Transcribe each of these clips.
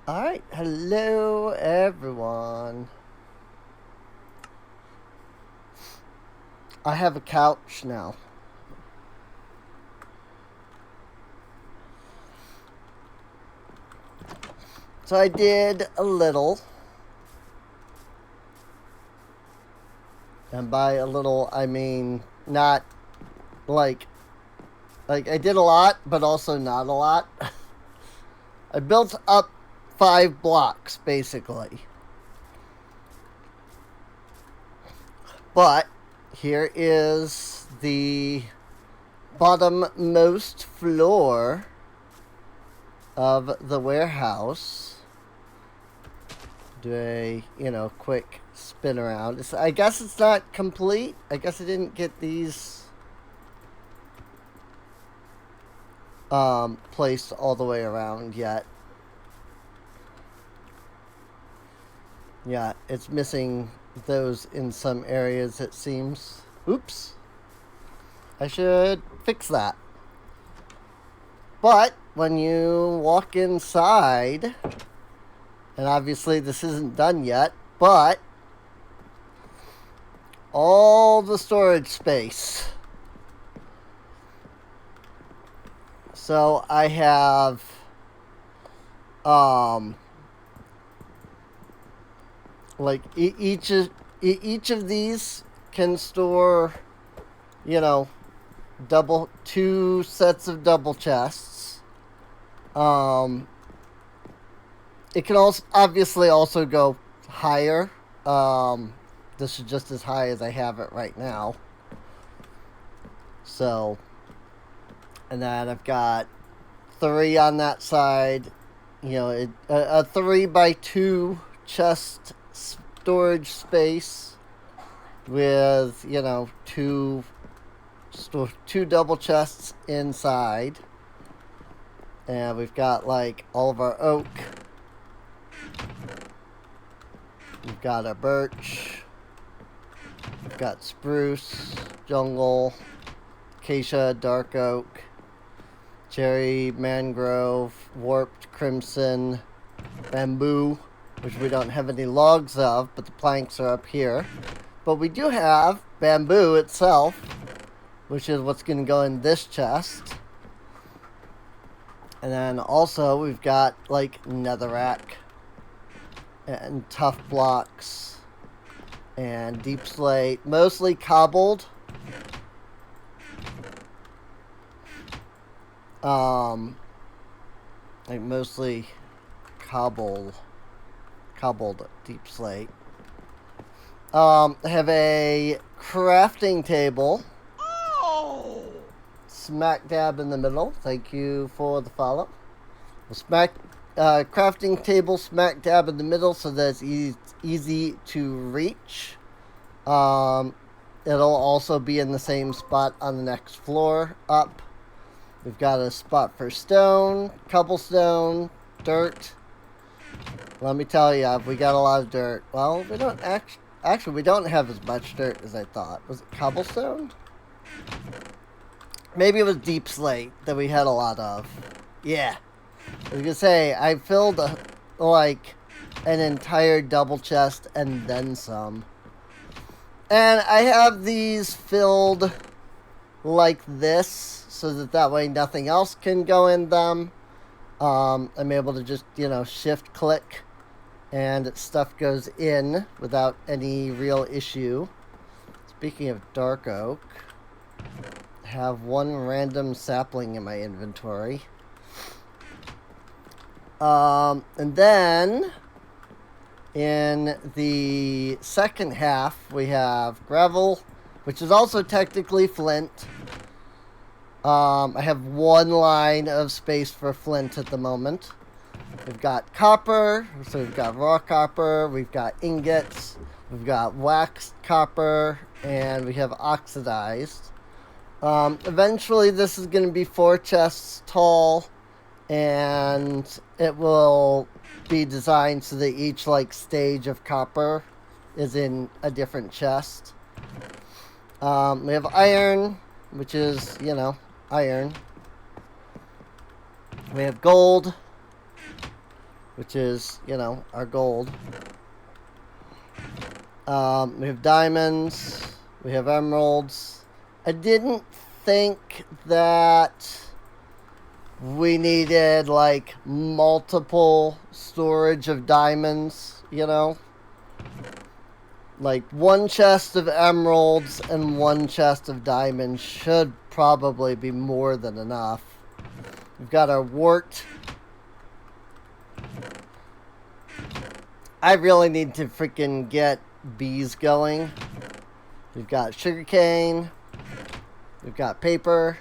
Alright, hello everyone. I have a couch now. So I did a little. And by a little, I mean not like I did a lot, but also not a lot. I built up 5 blocks basically. But here is the bottommost floor of the warehouse. Do a, quick spin around. I guess it's not complete. I guess I didn't get these placed all the way around yet. Yeah, it's missing those in some areas, it seems. Oops. I should fix that. But when you walk inside, and obviously this isn't done yet, but all the storage space. So I have like each of these can store, two sets of double chests. It can also obviously also go higher. This is just as high as I have it right now. So, and then I've got 3 on that side. A 3x2 chest storage space with two double chests inside, and we've got like all of our oak. We've got our birch. We've got spruce, jungle, acacia, dark oak, cherry, mangrove, warped crimson, bamboo, which we don't have any logs of, but the planks are up here. But we do have bamboo itself, which is what's going to go in this chest. And then also we've got like netherrack and tough blocks and deep slate, mostly cobbled. Like mostly cobbled deep slate. I have a crafting table. Oh! Smack dab in the middle. Thank you for the follow. Crafting table smack dab in the middle so that it's easy to reach. It'll also be in the same spot on the next floor up. We've got a spot for stone, cobblestone, dirt. Let me tell you, we got a lot of dirt. Well, we don't actually we don't have as much dirt as I thought. Was it cobblestone? Maybe it was deep slate that we had a lot of. Yeah. I was gonna say, I filled an entire double chest and then some. And I have these filled like this so that way nothing else can go in them. I'm able to just, shift click and stuff goes in without any real issue. Speaking of dark oak, I have 1 random sapling in my inventory. And then in the second half, we have gravel, which is also technically flint. I have 1 line of space for flint at the moment. We've got copper, so we've got raw copper, we've got ingots, we've got waxed copper, and we have oxidized. Eventually this is going to be 4 chests tall, and it will be designed so that each stage of copper is in a different chest. We have iron, which is, iron. We have gold. which is, you know, our gold. We have diamonds. We have emeralds. I didn't think that we needed, like, multiple storage of diamonds, you know? Like, one chest of emeralds and one chest of diamonds should probably be more than enough. We've got our wart. I really need to freaking get bees going. We've got sugarcane. We've got paper.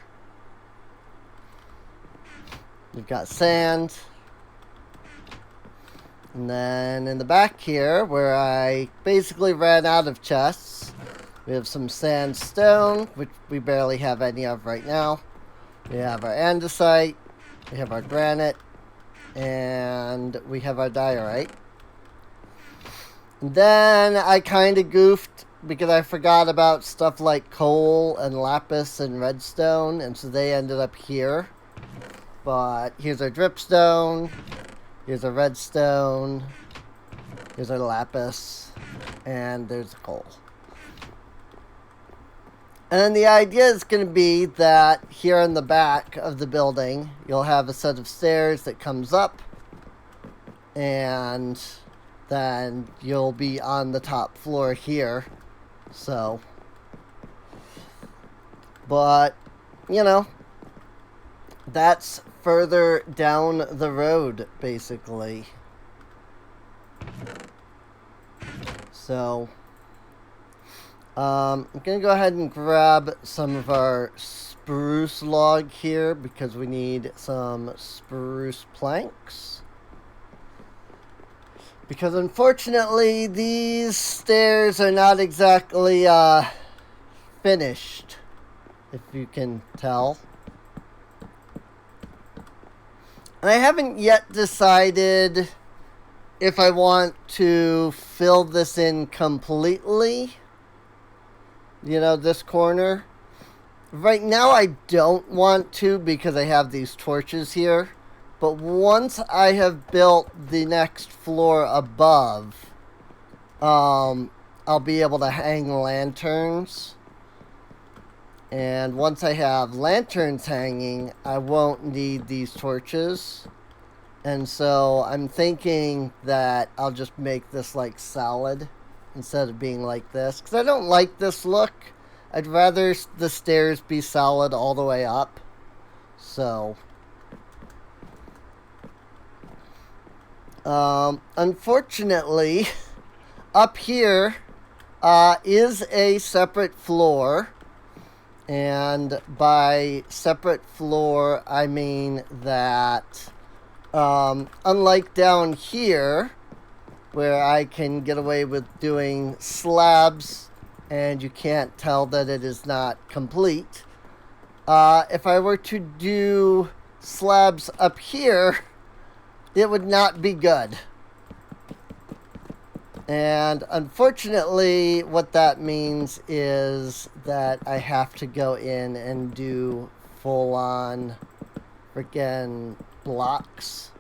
We've got sand. And then in the back here, where I basically ran out of chests, we have some sandstone, which we barely have any of right now. We have our andesite. We have our granite. And we have our diorite. And then I kind of goofed because I forgot about stuff like coal and lapis and redstone, and so they ended up here. But here's our dripstone, here's our redstone, here's our lapis, and there's the coal. And then the idea is going to be that here in the back of the building, you'll have a set of stairs that comes up, and then you'll be on the top floor here. So, but, you know, that's further down the road, basically. So, I'm going to go ahead and grab some of our spruce log here because we need some spruce planks. Because unfortunately, these stairs are not exactly finished, if you can tell. And I haven't yet decided if I want to fill this in completely. You know, this corner. Right now I don't want to because I have these torches here. But once I have built the next floor above, I'll be able to hang lanterns. And once I have lanterns hanging, I won't need these torches. And so I'm thinking that I'll just make this like solid instead of being like this. Because I don't like this look. I'd rather the stairs be solid all the way up. So unfortunately, up here is a separate floor, and by separate floor I mean that unlike down here where I can get away with doing slabs and you can't tell that it is not complete, if I were to do slabs up here, it would not be good. And unfortunately, what that means is that I have to go in and do full-on freaking blocks.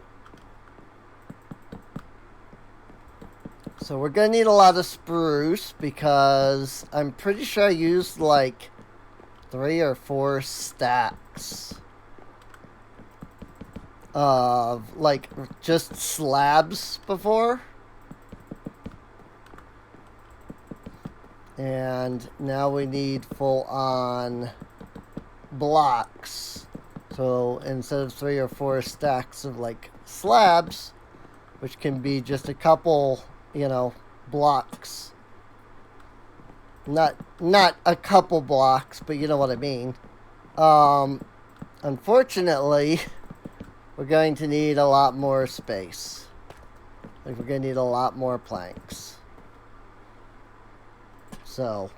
So we're going to need a lot of spruce because I'm pretty sure I used like 3 or 4 stacks of like just slabs before, and now we need full on blocks. So instead of 3 or 4 stacks of like slabs, which can be just a couple, you know, blocks, not a couple blocks, but you know what I mean. Unfortunately, we're going to need a lot more space. Like, we're going to need a lot more planks. So,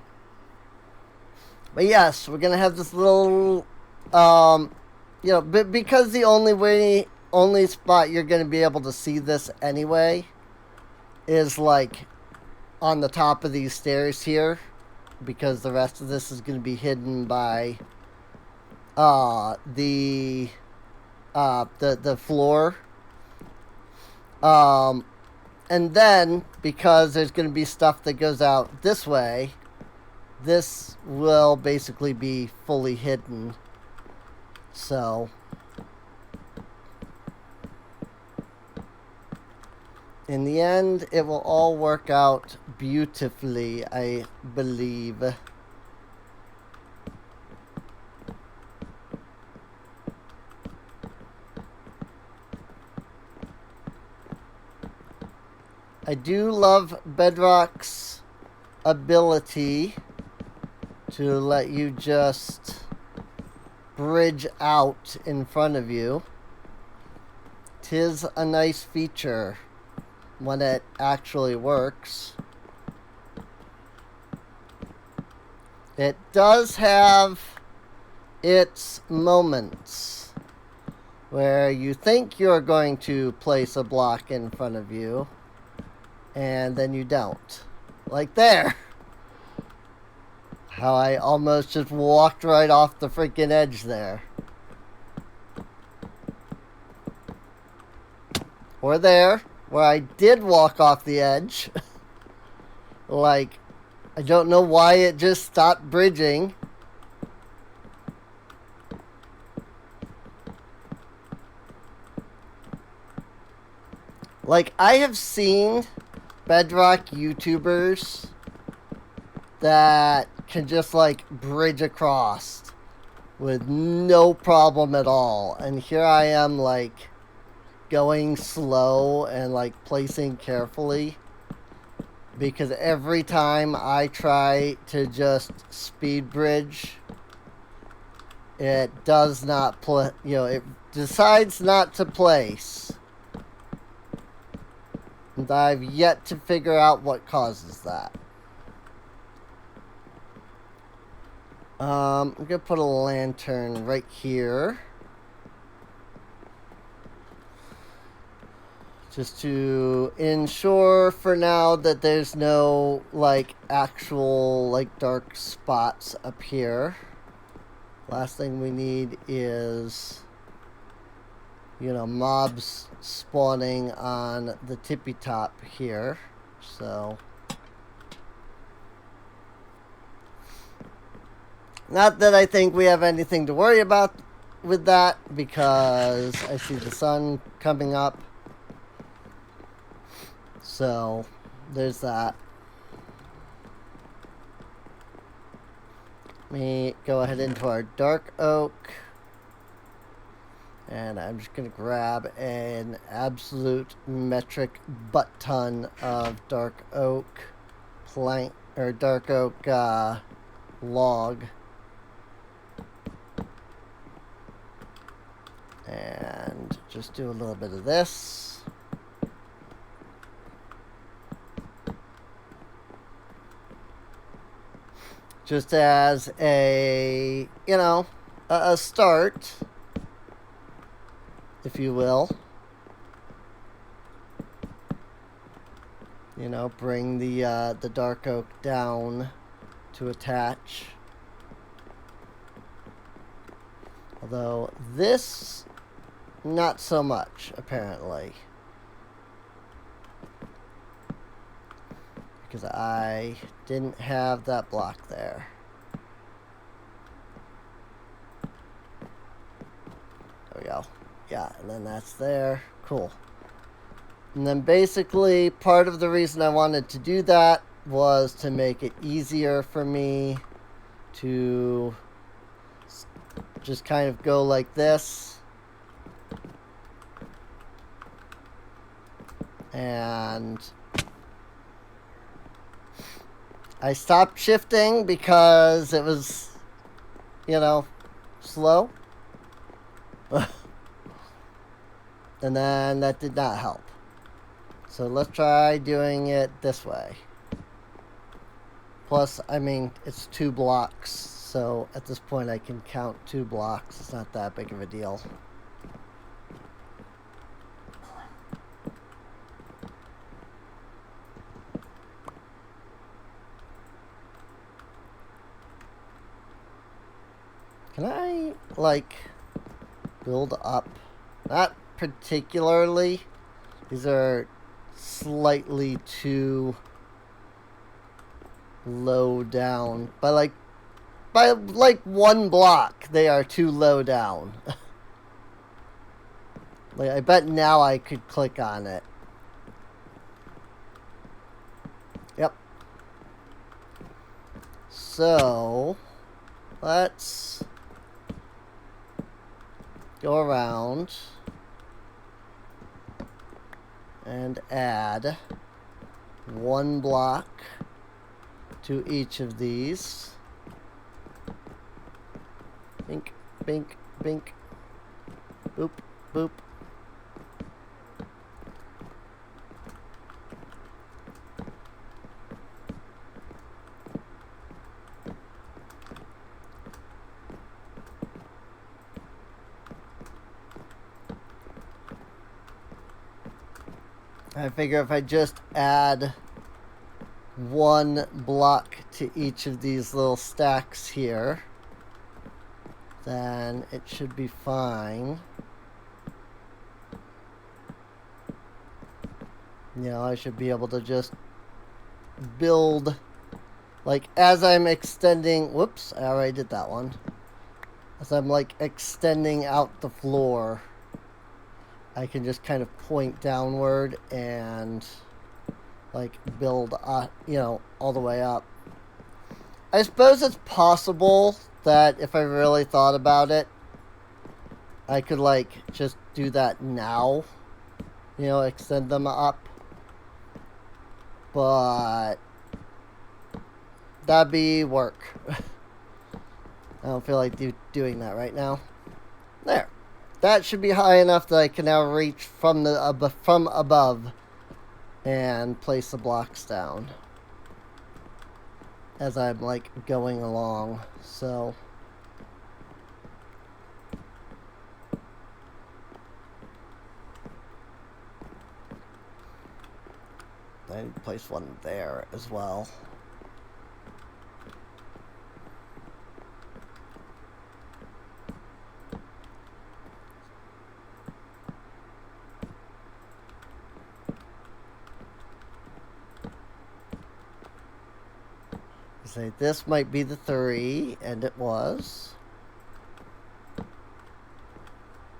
but yes, we're going to have this little, you know, because the only spot you're going to be able to see this anyway is like on the top of these stairs here, because the rest of this is going to be hidden by the floor. And then, because there's going to be stuff that goes out this way, this will basically be fully hidden. So, in the end, it will all work out beautifully, I believe. I do love Bedrock's ability to let you just bridge out in front of you. 'Tis a nice feature when it actually works. It does have its moments where you think you're going to place a block in front of you, and then you don't. Like there. How I almost just walked right off the freaking edge there. Or there, where I did walk off the edge. Like, I don't know why it just stopped bridging. Like, I have seen Bedrock YouTubers that can just, like, bridge across with no problem at all. And here I am, like, going slow and, like, placing carefully. Because every time I try to just speed bridge, it does not it decides not to place. And I've yet to figure out what causes that. I'm going to put a lantern right here. Just to ensure for now that there's no, like, actual, like, dark spots up here. Last thing we need is, you know, mobs spawning on the tippy top here. So, not that I think we have anything to worry about with that, because I see the sun coming up. So, there's that. Let me go ahead into our dark oak. And I'm just going to grab an absolute metric butt ton of dark oak plank, or dark oak log. And just do a little bit of this. Just as a, you know, a start, if you will. You know, bring the dark oak down to attach. Although this, not so much, apparently. Because I didn't have that block there. There we go. Yeah, and then that's there. Cool. And then basically part of the reason I wanted to do that was to make it easier for me to just kind of go like this. And I stopped shifting because it was, you know, slow. And then that did not help. So let's try doing it this way. Plus, I mean, it's 2 blocks. So at this point I can count 2 blocks. It's not that big of a deal. Can I, like, build up? Not particularly, These are slightly too low down. By like one block, they are too low down. Like, I bet now I could click on it. Yep. So, let's go around and add one block to each of these. Bink, bink, bink. Boop, boop. I figure if I just add one block to each of these little stacks here, then it should be fine. You know, I should be able to just build, like, as I'm extending, whoops, I already did that one. As I'm, like, extending out the floor, I can just kind of point downward and, like, build, you know, all the way up. I suppose it's possible that if I really thought about it, I could, like, just do that now. You know, extend them up. But that'd be work. I don't feel like doing that right now. There. That should be high enough that I can now reach from above and place the blocks down as I'm, like, going along. So I need to place one there as well. Say this might be the 3, and it was.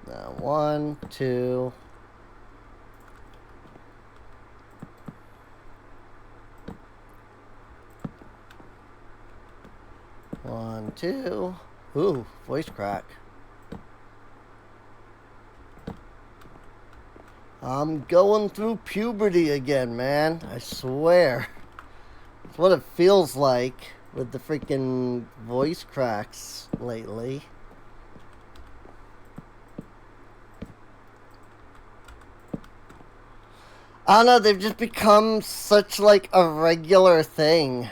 Now 1, 2. One, two. Ooh, voice crack. I'm going through puberty again, man. I swear. It's what it feels like with the freaking voice cracks lately. I don't know, they've just become such, like, a regular thing.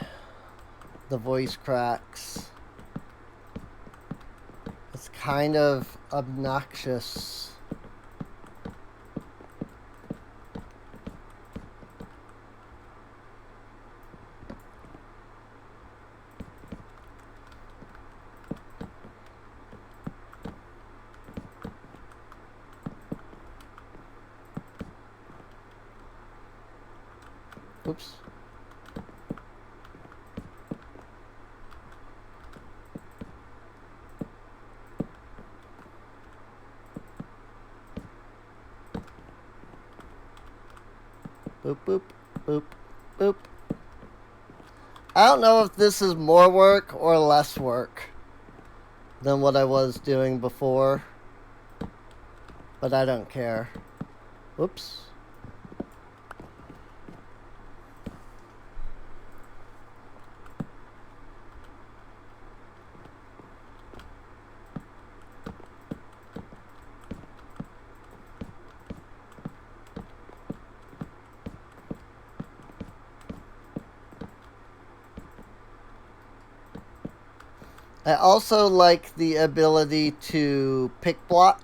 The voice cracks. It's kind of obnoxious. Oops. Boop, boop, boop, boop. I don't know if this is more work or less work than what I was doing before, but I don't care. Whoops. I also like the ability to pick block.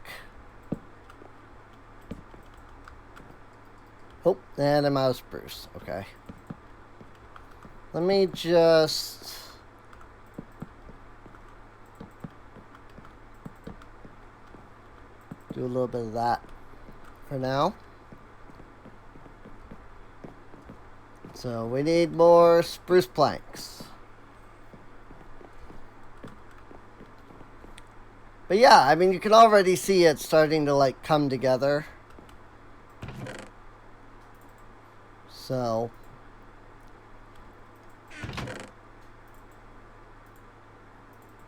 Oh, and a mouse spruce. Okay. Let me just... do a little bit of that for now. So we need more spruce planks. But yeah, I mean, you can already see it starting to like come together. So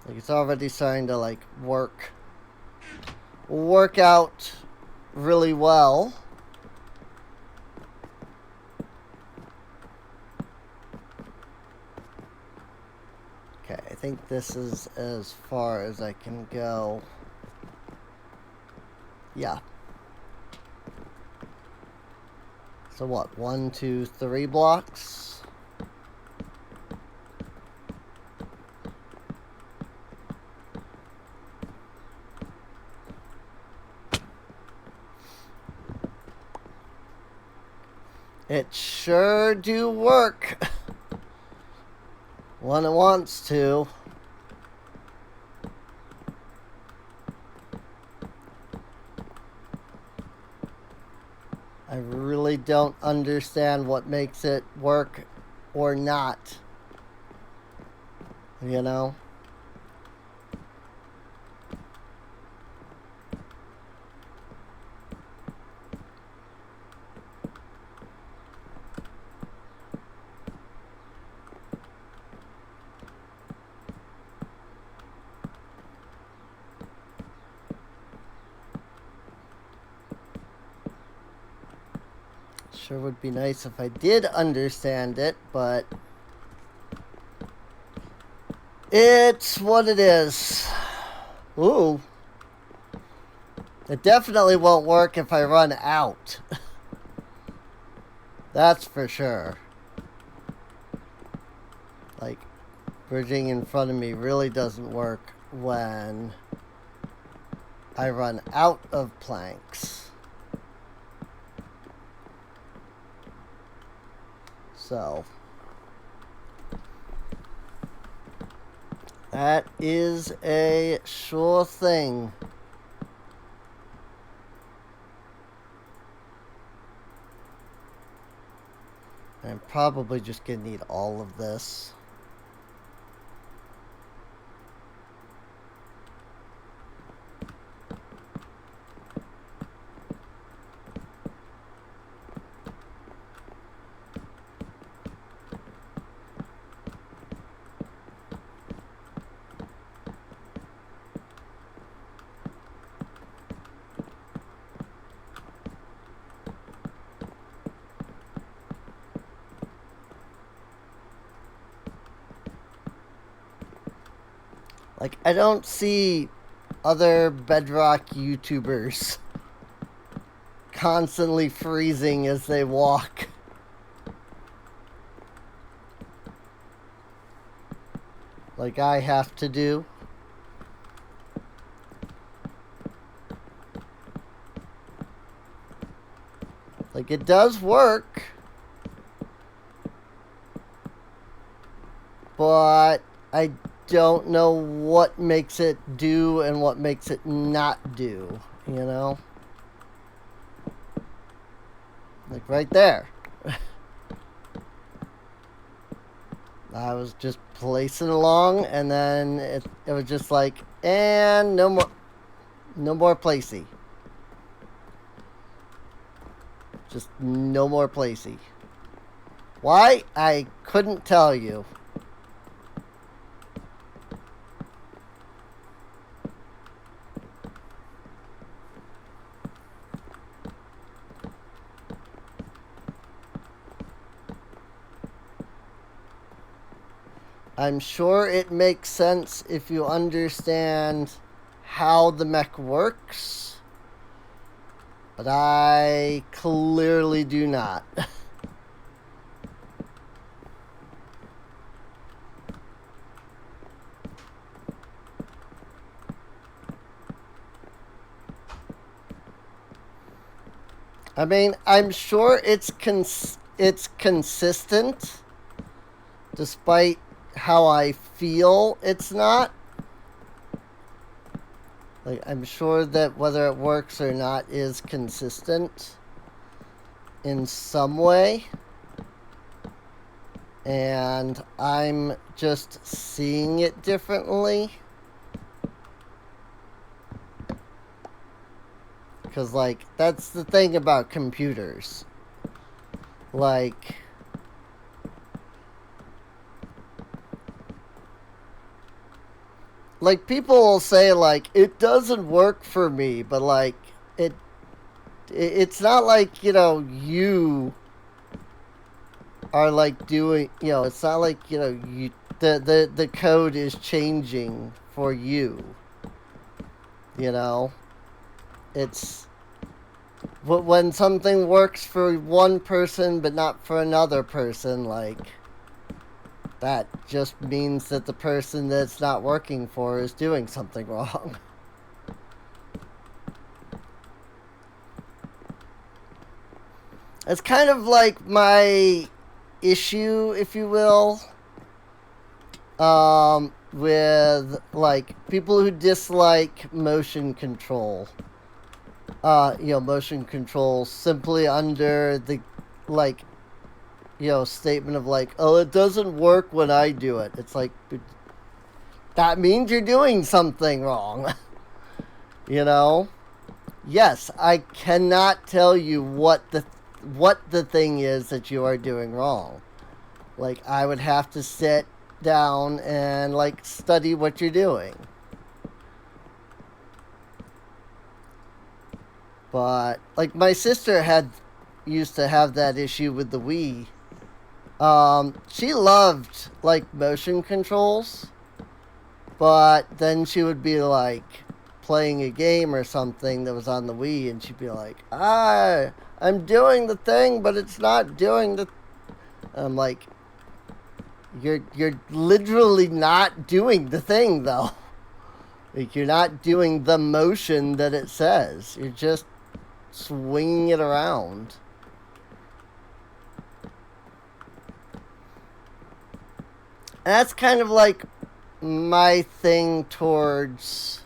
like it's already starting to like work out really well. Okay, I think this is as far as I can go. Yeah. So what? 1, 2, 3 blocks? It sure do work when it wants to. I really don't understand what makes it work or not. You know? Sure would be nice if I did understand it, but it's what it is. Ooh. It definitely won't work if I run out. That's for sure. Like, bridging in front of me really doesn't work when I run out of planks. So that is a sure thing. I'm probably just gonna need all of this. Like, I don't see other Bedrock YouTubers constantly freezing as they walk. Like I have to do. Like, it does work. But I don't know what makes it do and what makes it not do, you know? Like right there. I was just placing along and then it was just like, and no more placey. Just no more placey. Why? I couldn't tell you. I'm sure it makes sense if you understand how the mech works, but I clearly do not. I mean, I'm sure it's consistent, despite how I feel it's not. Like, I'm sure that whether it works or not is consistent in some way. and I'm just seeing it differently. Because, like, that's the thing about computers. Like, people will say, like, it doesn't work for me, but, like, it's not like, you are, like, doing, it's not like, the code is changing for you. It's when something works for one person but not for another person, like, that just means that the person that it's not working for is doing something wrong. It's kind of like my issue, if you will, with, like, people who dislike motion control. Motion control simply under the, like, statement of, like, oh, it doesn't work when I do it. It's like, that means you're doing something wrong. Yes, I cannot tell you what the thing is that you are doing wrong. Like, I would have to sit down and, like, study what you're doing. But, like, my sister used to have that issue with the Wii. She loved, like, motion controls, but then she would be, like, playing a game or something that was on the Wii, and she'd be like, I'm doing the thing, but it's not doing the... I'm like, you're literally not doing the thing, though. Like, you're not doing the motion that it says. You're just swinging it around. And that's kind of like my thing towards,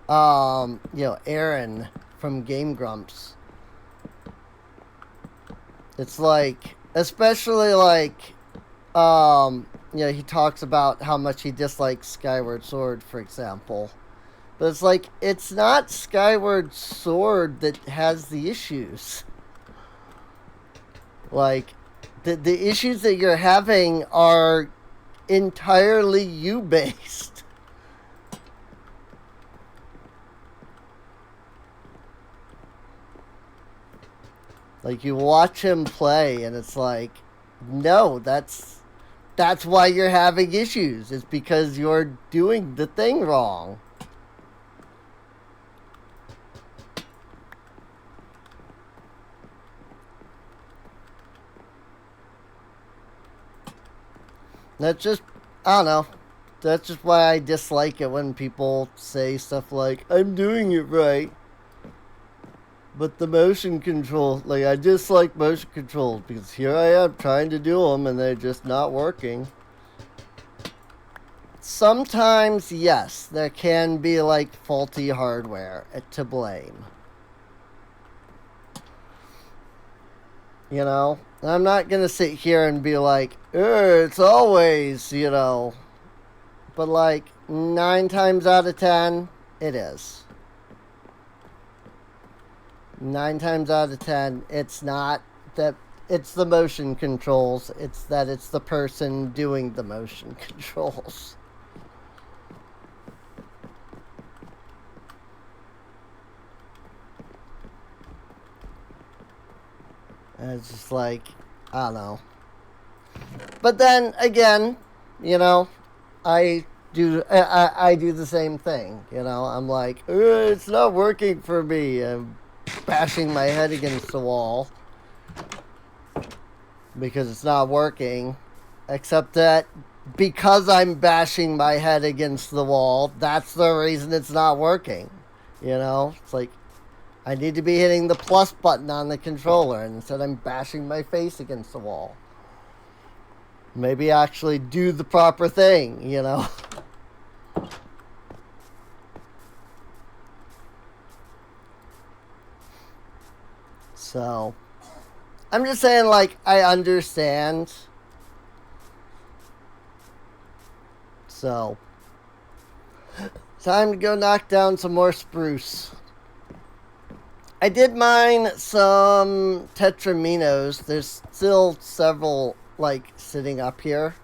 Aaron from Game Grumps. It's like, especially like, he talks about how much he dislikes Skyward Sword, for example. But it's like, it's not Skyward Sword that has the issues. Like, the issues that you're having are entirely you-based. Like, you watch him play, and it's like, no, that's why you're having issues. It's because you're doing the thing wrong. That's just, I don't know. That's just why I dislike it when people say stuff like, I'm doing it right. But the motion control, like, I dislike motion controls because here I am trying to do them and they're just not working. Sometimes, yes, there can be, like, faulty hardware to blame. I'm not going to sit here and be like, it's always, But, like, 9 times out of 10, it is. 9 times out of 10, it's not that it's the motion controls. It's that it's the person doing the motion controls. And it's just like, I don't know. But then again, I do the same thing. I'm like, it's not working for me. I'm bashing my head against the wall because it's not working. Except that because I'm bashing my head against the wall, that's the reason it's not working. It's like, I need to be hitting the plus button on the controller, and instead I'm bashing my face against the wall. Maybe actually do the proper thing, So, I'm just saying, like, I understand So, time to go knock down some more spruce. I did mine some tetraminos. There's still several, like, sitting up here.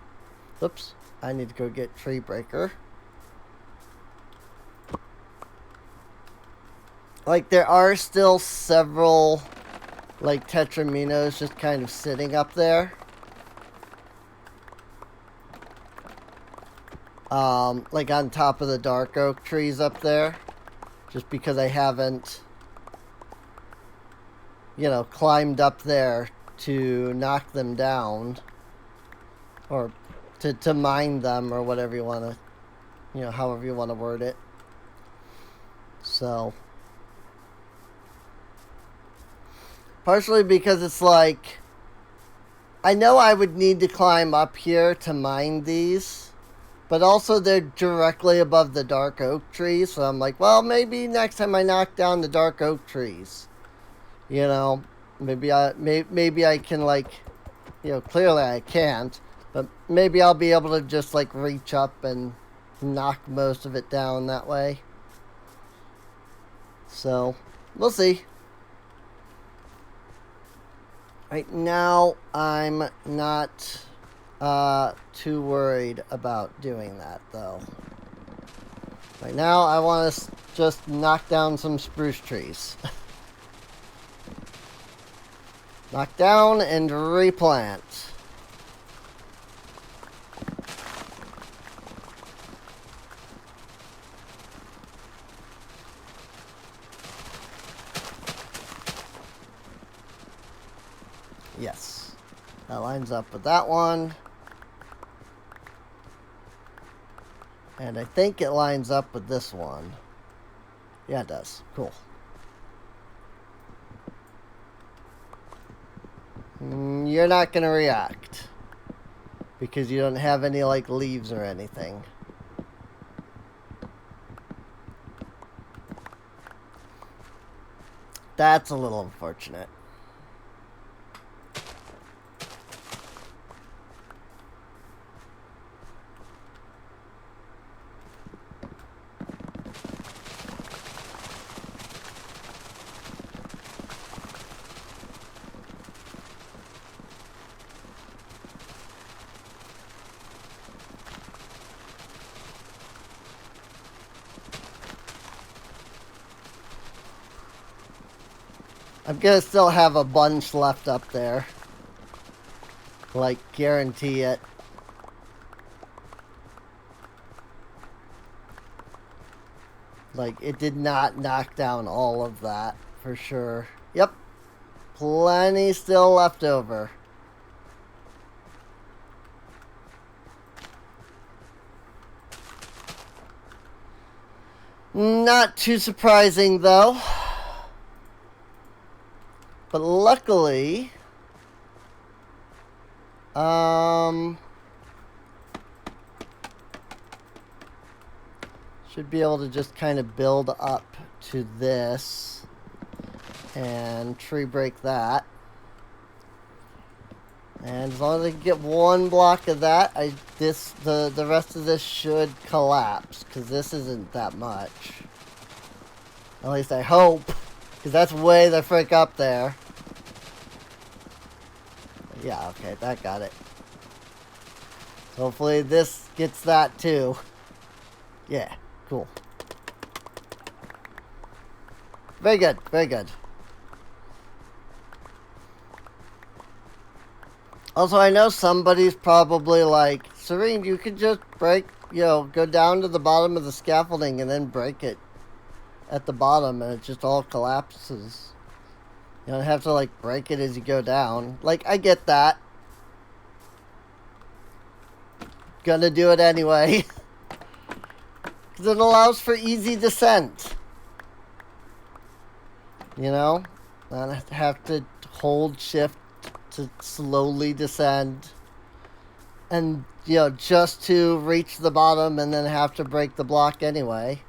Oops. I need to go get tree breaker. Like, there are still several, like, tetraminos just kind of sitting up there. Like on top of the dark oak trees up there. Just because I haven't, you know, climbed up there to knock them down. Or to mine them, or whatever you want to, you know, however you want to word it. So. Partially because it's like, I know I would need to climb up here to mine these. But also they're directly above the dark oak trees. So I'm like, well, maybe next time I knock down the dark oak trees. You know, maybe I can, like, you know, clearly I can't. But maybe I'll be able to just, like, reach up and knock most of it down that way. So, we'll see. Right now, I'm not too worried about doing that, though. Right now, I want to just knock down some spruce trees. Knock down and replant. Yes. That lines up with that one. And I think it lines up with this one. Yeah, it does. Cool. You're not going to react. Because you don't have any, like, leaves or anything. That's a little unfortunate. I'm gonna still have a bunch left up there. Like, guarantee it. Like, it did not knock down all of that, for sure. Yep. Plenty still left over. Not too surprising, though. But luckily, should be able to just kind of build up to this and tree break that. And as long as I can get one block of that, the rest of this should collapse, because this isn't that much. At least I hope, because that's way the frick up there. Yeah, okay, that got it. Hopefully this gets that too. Yeah, cool. Very good, very good. Also, I know somebody's probably like, Sureen, you could just break, you know, go down to the bottom of the scaffolding and then break it at the bottom and it just all collapses. You don't have to, like, break it as you go down. Like, I get that. Gonna do it anyway. Because it allows for easy descent. You know? I don't have to hold shift to slowly descend. And, you know, just to reach the bottom and then have to break the block anyway.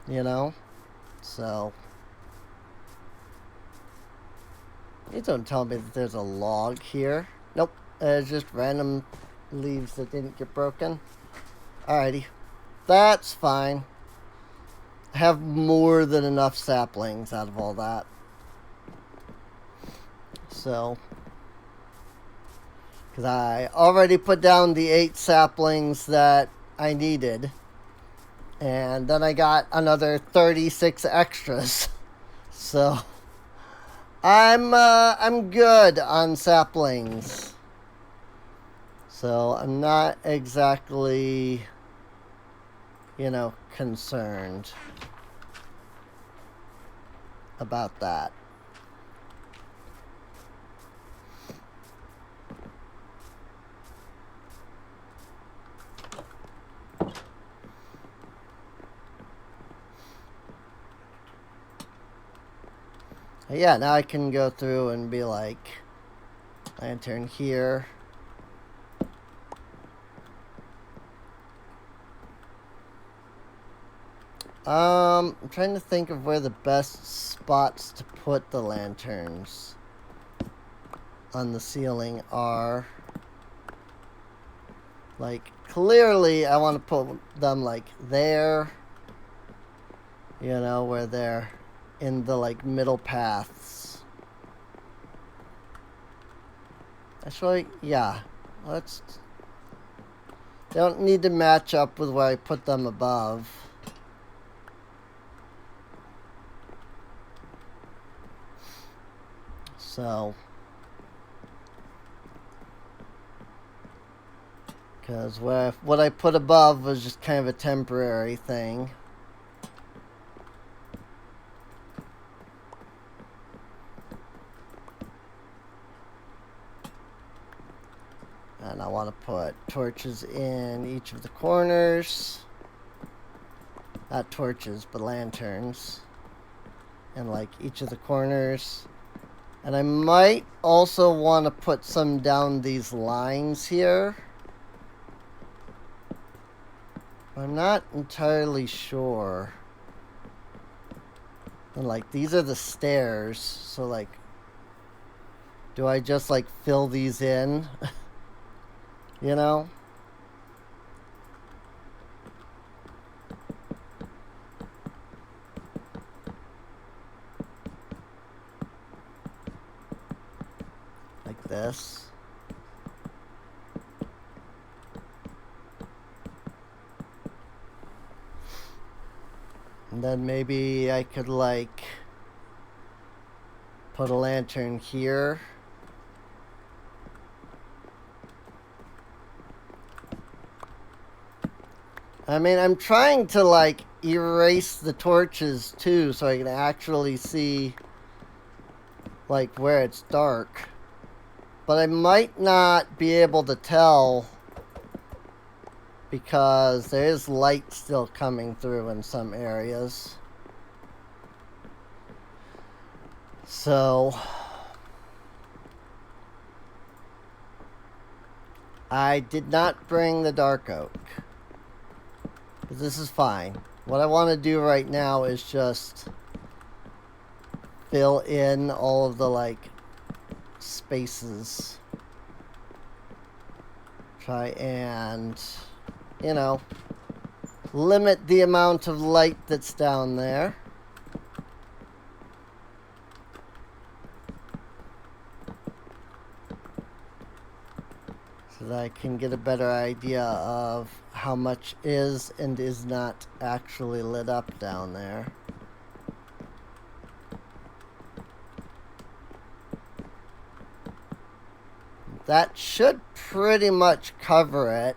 You know? So... You don't tell me that there's a log here. Nope. It's just random leaves that didn't get broken. Alrighty. That's fine. I have more than enough saplings out of all that. So, because I already put down the 8 saplings that I needed. And then I got another 36 extras. So, I'm good on saplings. So, I'm not exactly, concerned about that. Yeah, now I can go through and be like, lantern here. I'm trying to think of where the best spots to put the lanterns on the ceiling are. Like, clearly I want to put them like there, where they're in the like middle paths. Actually, yeah, they don't need to match up with where I put them above. So, because what I put above was just kind of a temporary thing. And I want to put torches in each of the corners. Not torches, but lanterns. And like each of the corners. And I might also want to put some down these lines here. I'm not entirely sure. And like these are the stairs, so like, do I just like fill these in? Like this. And then maybe I could like put a lantern here. I mean, I'm trying to like erase the torches too so I can actually see like where it's dark. But I might not be able to tell because there is light still coming through in some areas. So I did not bring the dark oak. This is fine. What I want to do right now is just fill in all of the like spaces. Try and, limit the amount of light that's down there. So that I can get a better idea of how much is and is not actually lit up down there. That should pretty much cover it.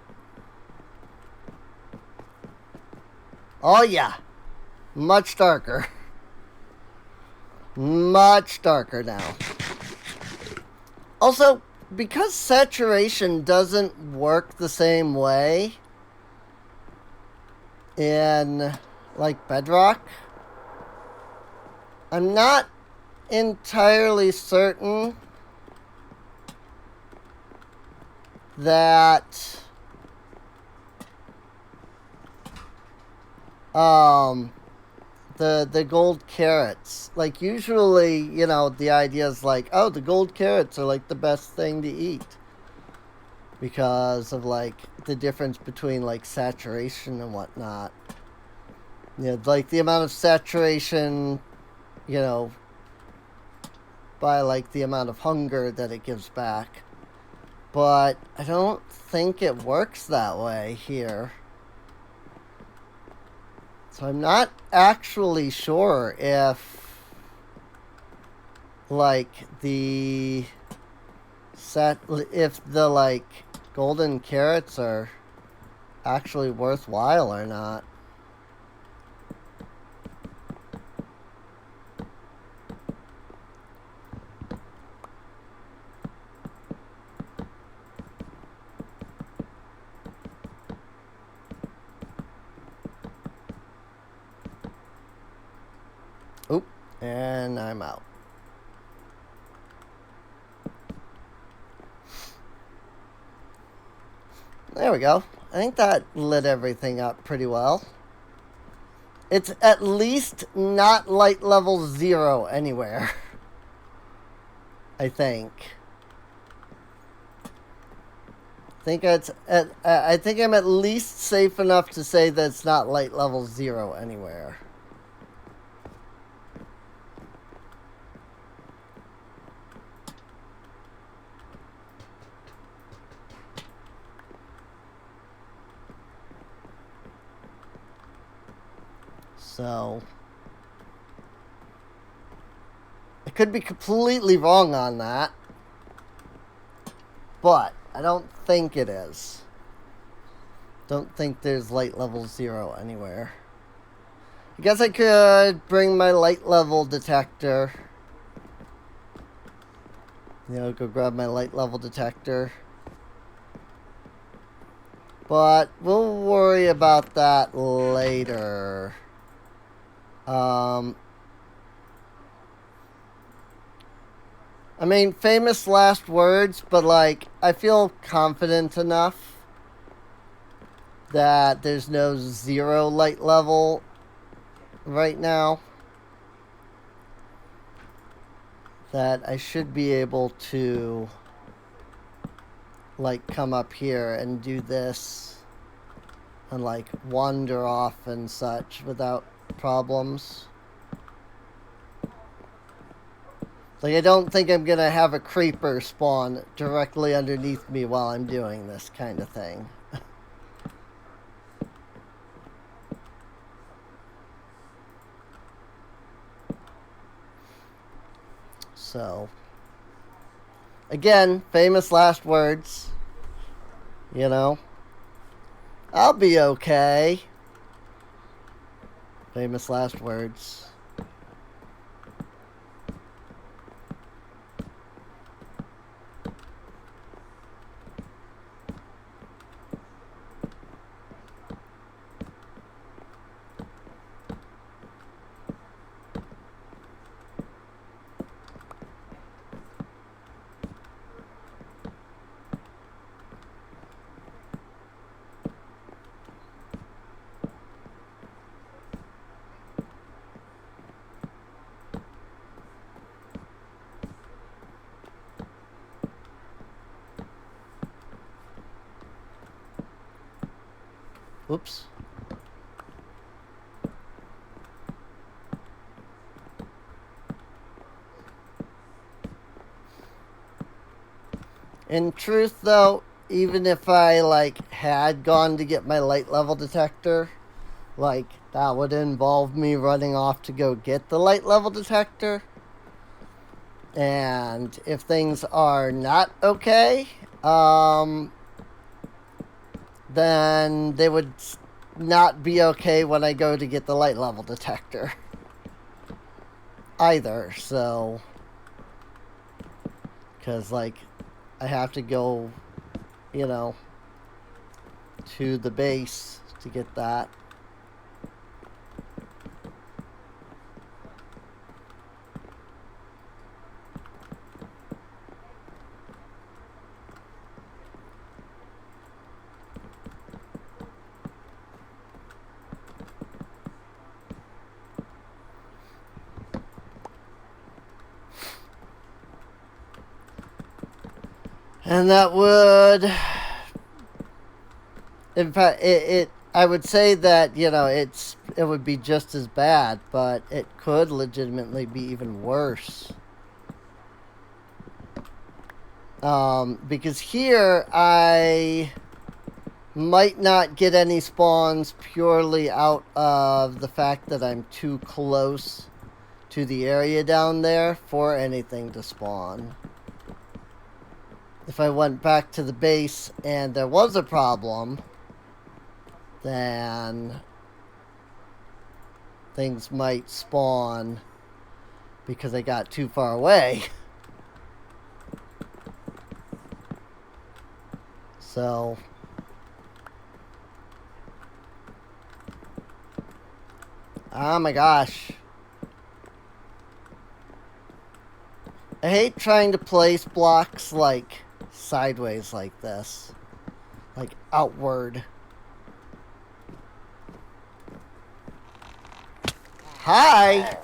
Oh yeah, much darker. Much darker now. Also, because saturation doesn't work the same way in like Bedrock, I'm not entirely certain that the gold carrots, like usually, the idea is like, oh, the gold carrots are like the best thing to eat. because of like the difference between like saturation and whatnot. Like the amount of saturation, you know, by like the amount of hunger that it gives back. But I don't think it works that way here. So I'm not actually sure if like if the like golden carrots are actually worthwhile or not. Oop, and I'm out. There we go. I think that lit everything up pretty well. It's at least not light level 0 anywhere. I think. I think I'm at least safe enough to say that it's not light level 0 anywhere. So I could be completely wrong on that, but I don't think it is. Don't think there's light level 0 anywhere. I guess I could bring my light level detector. Go grab my light level detector. But we'll worry about that later. I mean, famous last words, but like, I feel confident enough that there's no 0 light level right now that I should be able to like come up here and do this and like wander off and such without problems. Like, I don't think I'm gonna have a creeper spawn directly underneath me while I'm doing this kind of thing. So, again, famous last words. I'll be okay. Famous last words. Oops. In truth, though, even if I, like, had gone to get my light level detector, like, that would involve me running off to go get the light level detector. And if things are not okay, then they would not be okay when I go to get the light level detector either. So, because like I have to go, to the base to get that. And that would In fact, I would say that, you know, it would be just as bad, but it could legitimately be even worse. Because here I might not get any spawns purely out of the fact that I'm too close to the area down there for anything to spawn. If I went back to the base and there was a problem, then things might spawn because I got too far away. So oh my gosh. I hate trying to place blocks like sideways like this. Like outward. Hi!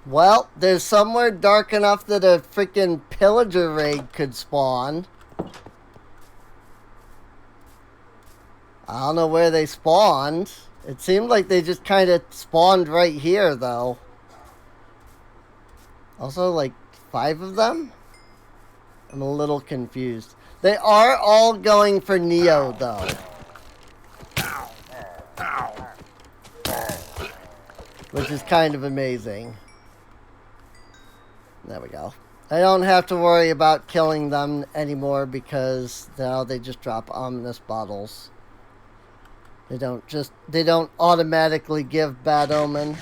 Well, there's somewhere dark enough that a freaking pillager raid could spawn. I don't know where they spawned. It seemed like they just kind of spawned right here, though. Also, like, 5 of them? I'm a little confused. They are all going for Neo, though. Which is kind of amazing. There we go. I don't have to worry about killing them anymore because now they just drop ominous bottles. They don't automatically give bad omen.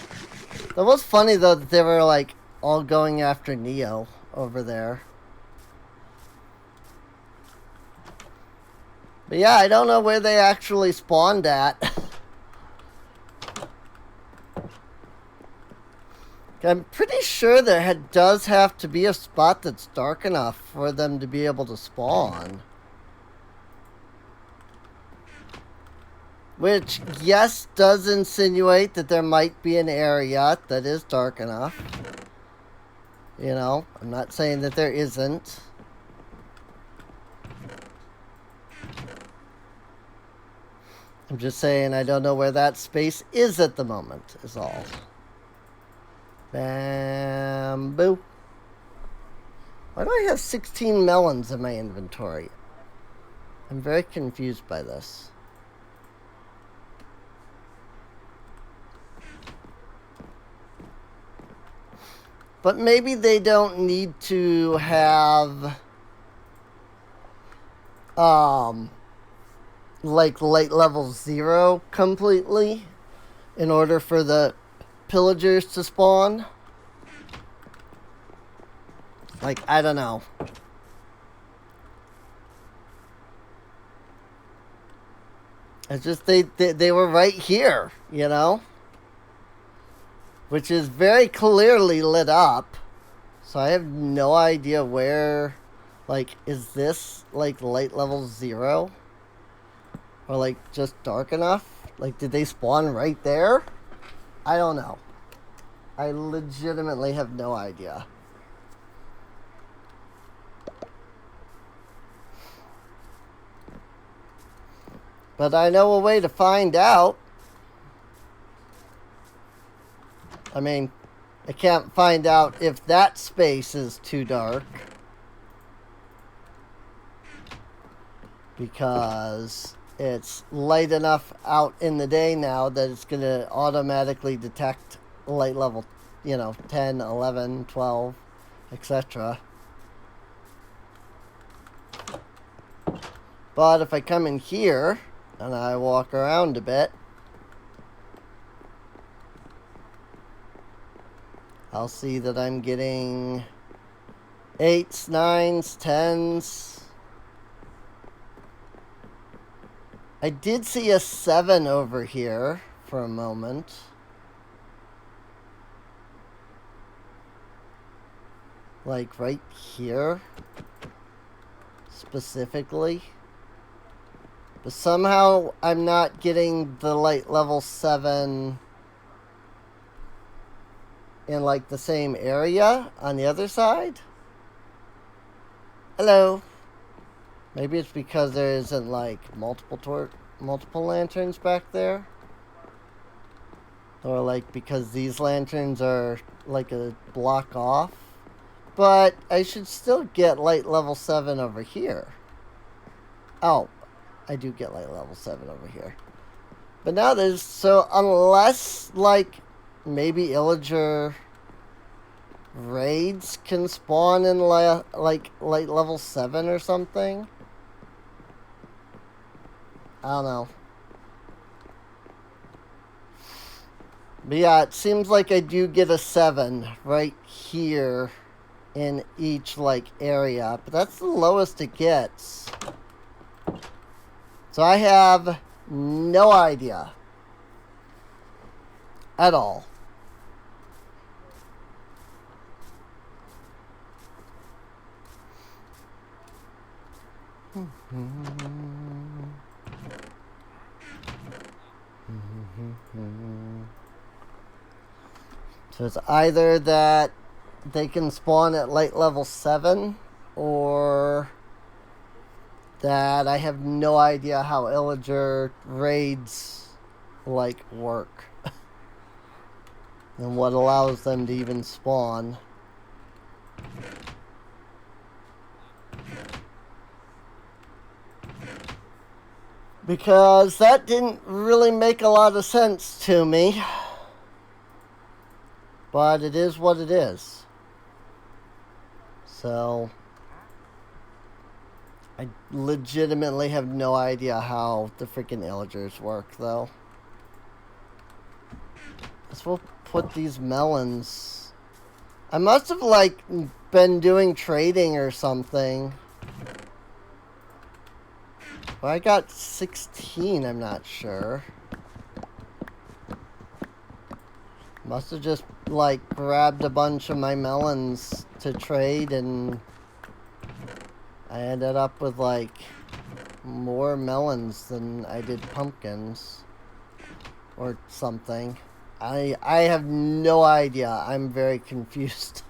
That was funny though that they were like all going after Neo over there. But yeah, I don't know where they actually spawned at. I'm pretty sure there does have to be a spot that's dark enough for them to be able to spawn. Which, yes, does insinuate that there might be an area that is dark enough. You know, I'm not saying that there isn't. I'm just saying I don't know where that space is at the moment, is all. Bamboo. Why do I have 16 melons in my inventory? I'm very confused by this. But maybe they don't need to have like light level 0 completely in order for the pillagers to spawn. Like, I don't know. It's just they were right here, you know? Which is very clearly lit up. So I have no idea where, like, is this like light level 0? Or like just dark enough? Like, did they spawn right there? I don't know. I legitimately have no idea. But I know a way to find out. I mean, I can't find out if that space is too dark. Because it's light enough out in the day now that it's going to automatically detect light level, you know, 10, 11, 12, etc. But if I come in here and I walk around a bit, I'll see that I'm getting 8s, 9s, 10s. I did see a 7 over here for a moment. Like right here. Specifically. But somehow I'm not getting the light level 7 in like the same area on the other side. Hello. Maybe it's because there isn't like multiple lanterns back there. Or like because these lanterns are like a block off. But I should still get light level 7 over here. Oh, I do get light level 7 over here. But now there's, so unless like maybe Illager raids can spawn in like light level 7 or something. I don't know. But yeah, it seems like I do get a 7 right here in each like area, but that's the lowest it gets. So I have no idea at all. So it's either that they can spawn at light level 7, or that I have no idea how Illager raids like work. And what allows them to even spawn. Because that didn't really make a lot of sense to me. But it is what it is. So I legitimately have no idea how the freaking Illagers work, though. Let's put these melons. I must have like been doing trading or something. Well, I got 16, I'm not sure. Must have just like grabbed a bunch of my melons to trade, and I ended up with like more melons than I did pumpkins or something. I have no idea. I'm very confused.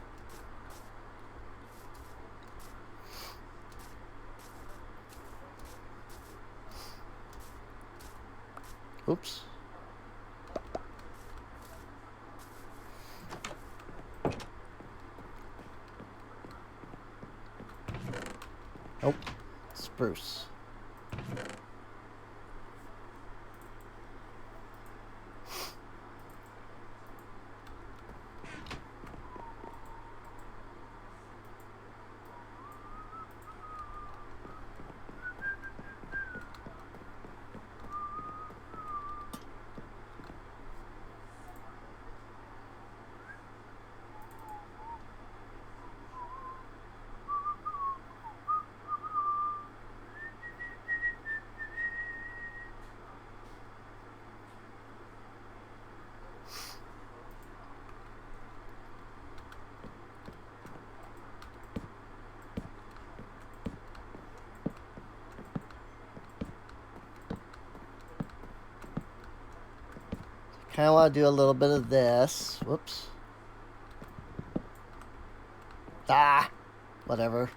Oops. Oh, spruce. Kind of want to do a little bit of this. Whoops. Ah, whatever.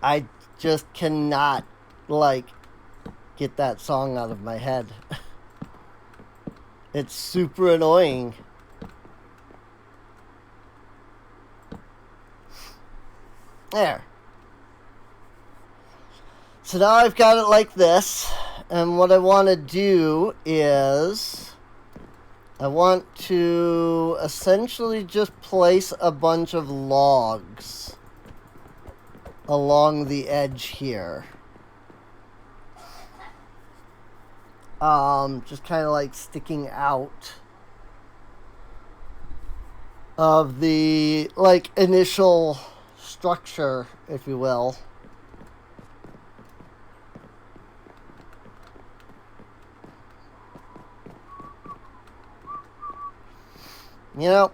I just cannot, like, get that song out of my head. It's super annoying. There. So now I've got it like this. And what I want to do is I want to essentially just place a bunch of logs along the edge here. Just kind of like sticking out of the like initial structure, if you will. You know,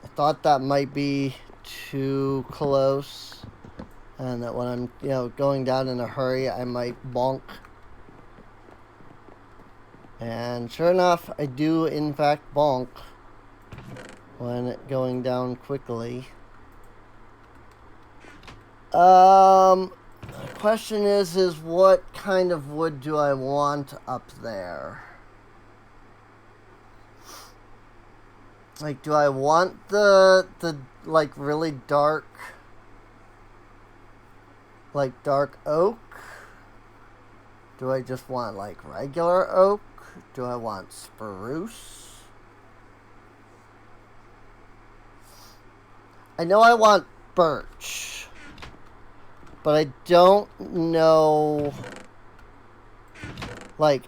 I thought that might be too close, and that when I'm, going down in a hurry, I might bonk. And sure enough, I do in fact bonk when going down quickly. The question is what kind of wood do I want up there? Like, do I want the like really dark, like dark oak? Do I just want like regular oak? Do I want spruce? I know I want birch, but I don't know. Like,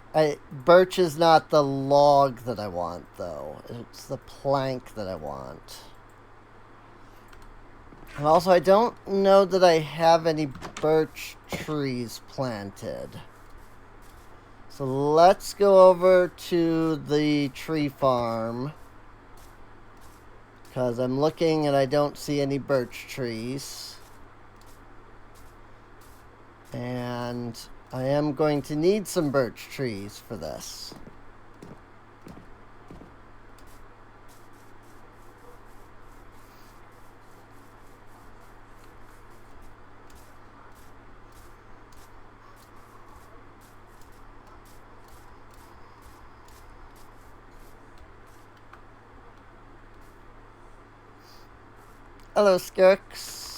birch is not the log that I want, though. It's the plank that I want. And also, I don't know that I have any birch trees planted. So let's go over to the tree farm, because I'm looking and I don't see any birch trees. And I am going to need some birch trees for this. Hello, Skirks.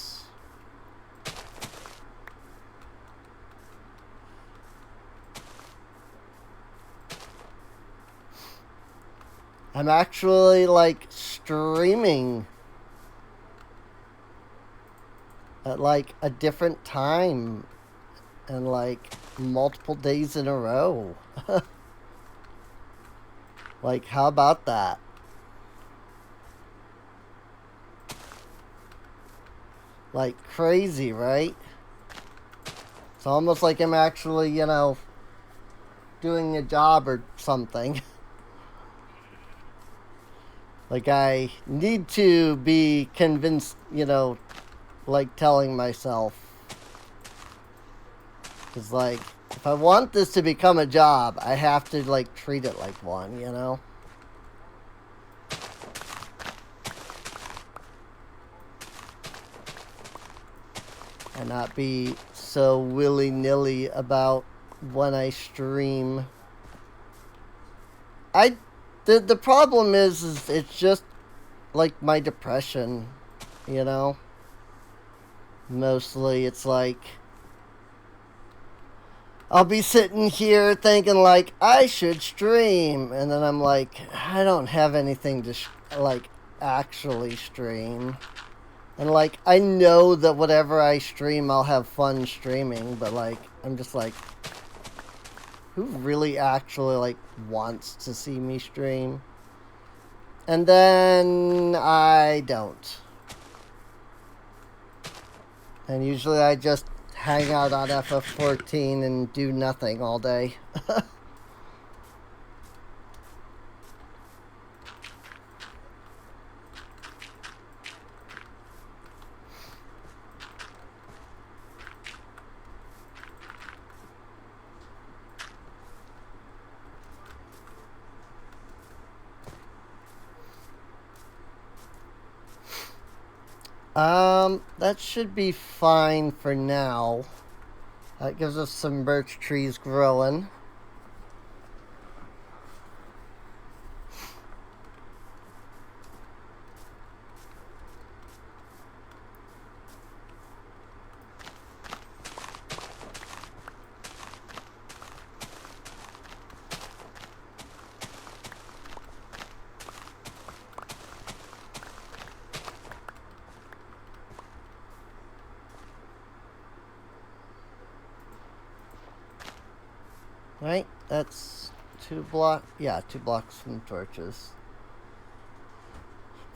I'm actually, like, streaming at, like, a different time and, like, multiple days in a row. Like, how about that? Like, crazy, right? It's almost like I'm actually, doing a job or something. Like, I need to be convinced, like telling myself. Because, like, if I want this to become a job, I have to, like, treat it like one, And not be so willy-nilly about when I stream. The problem is it's just like my depression, Mostly it's like I'll be sitting here thinking like I should stream, and then I'm like, I don't have anything to actually stream. And, like, I know that whatever I stream, I'll have fun streaming, but, like, I'm just like, who really actually, like, wants to see me stream? And then I don't. And usually I just hang out on FF14 and do nothing all day. That should be fine for now. That gives us some birch trees growing. Right? That's 2 blocks from torches.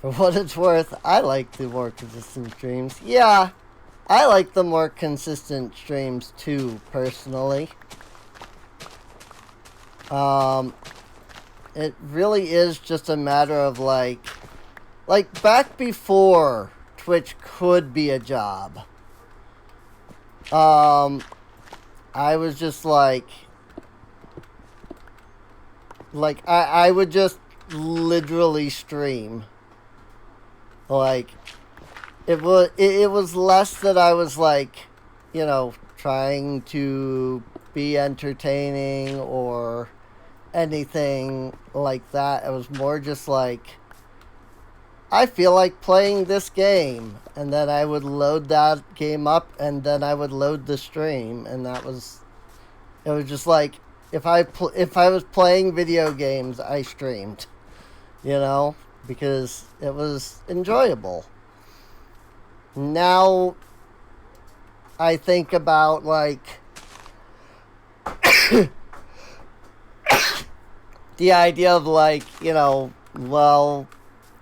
For what it's worth, I like the more consistent streams. Yeah, I like the more consistent streams too, personally. It really is just a matter of like back before Twitch could be a job. I was just like I would just literally stream. Like it was less that I was like, trying to be entertaining or anything like that. It was more just like, I feel like playing this game, and then I would load that game up, and then I would load the stream, and it was just like, if I was playing video games, I streamed, because it was enjoyable. Now I think about like the idea of like,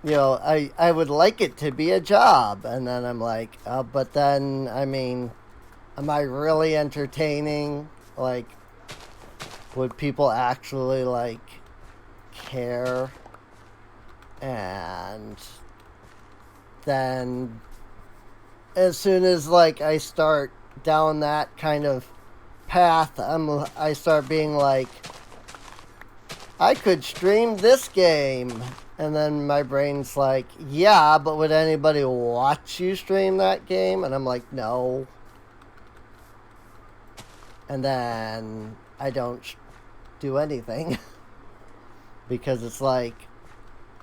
I would like it to be a job. And then I'm like, but then, I mean, am I really entertaining? Like, would people actually, like, care? And then as soon as, like, I start down that kind of path, I start being like, I could stream this game. And then my brain's like, yeah, but would anybody watch you stream that game? And I'm like, no. And then I don't do anything. Because it's like,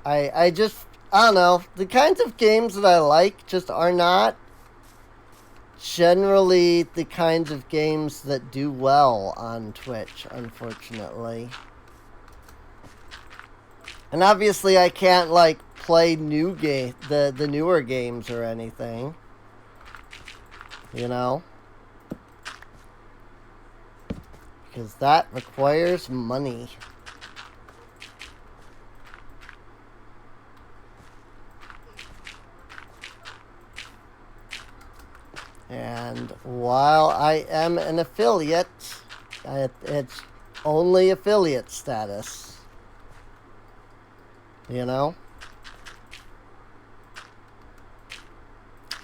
I don't know. The kinds of games that I like just are not generally the kinds of games that do well on Twitch, unfortunately. And obviously I can't, like, play the newer games or anything. Because that requires money. And while I am an affiliate, it's only affiliate status.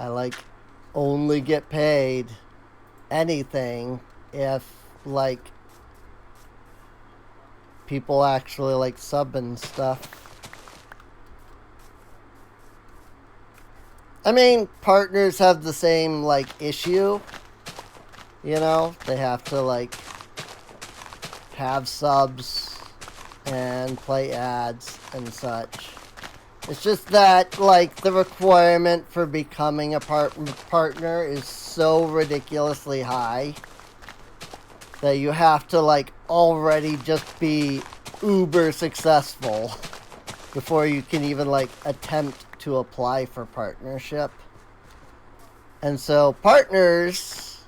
I like only get paid anything if like people actually like sub and stuff. I mean, partners have the same like issue. They have to like have subs and play ads and such. It's just that, like, the requirement for becoming a partner is so ridiculously high that you have to, like, already just be uber successful before you can even, like, attempt to apply for partnership. And so partners,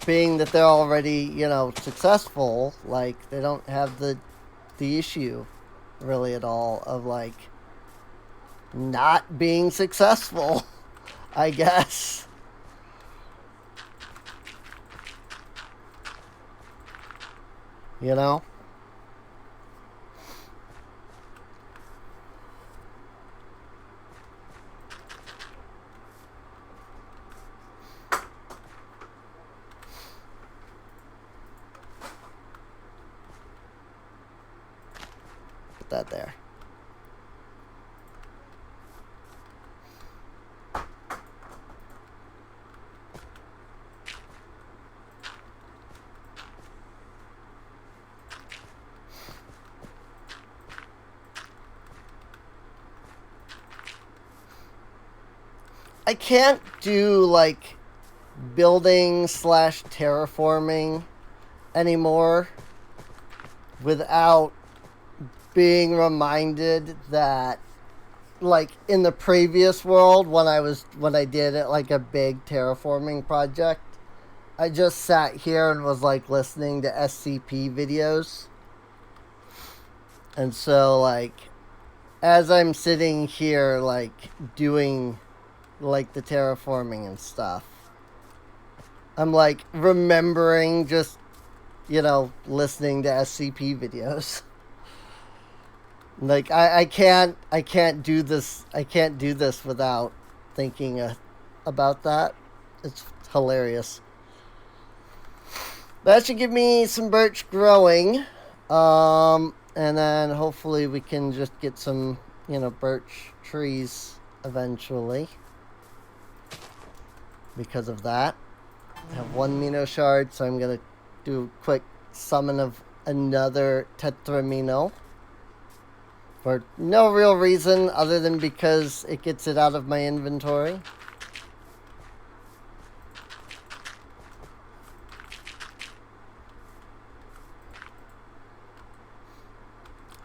being that they're already, successful, like, they don't have the issue really at all of like not being successful, I guess. Put that there. I can't do like building / terraforming anymore without being reminded that like in the previous world when I did it like a big terraforming project, I just sat here and was like listening to SCP videos. And so like as I'm sitting here like doing like the terraforming and stuff, I'm like remembering just, you know, listening to SCP videos. Like I can't do this without thinking about that. It's hilarious. That should give me some birch growing, and then hopefully we can just get some, you know, birch trees eventually. Because of that, I have one Mino shard, so I'm gonna do a quick summon of another Tetramino. For no real reason other than because it gets it out of my inventory.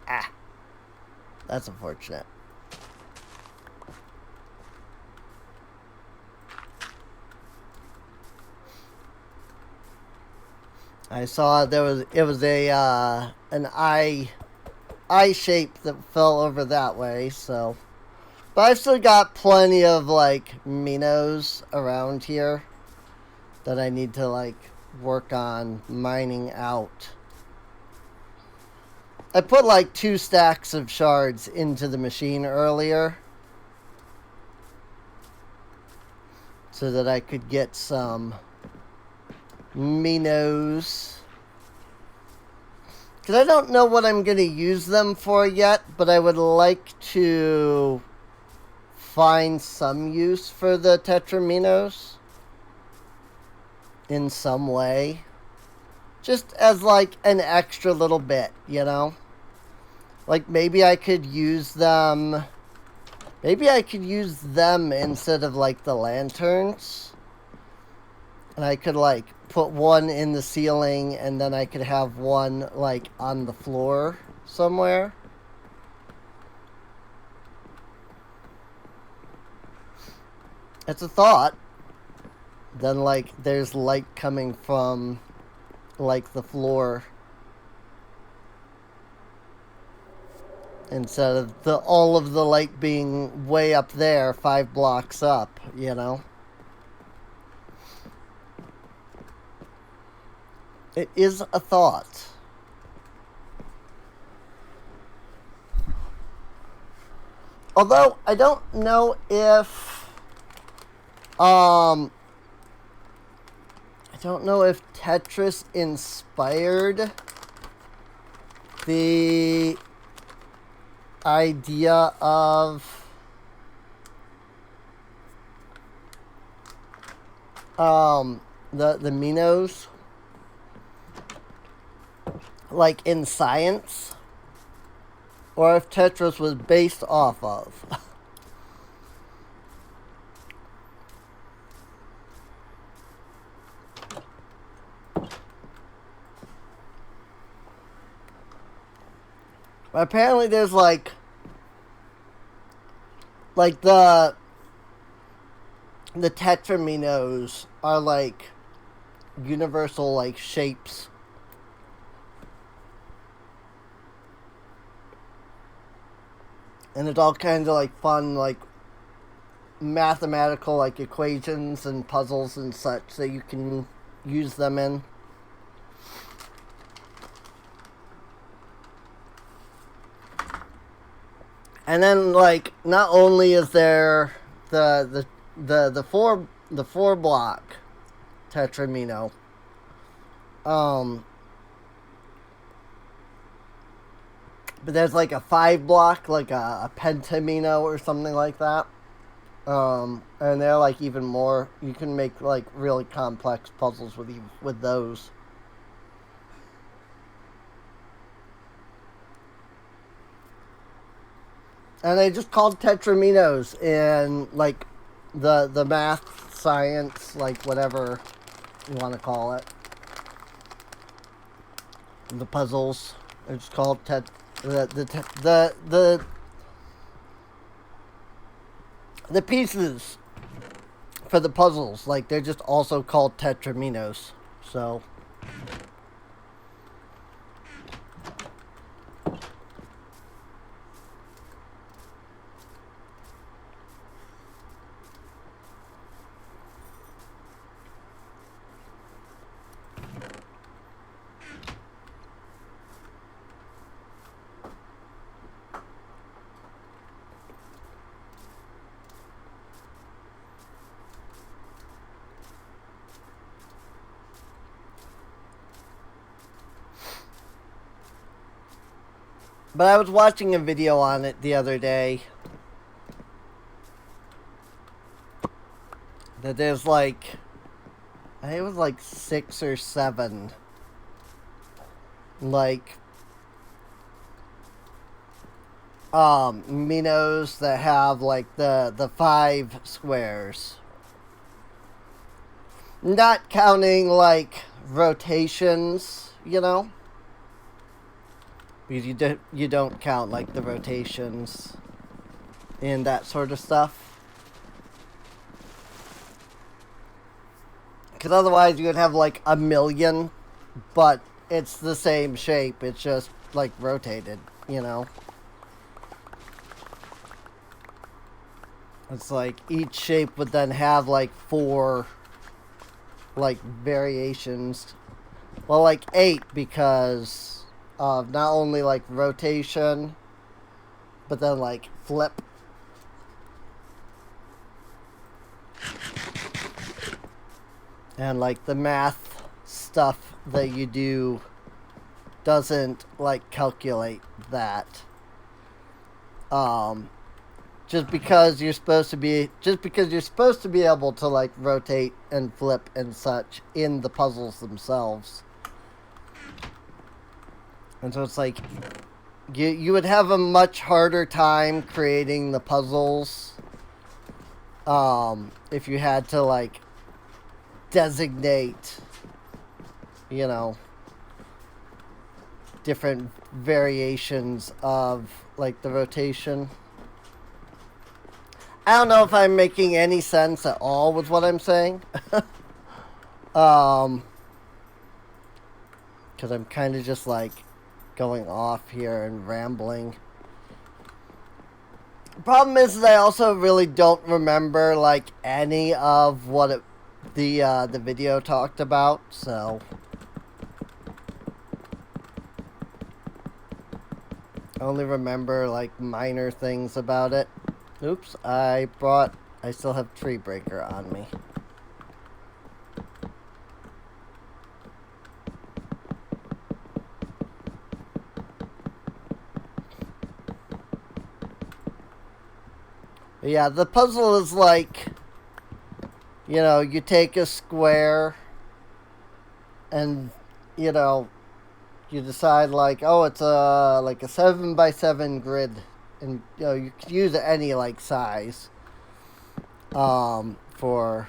Ah. That's unfortunate. I saw it was a an eye shape that fell over that way, so. But I've still got plenty of, like, Minos around here that I need to, like, work on mining out. I put, like, 2 stacks of shards into the machine earlier so that I could get some Minos. Because I don't know what I'm going to use them for yet, but I would like to find some use for the Tetraminos in some way. Just as like an extra little bit, you know? Like maybe I could use them. Maybe I could use them instead of like the lanterns. And I could like put one in the ceiling and then I could have one like on the floor somewhere. It's a thought. Then like there's light coming from like the floor instead of all of the light being way up there 5 blocks up, you know. It is a thought. Although I don't know if I don't know if Tetris inspired the idea of the Minos, like in science, or if Tetris was based off of. Apparently there's like the Tetraminos are like universal like shapes. And it's all kinds of like fun like mathematical like equations and puzzles and such that you can use them in. And then like not only is there the 4 block Tetramino, but there's like a 5 block, like a Pentamino or something like that. And they're like even more. You can make like really complex puzzles with those. And they just called Tetraminos in like the math, science, like whatever you want to call it. The puzzles. They're just called the pieces for the puzzles, like they're just also called Tetraminos. So but I was watching a video on it the other day that there's like, I think it was like 6 or 7 like Minos that have like the 5 squares. Not counting like rotations, you know? Because you don't count like the rotations and that sort of stuff. Because otherwise you would have like a million, but it's the same shape. It's just like rotated, you know? It's like each shape would then have like 4 like variations. Well, like 8 because of not only like rotation, but then like flip. And like the math stuff that you do doesn't like calculate that. Just because you're supposed to be able to like rotate and flip and such in the puzzles themselves. And so it's like you would have a much harder time creating the puzzles if you had to like designate, you know, different variations of like the rotation. I don't know if I'm making any sense at all with what I'm saying. Because I'm kind of just like going off here and rambling. The problem is that I also really don't remember like any of what the video talked about, so I only remember like minor things about it. Oops, I still have Tree Breaker on me. But yeah, the puzzle is like, you know, you take a square and, you know, you decide like, oh, it's like a 7x7 grid. And, you know, you could use any, like, size for,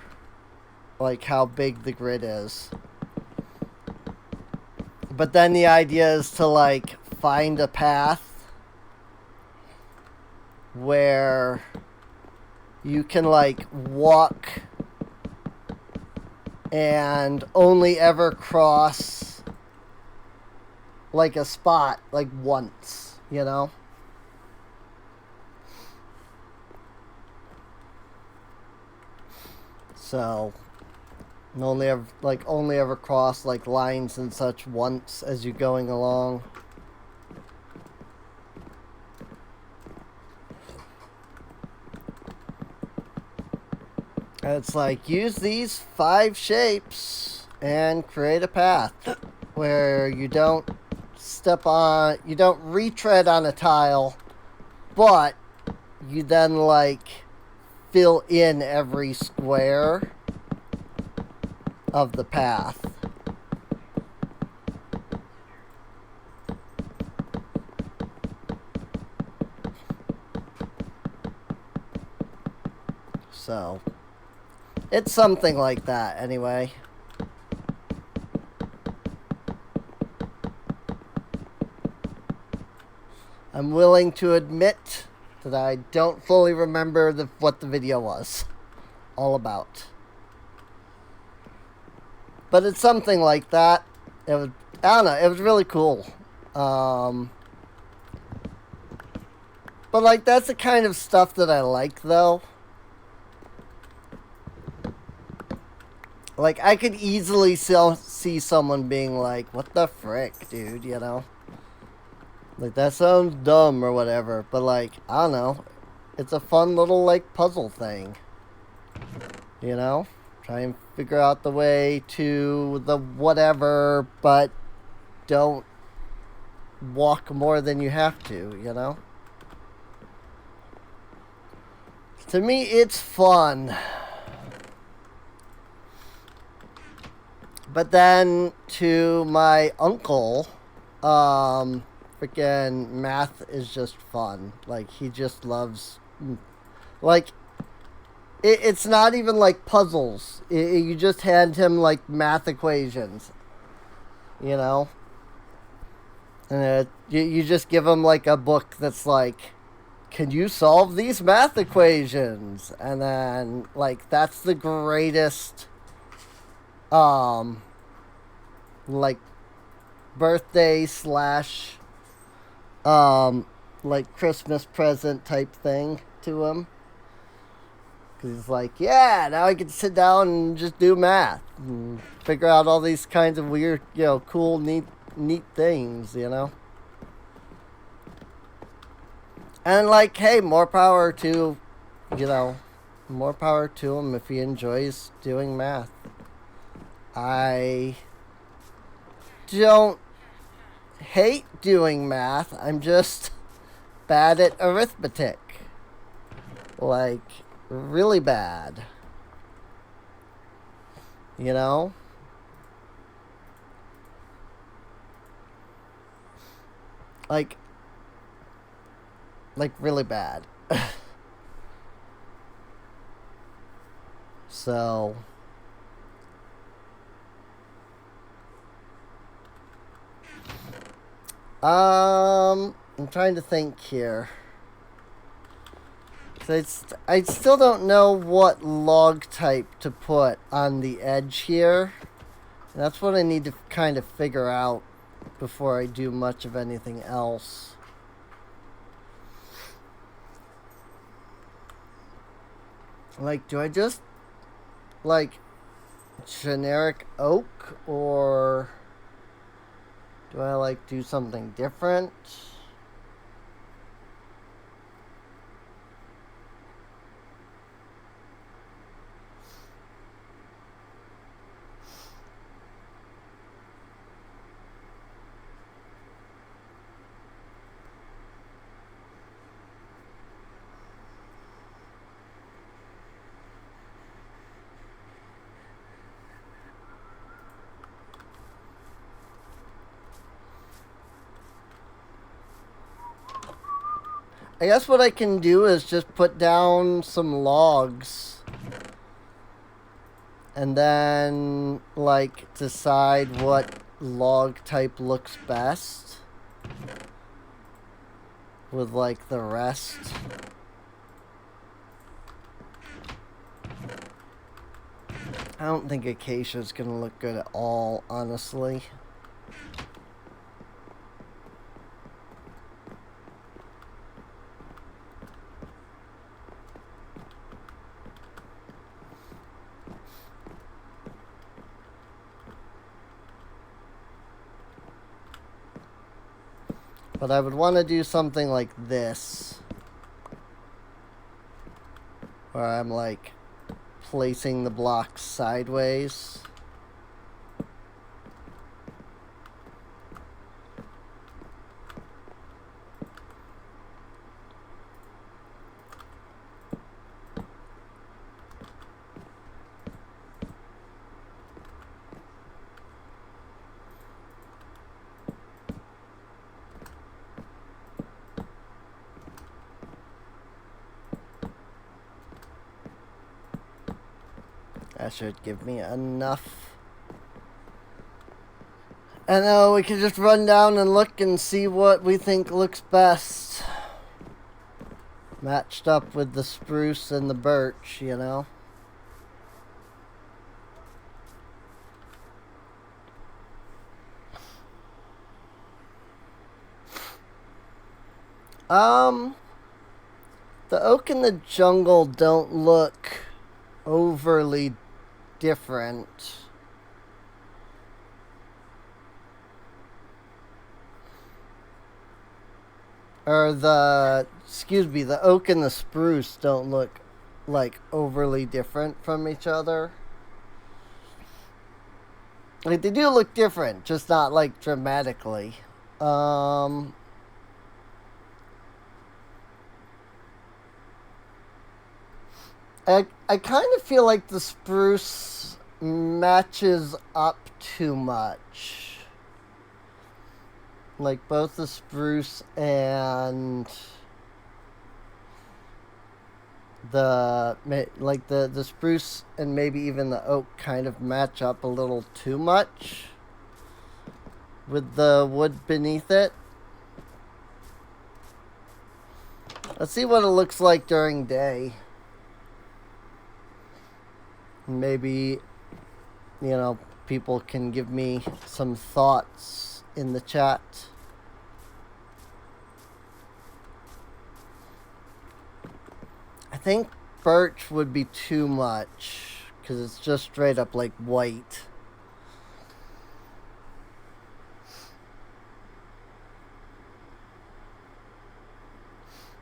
like, how big the grid is. But then the idea is to, like, find a path where you can, like, walk and only ever cross, like, a spot, like, once, you know? So, only ever cross like lines and such once as you're going along. And it's like, use these 5 shapes and create a path where you don't retread on a tile, but you then like fill in every square of the path. So, it's something like that anyway. I'm willing to admit that I don't fully remember what the video was all about. But it's something like that. It was, I don't know, it was really cool. Um, but like that's the kind of stuff that I like though. Like I could easily see someone being like, "What the frick, dude?" You know, like that sounds dumb or whatever. But like I don't know, it's a fun little like puzzle thing. You know, try and figure out the way to the whatever, but don't walk more than you have to. You know. To me, it's fun. But then to my uncle, freaking math is just fun. Like he just loves, like it's not even like puzzles. You just hand him like math equations, you know, and you just give him like a book that's like, can you solve these math equations? And then like that's the greatest, like birthday slash like Christmas present type thing to him, because he's like, yeah, now I can sit down and just do math and figure out all these kinds of weird, you know, cool, neat things, you know. And like, hey, more power to, you know, more power to him if he enjoys doing math. I don't hate doing math. I'm just bad at arithmetic. Like, really bad. You know? Like really bad. So I'm trying to think here. I still don't know what log type to put on the edge here. And that's what I need to kind of figure out before I do much of anything else. Like, do I just like generic oak, or do I like do something different? I guess what I can do is just put down some logs and then like decide what log type looks best with like the rest. I don't think acacia is gonna look good at all, honestly. But I would want to do something like this, where I'm like placing the blocks sideways. That should give me enough. And now we can just run down and look and see what we think looks best. Matched up with the spruce and the birch, you know? Um, the oak and the jungle don't look overly different. Or the oak and the spruce don't look like overly different from each other. Like they do look different, just not like dramatically. Um, I kind of feel like the spruce matches up too much. Like both the spruce and the spruce and maybe even the oak kind of match up a little too much with the wood beneath it. Let's see what it looks like during day. Maybe, people can give me some thoughts in the chat. I think birch would be too much because it's just straight up like white.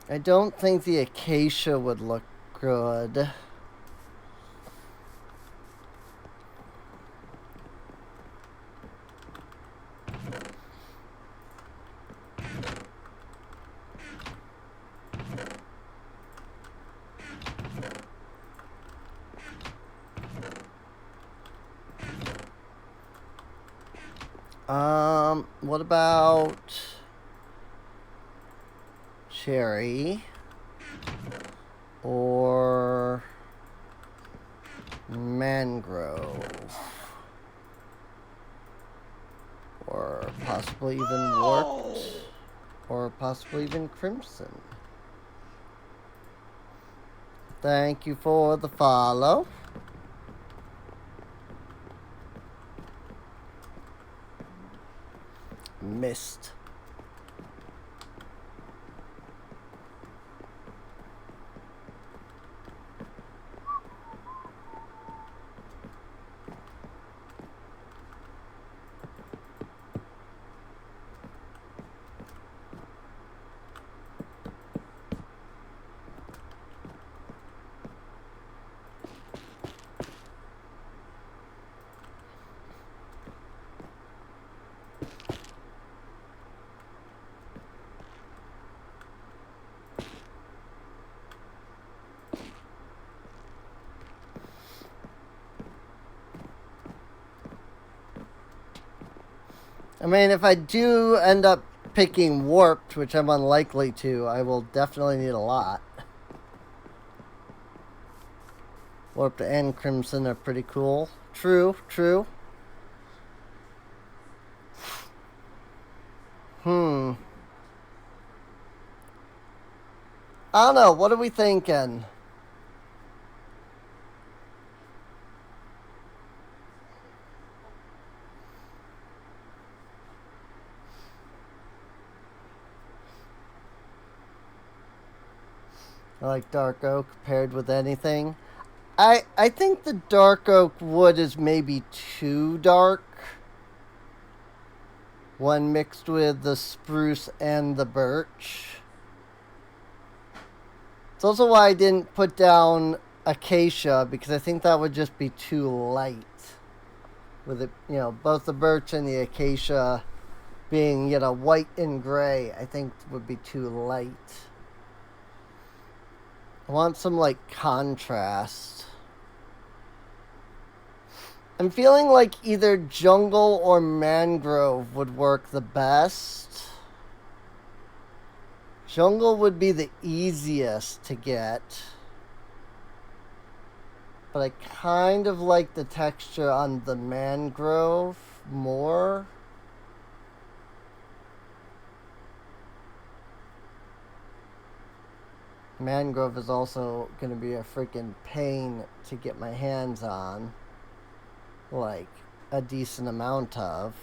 I don't think the acacia would look good. What about cherry or mangrove or possibly even wart or possibly even crimson? Thank you for the follow. Missed. I mean, if I do end up picking warped, which I'm unlikely to, I will definitely need a lot. Warped and crimson are pretty cool. True. I don't know. What are we thinking? I like dark oak paired with anything. I think the dark oak wood is maybe too dark when mixed with the spruce and the birch. It's also why I didn't put down acacia, because I think that would just be too light. With it, both the birch and the acacia being, white and gray, I think would be too light. I want some, contrast. I'm feeling like either jungle or mangrove would work the best. Jungle would be the easiest to get. But I kind of like the texture on the mangrove more. Mangrove is also going to be a freaking pain to get my hands on. Like, a decent amount of.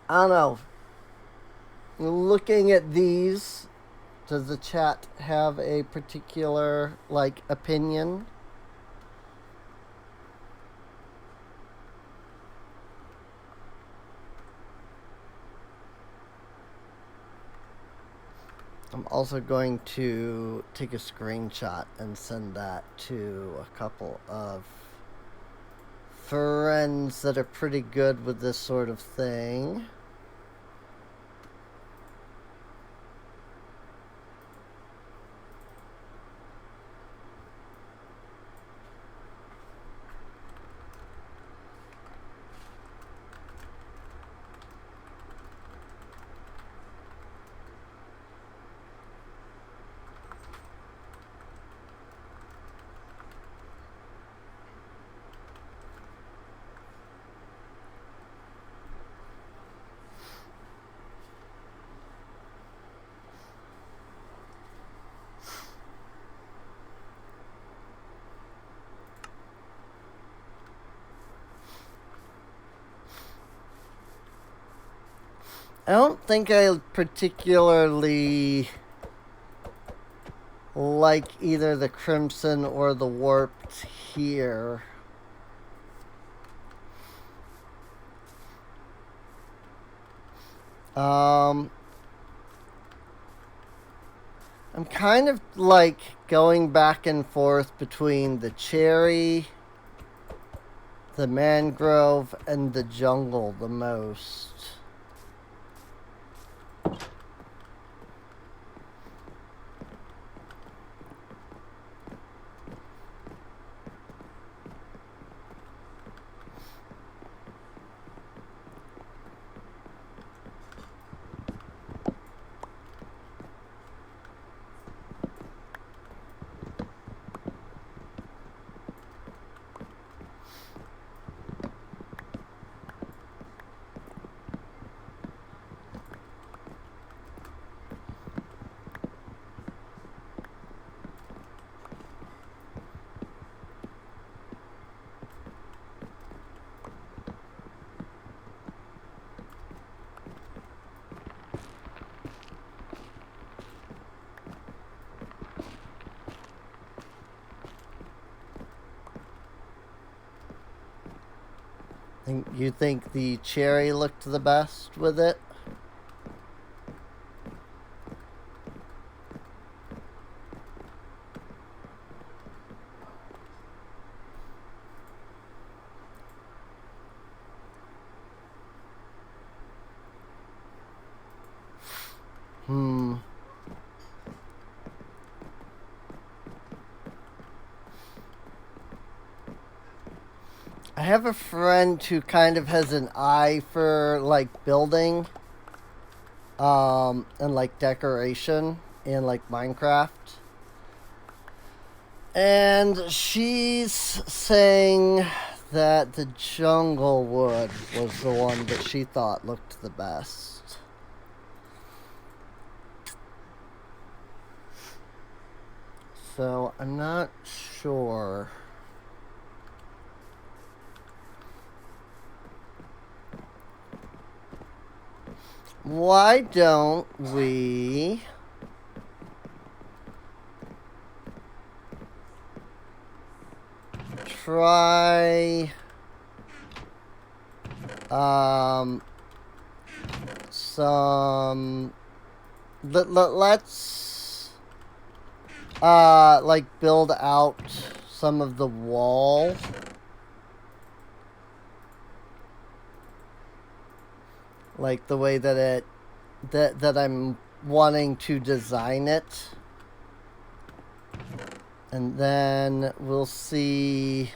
I don't know. Looking at these, does the chat have a particular, like, opinion? I'm also going to take a screenshot and send that to a couple of friends that are pretty good with this sort of thing. I don't think I particularly like either the crimson or the warped here. I'm kind of like going back and forth between the cherry, the mangrove, and the jungle the most. You think the cherry looked the best with it? I have a friend who kind of has an eye for like building and like decoration in like Minecraft. And she's saying that the jungle wood was the one that she thought looked the best. So I'm not sure. Why don't we try some let's like build out some of the wall. Like the way that that I'm wanting to design it. And then we'll see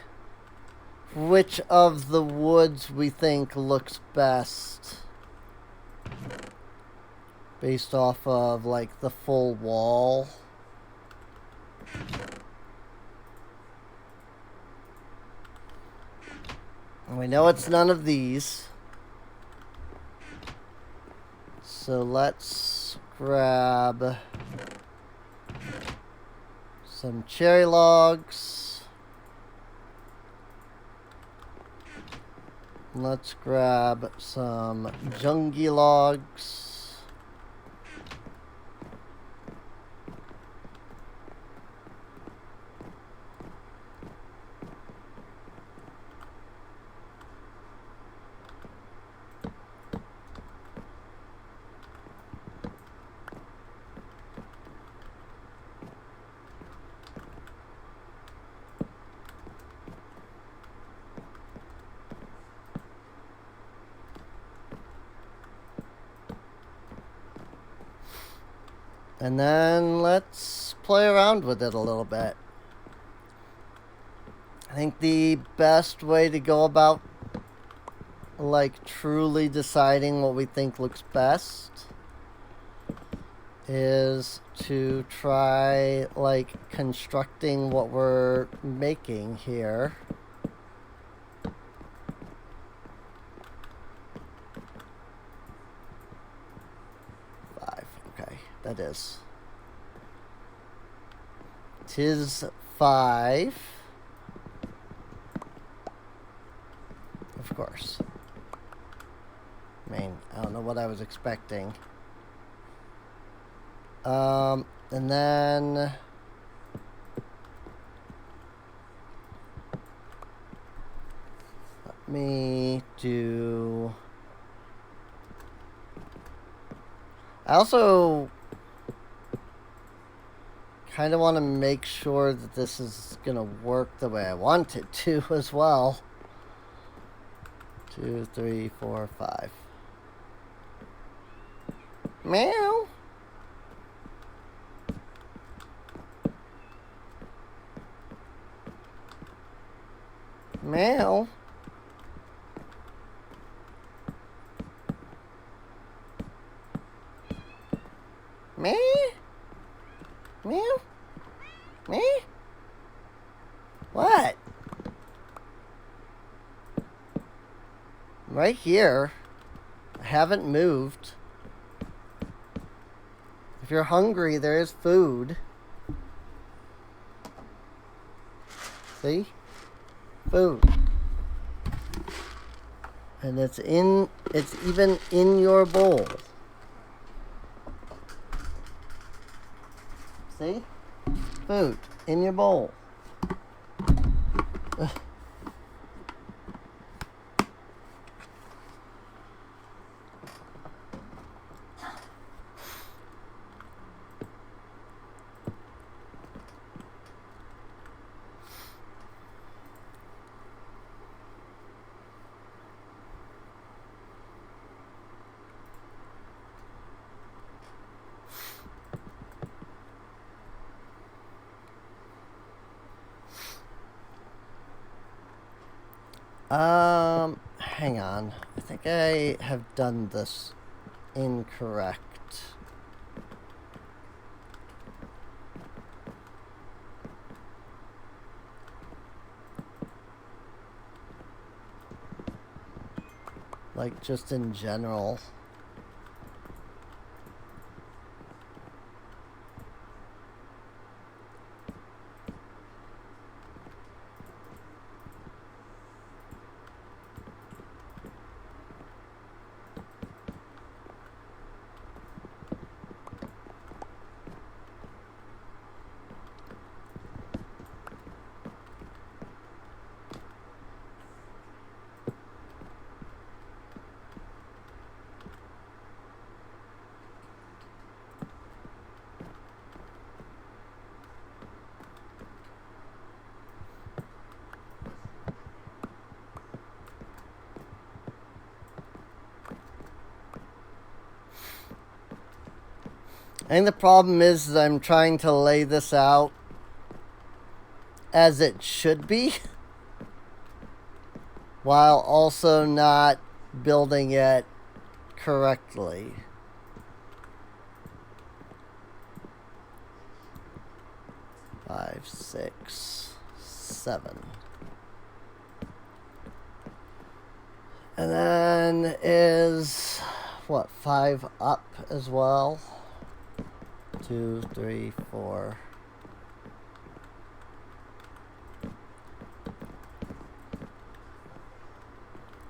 which of the woods we think looks best based off of like the full wall. And we know it's none of these. So let's grab some cherry logs. Let's grab some jungi logs. And then let's play around with it a little bit. I think the best way to go about like truly deciding what we think looks best is to try like constructing what we're making here. That is. 'Tis 5. Of course. I mean, I don't know what I was expecting. And then let me do. I also kind of want to make sure that this is going to work the way I want it to as well. 2, 3, 4, 5. Meow. Meow. Me? Meow? Me? What? Right here. I haven't moved. If you're hungry, there is food. See? Food. And it's even in your bowl. See? Food in your bowl. Hang on. I think I have done this incorrect. Like, just in general. I think the problem is that I'm trying to lay this out as it should be, while also not building it correctly. Five, 6, 7. And then is, what, 5 up as well? 2, 3, 4.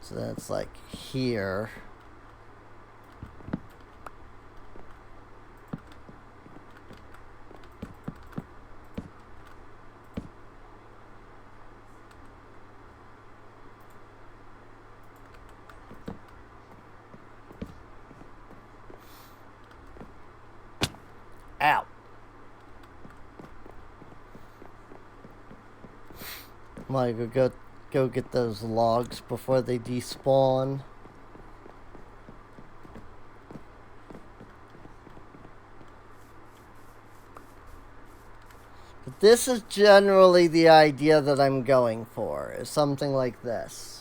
So that's like here. Ow. I'm gonna go get those logs before they despawn. But this is generally the idea that I'm going for, is something like this.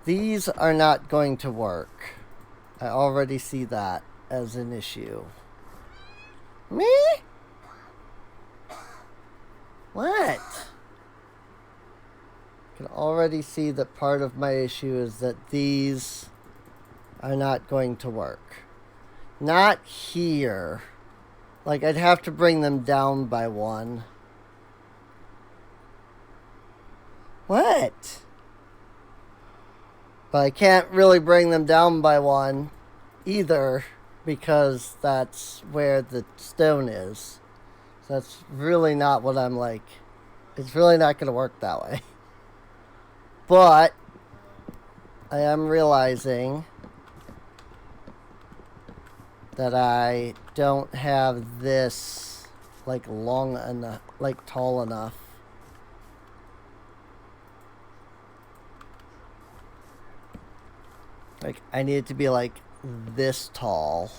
These are not going to work. I already see that as an issue. Me? What? I can already see that part of my issue is that these are not going to work. Not here. Like, I'd have to bring them down by one. What? But I can't really bring them down by one either, because that's where the stone is. So that's really not what I'm like. It's really not going to work that way. But I am realizing that I don't have this like long enough, like tall enough. Like, I need it to be like this tall.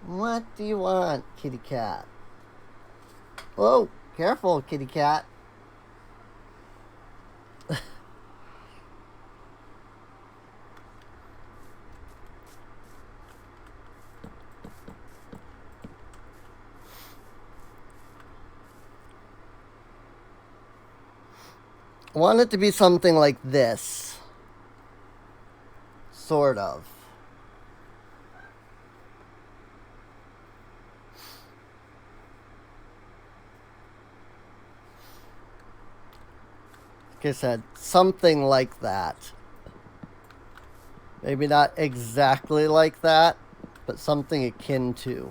What do you want, kitty cat? Whoa, careful, kitty cat. I want it to be something like this. Sort of. Like I said, something like that. Maybe not exactly like that, but something akin to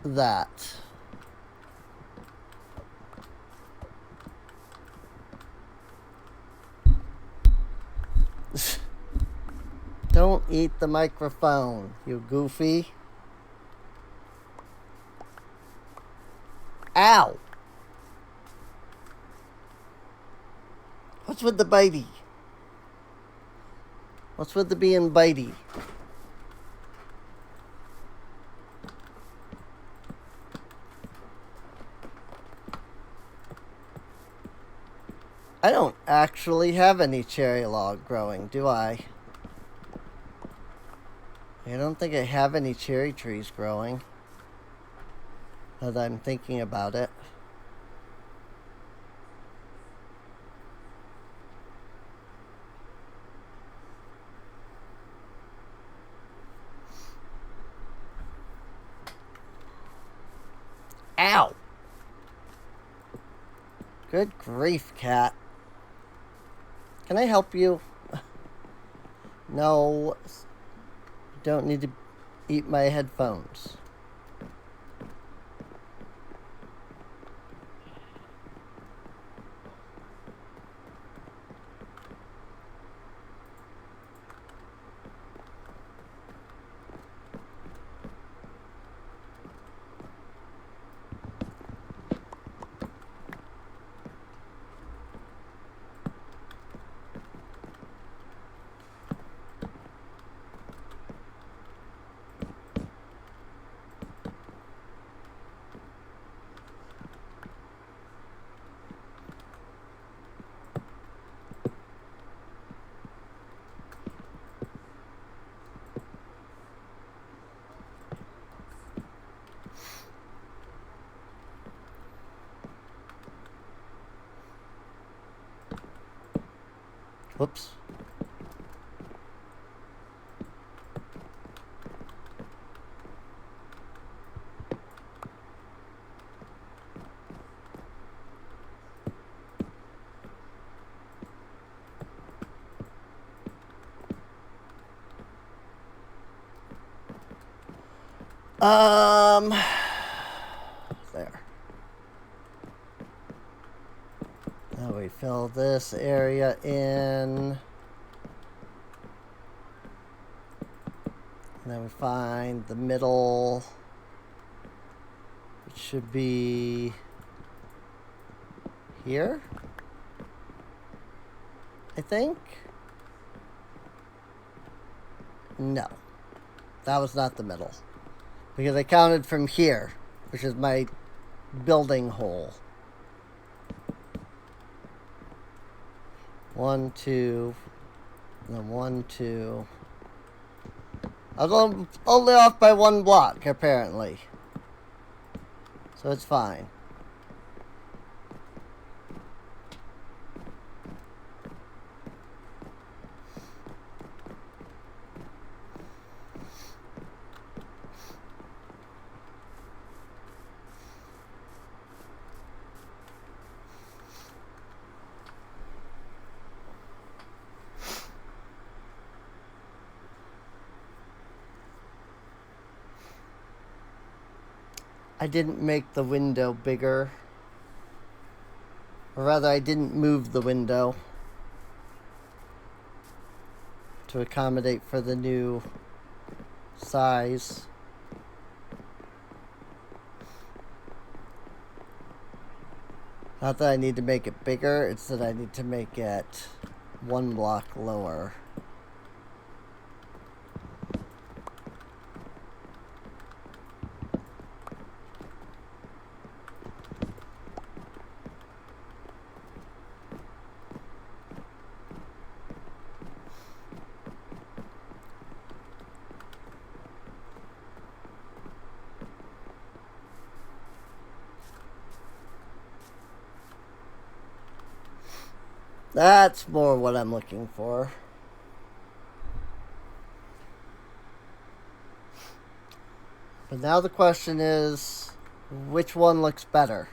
that. Don't eat the microphone, you goofy. Ow! What's with the bitey? What's with the being bitey? I don't actually have any cherry log growing, do I? I don't think I have any cherry trees growing. Now that I'm thinking about it. Ow! Good grief, cat. Can I help you? No. Don't need to eat my headphones. Whoops. There. Now we fill this area in. And then we find the middle. It should be here, I think. No, that was not the middle. Because I counted from here, which is my building hole. 1, 2, and then 1, 2. I was only off by 1 block, apparently. So it's fine. I didn't make the window bigger. Or rather, I didn't move the window to accommodate for the new size. Not that I need to make it bigger, it's that I need to make it 1 block lower. That's more what I'm looking for. But now the question is, which one looks better?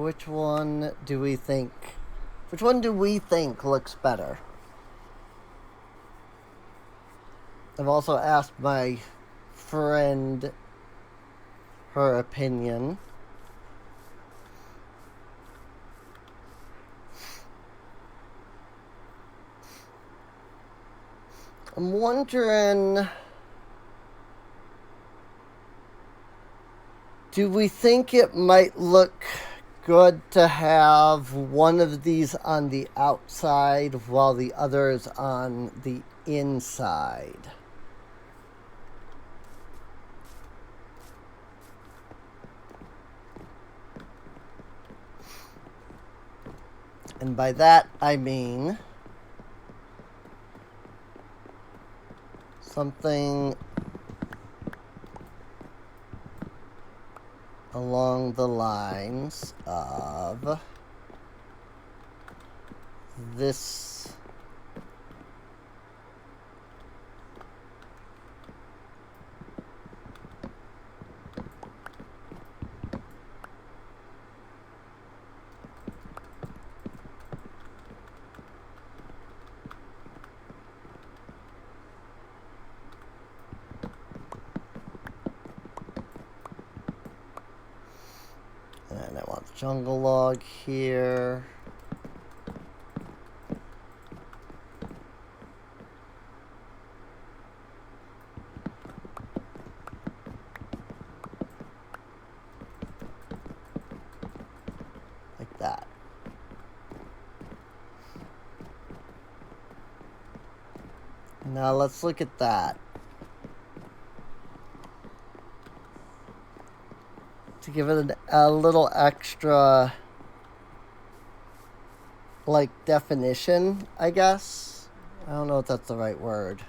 Which one do we think looks better? I've also asked my friend her opinion. I'm wondering, do we think it might look good to have one of these on the outside while the other is on the inside? And by that I mean something along the lines of this. And I want the jungle log here. Now let's look at that. To give it a little extra, like, definition, I guess. I don't know if that's the right word.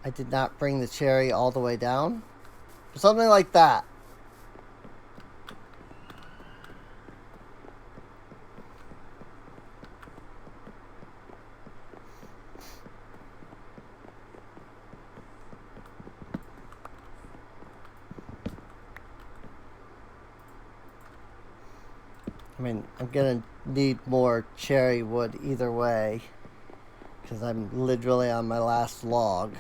I did not bring the cherry all the way down. Something like that. I mean, I'm gonna need more cherry wood either way, because I'm literally on my last log.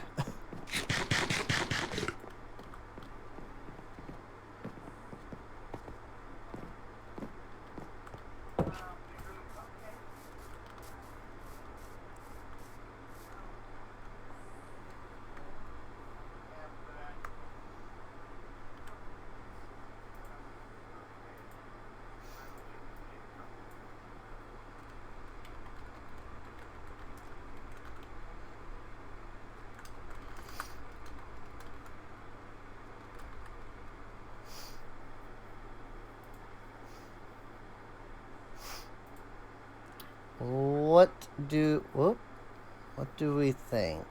What do we think?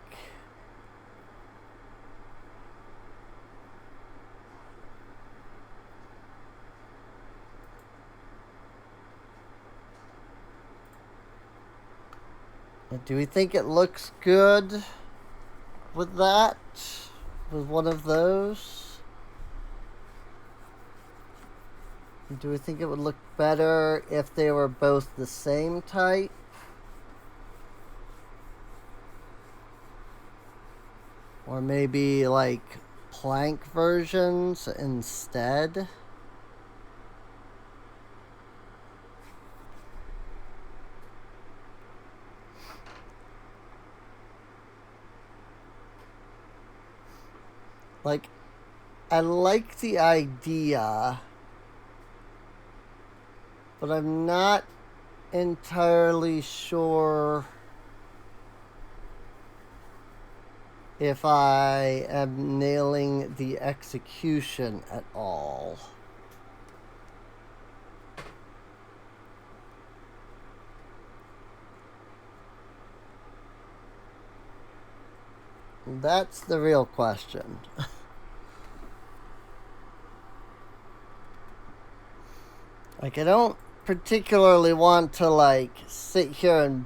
Do we think it looks good with that? With one of those? Do we think it would look better if they were both the same type? Or maybe like plank versions instead? Like, I like the idea, but I'm not entirely sure if I am nailing the execution at all. That's the real question. Like, I don't particularly want to, like, sit here and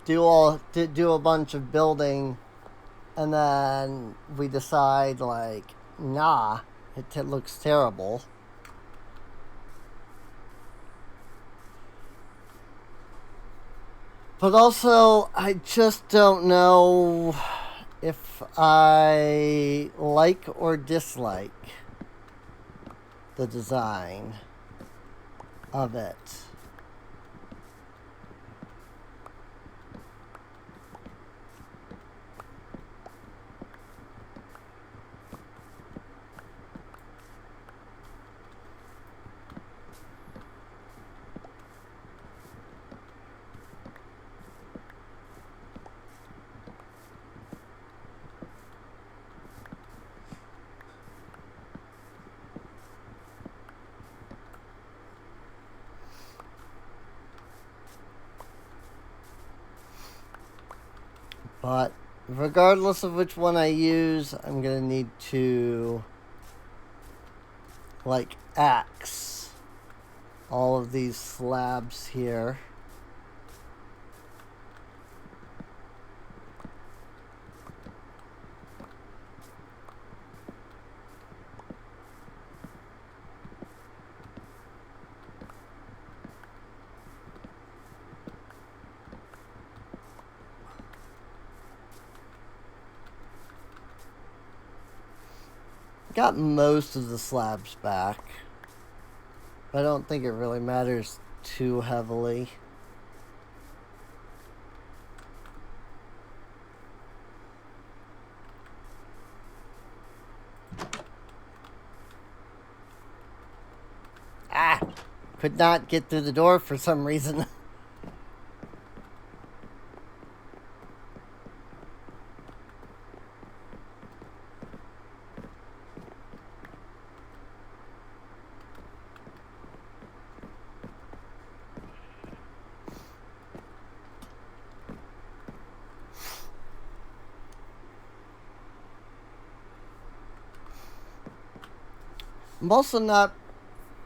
do a bunch of building, and then we decide, like, nah, it looks terrible. But also, I just don't know if I like or dislike the design of it. But regardless of which one I use, I'm gonna need to, like, axe all of these slabs here. Got most of the slabs back. I don't think it really matters too heavily. Ah! Could not get through the door for some reason. I'm also not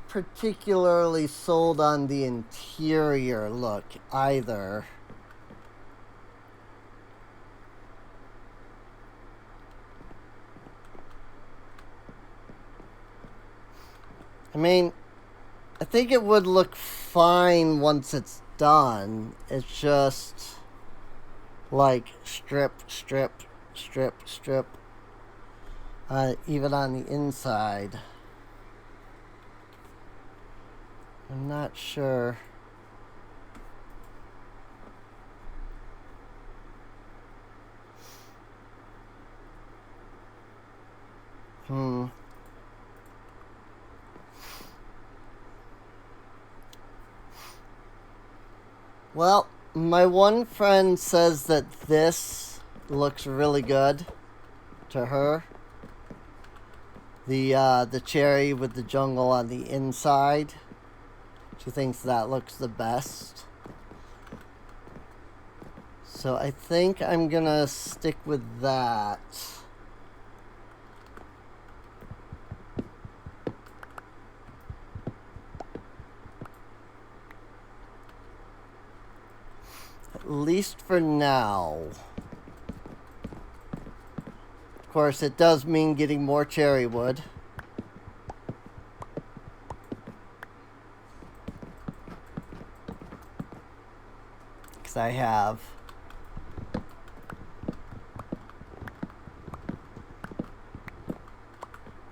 particularly sold on the interior look either. I mean, I think it would look fine once it's done. It's just like strip, strip, strip, strip. Even on the inside. I'm not sure. Well, my one friend says that this looks really good to her. The cherry with the jungle on the inside. She thinks that looks the best. So I think I'm gonna stick with that. At least for now. Of course, it does mean getting more cherry wood. Because I have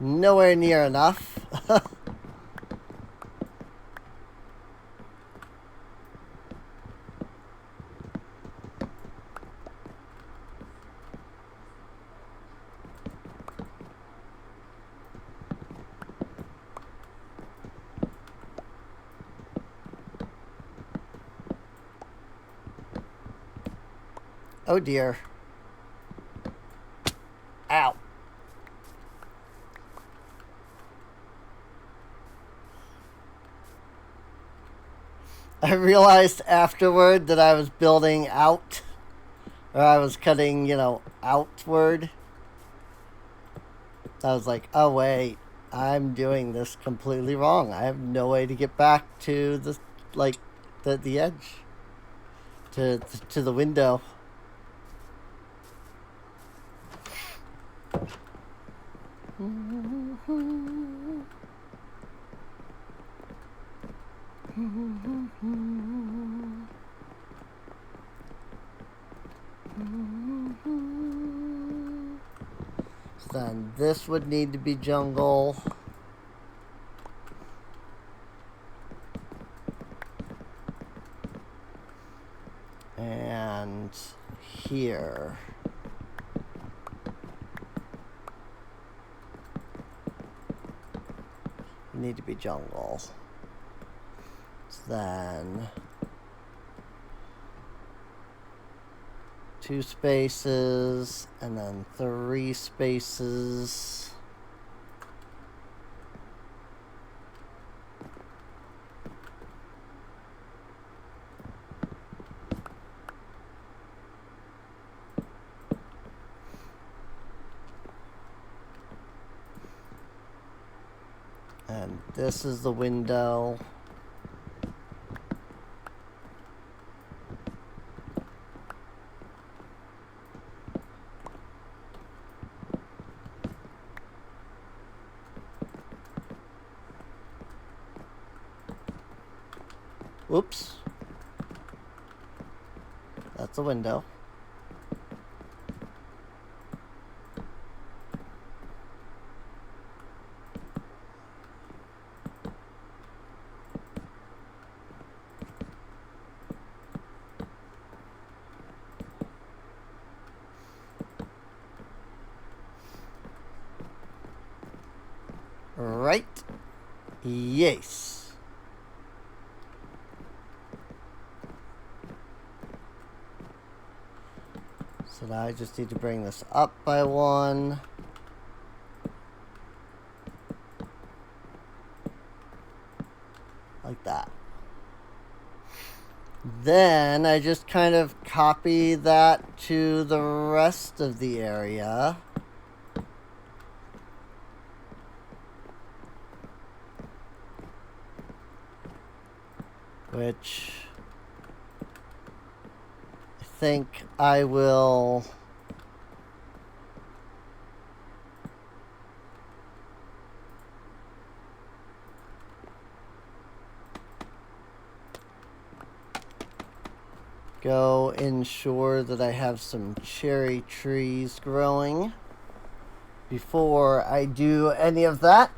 nowhere near enough. Oh dear. Ow. I realized afterward that I was building out, or I was cutting, outward. I was like, oh wait, I'm doing this completely wrong. I have no way to get back to the edge, to the window. So then this would need to be jungle. And here. Need to be jungle. So then 2 spaces and then 3 spaces. And this is the window. Oops. That's a window. Right. Yes. So now I just need to bring this up by 1. Like that. Then I just kind of copy that to the rest of the area. which I think I will go ensure that I have some cherry trees growing before I do any of that.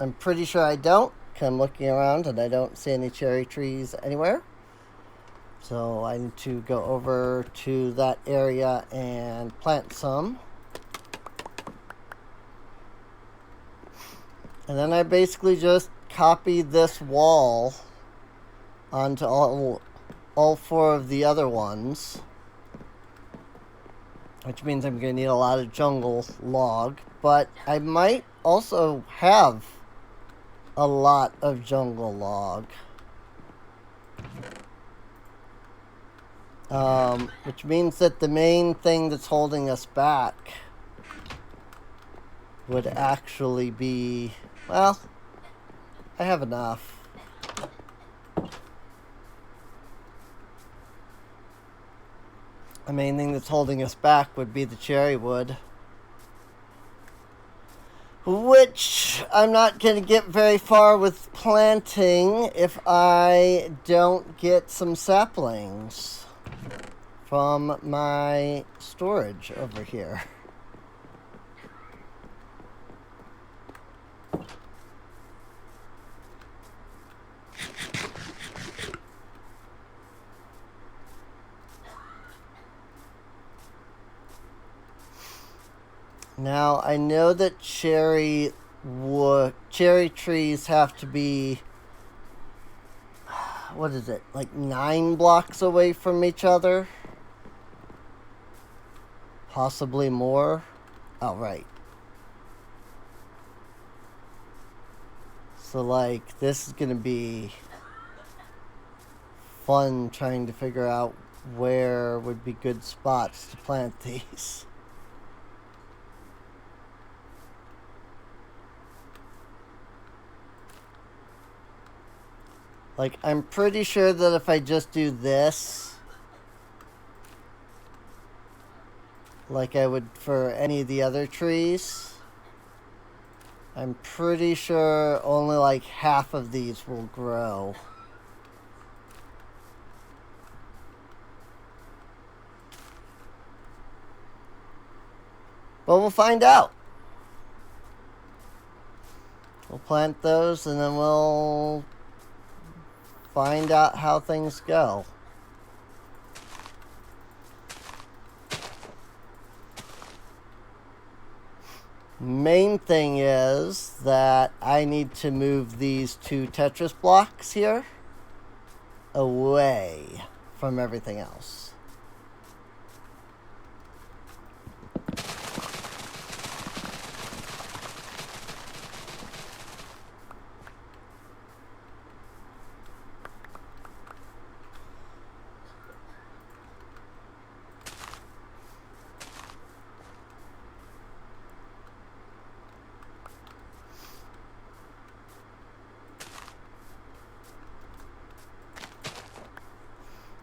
I'm pretty sure I don't, because I'm looking around and I don't see any cherry trees anywhere. So I need to go over to that area and plant some. And then I basically just copy this wall onto all four of the other ones, which means I'm going to need a lot of jungle log, but I might also have a lot of jungle log, which means that the main thing that's holding us back would actually be, well, I have enough. The main thing that's holding us back would be the cherry wood, which I'm not going to get very far with planting if I don't get some saplings from my storage over here. Now, I know that cherry trees have to be, what is it, like 9 blocks away from each other? Possibly more. Oh, right. So, like, this is going to be fun trying to figure out where would be good spots to plant these. Like, I'm pretty sure that if I just do this, like I would for any of the other trees, I'm pretty sure only like half of these will grow. But we'll find out. We'll plant those and then we'll find out how things go. Main thing is that I need to move these 2 Tetris blocks here away from everything else.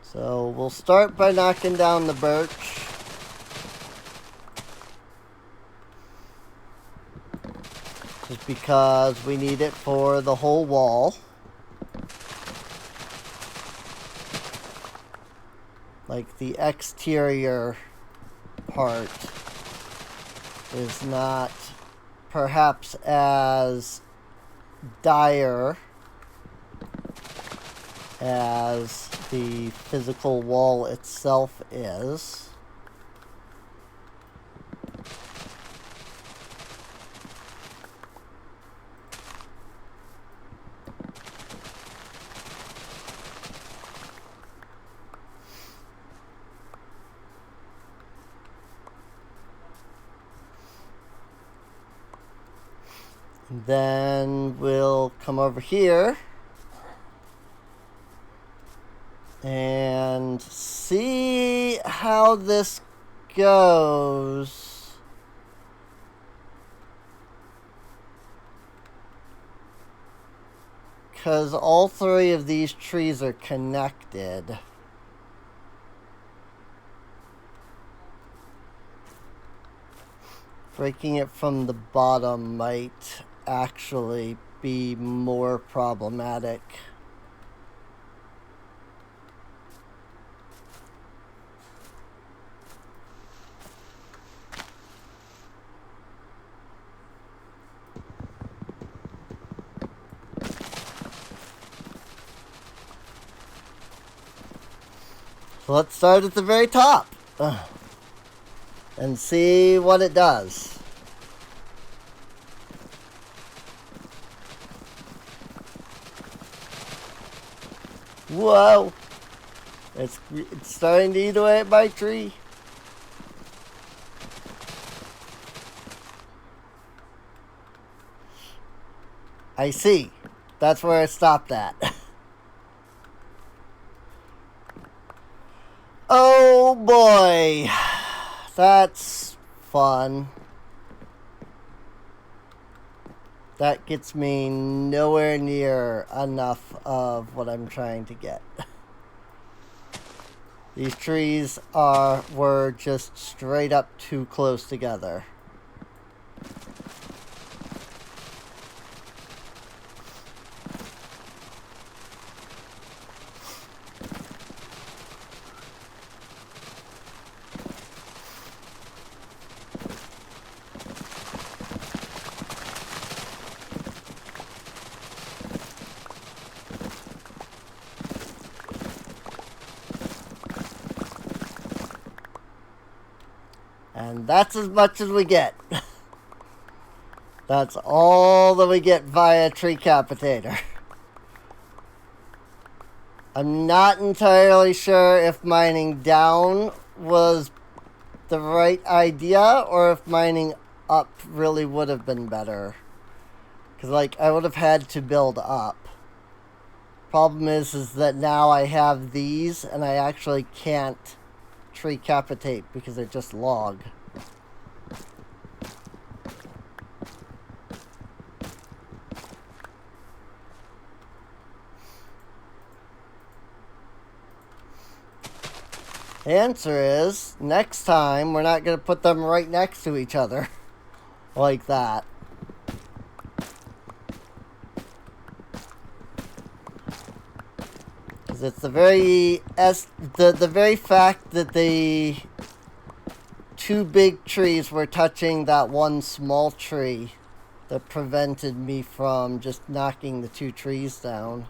So we'll start by knocking down the birch. Just because we need it for the whole wall. Like the exterior part is not perhaps as dire as the physical wall itself is. Then we'll come over here and see how this goes. because all three of these trees are connected. Breaking it from the bottom might actually be more problematic. So let's start at the very top and see what it does. Whoa! It's starting to eat away at my tree. I see. That's where I stopped at. Oh boy. That's fun. That gets me nowhere near enough of what I'm trying to get. These trees were just straight up too close together. And that's as much as we get. That's all that we get via tree capitator. I'm not entirely sure if mining down was the right idea or if mining up really would have been better. Because, like, I would have had to build up. Problem is that now I have these and I actually can't tree capitate because they're just log. The answer is, next time, we're not going to put them right next to each other. Like that. Because it's the very fact that the two big trees were touching that one small tree that prevented me from just knocking the two trees down.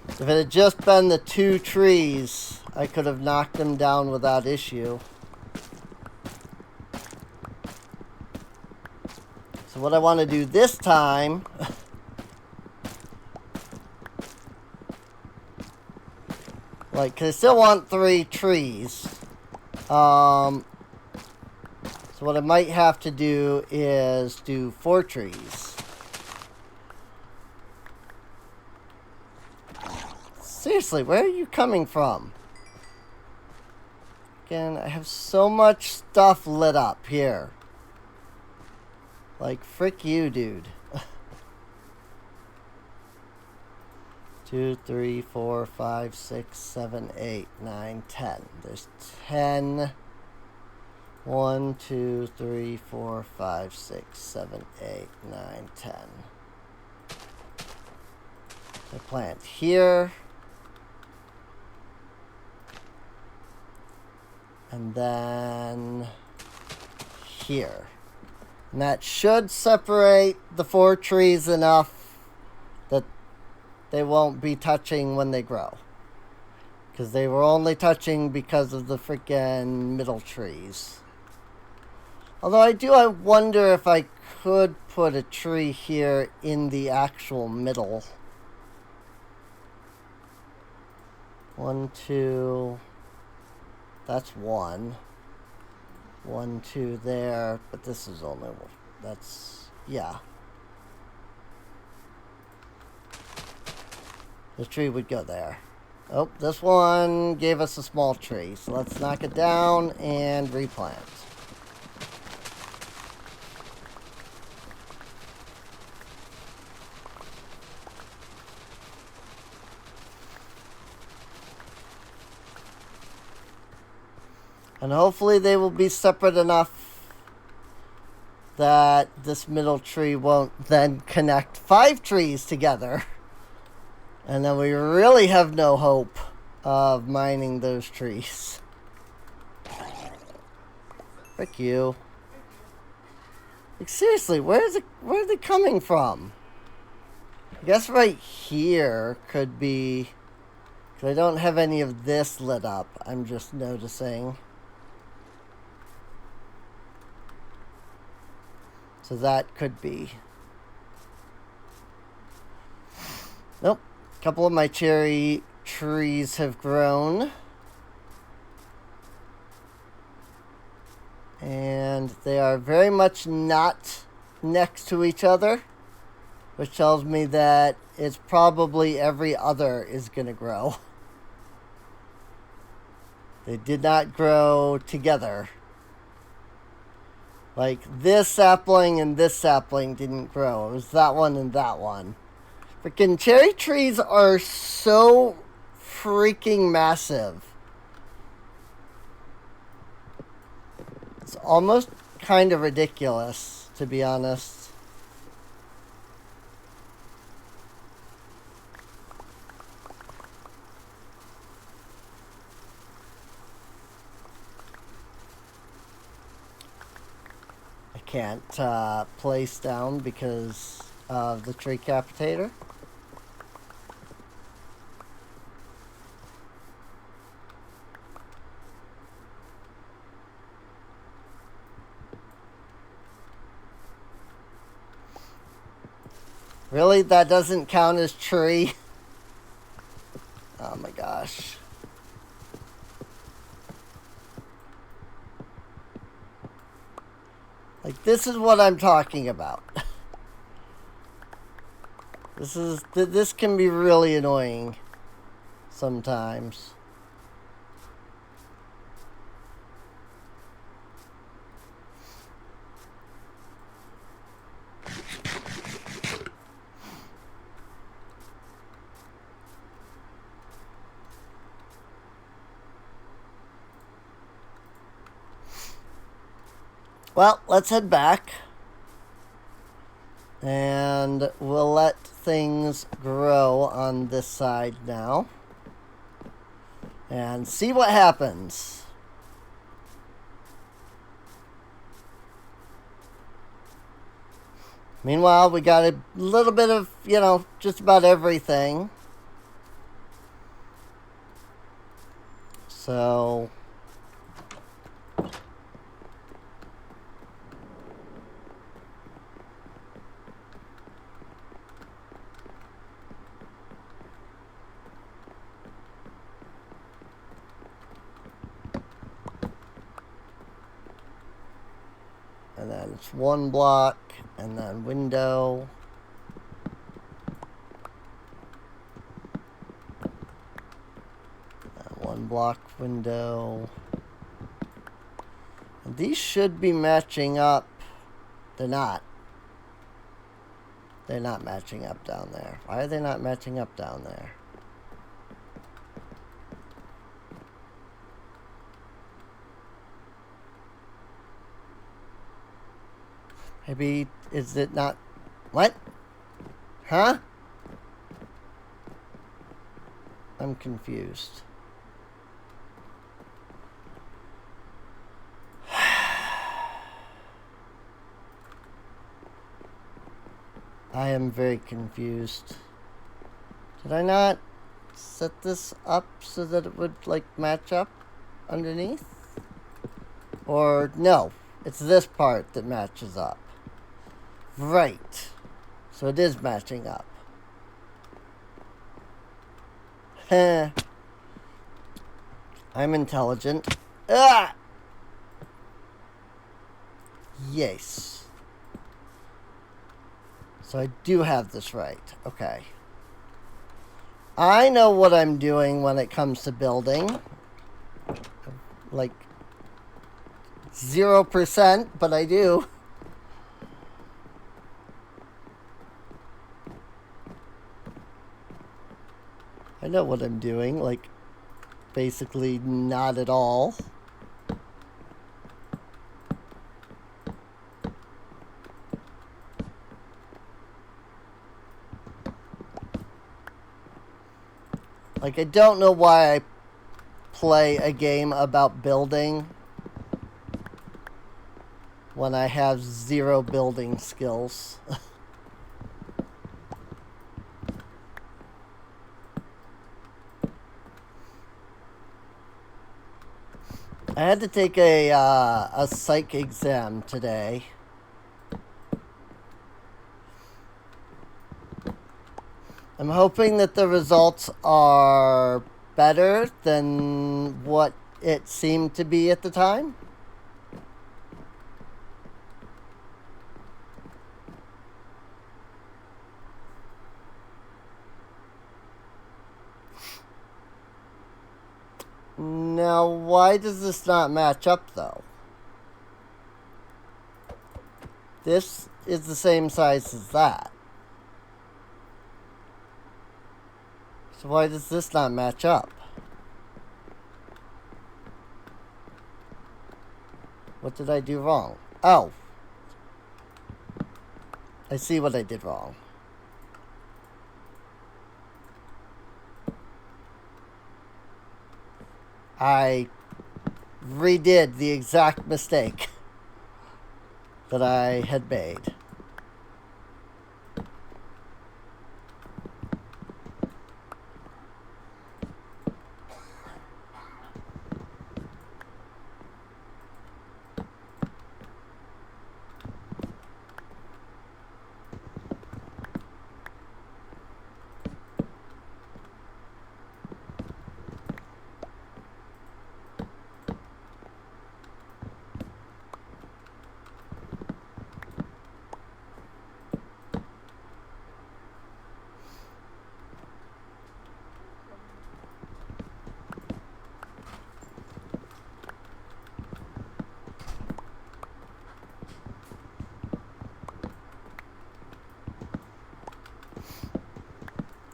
If it had just been the two trees, I could have knocked them down without issue. So what I want to do this time... like, 'cause I still want 3 trees. So what I might have to do is do 4 trees. Seriously, where are you coming from? Again, I have so much stuff lit up here. Like, frick you, dude. 2, 3, 4, 5, 6, 7, 8, 9, 10. There's 10. 1, 2, 3, 4, 5, 6, 7, 8, 9, 10. I plant here. And then here. And that should separate the 4 trees enough that they won't be touching when they grow. Because they were only touching because of the freaking middle trees. Although I wonder if I could put a tree here in the actual middle. 1, 2... That's 1. 1, 2 there, but this is only one. That's, yeah. The tree would go there. Oh, this one gave us a small tree, so let's knock it down and replant. And hopefully they will be separate enough that this middle tree won't then connect 5 trees together. And then we really have no hope of mining those trees. Frick you. Like, seriously, where are they coming from? I guess right here could be... Because I don't have any of this lit up. I'm just noticing. So that could be. Nope. A couple of my cherry trees have grown. And they are very much not next to each other, which tells me that it's probably every other is going to grow. They did not grow together. Like, this sapling and this sapling didn't grow. It was that one and that one. Freaking cherry trees are so freaking massive. It's almost kind of ridiculous, to be honest. I can't place down because of the tree capitator. Really? That doesn't count as tree? Oh my gosh. Like, this is what I'm talking about. This can be really annoying sometimes. Well, let's head back. And we'll let things grow on this side now. And see what happens. Meanwhile, we got a little bit of, just about everything. So... And then it's 1 block, and then window. And 1 block window. And these should be matching up. They're not. They're not matching up down there. Why are they not matching up down there? Maybe, is it not... What? Huh? I'm confused. I am very confused. Did I not set this up so that it would, like, match up underneath? Or, no. It's this part that matches up. Right. So it is matching up. I'm intelligent. Ah! Yes. So I do have this right. Okay. I know what I'm doing when it comes to building. Like 0%, but I do. I know what I'm doing, like, basically not at all. Like, I don't know why I play a game about building when I have 0 building skills. I had to take a psych exam today. I'm hoping that the results are better than what it seemed to be at the time. Now, why does this not match up, though? This is the same size as that. So why does this not match up? What did I do wrong? Oh. I see what I did wrong. I redid the exact mistake that I had made.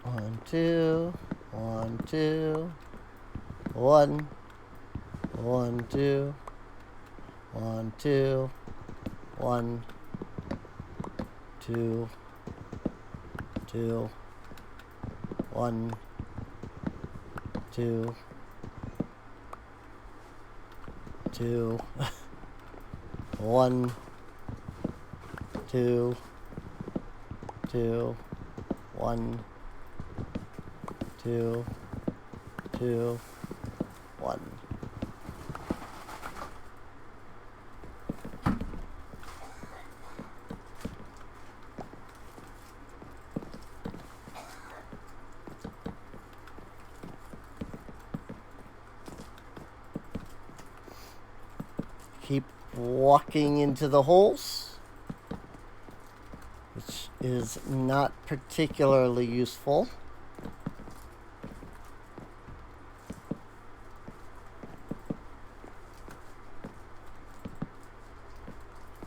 One, two, 1, 2, 1, 1, 2, 1, 2, 1, 2, 2, 1, 2, 2, 1, 2, 2, 1, 2, 2, 1. Keep walking into the holes, which is not particularly useful.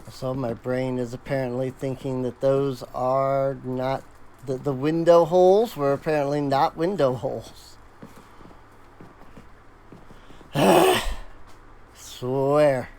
So my brain is apparently thinking that those are not, the window holes were apparently not window holes. Swear.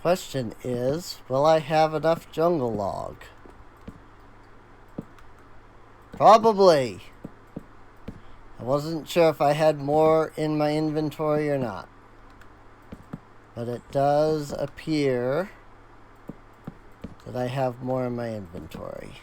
Question is, will I have enough jungle log? Probably. I wasn't sure if I had more in my inventory or not. But it does appear that I have more in my inventory.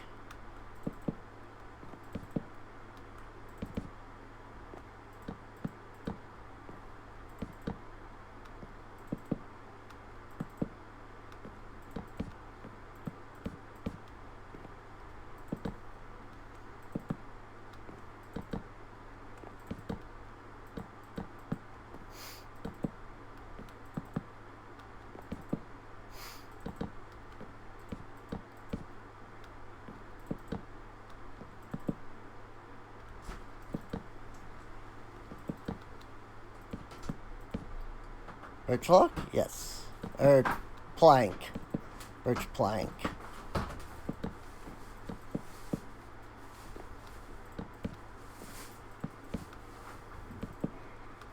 Birch log? Yes. Or plank. Birch plank.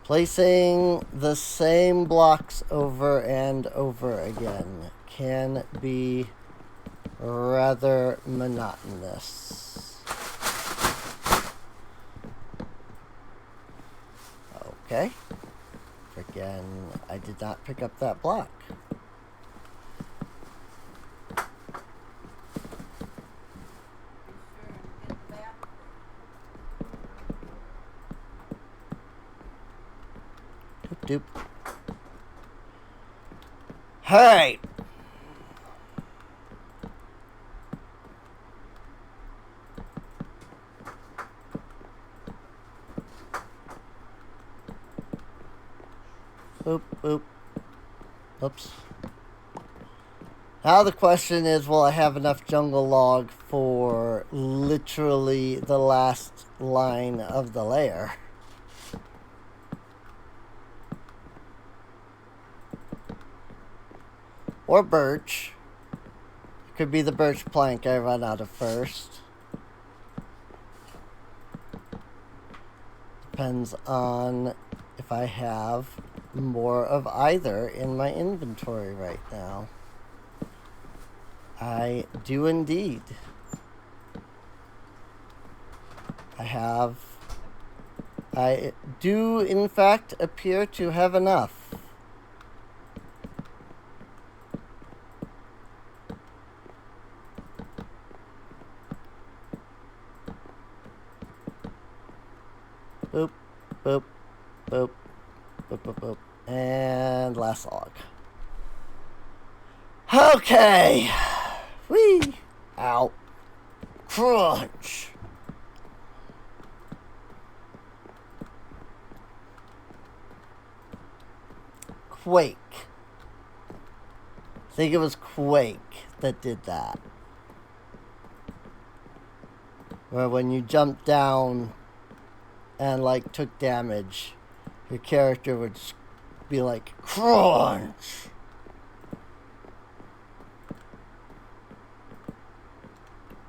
Placing the same blocks over and over again can be rather monotonous. Okay. Again, I did not pick up that block. Doop. Alright. Boop, boop. Oops. Now the question is, will I have enough jungle log for literally the last line of the layer? Or birch. It could be the birch plank I run out of first. Depends on if I have more of either in my inventory right now. I do indeed. I do in fact appear to have enough. Boop, boop, boop, boop, boop, boop. And last log. Okay. Whee. Ow. Crunch. Quake. I think it was Quake that did that. Where when you jumped down and like took damage, your character would be like, crunch.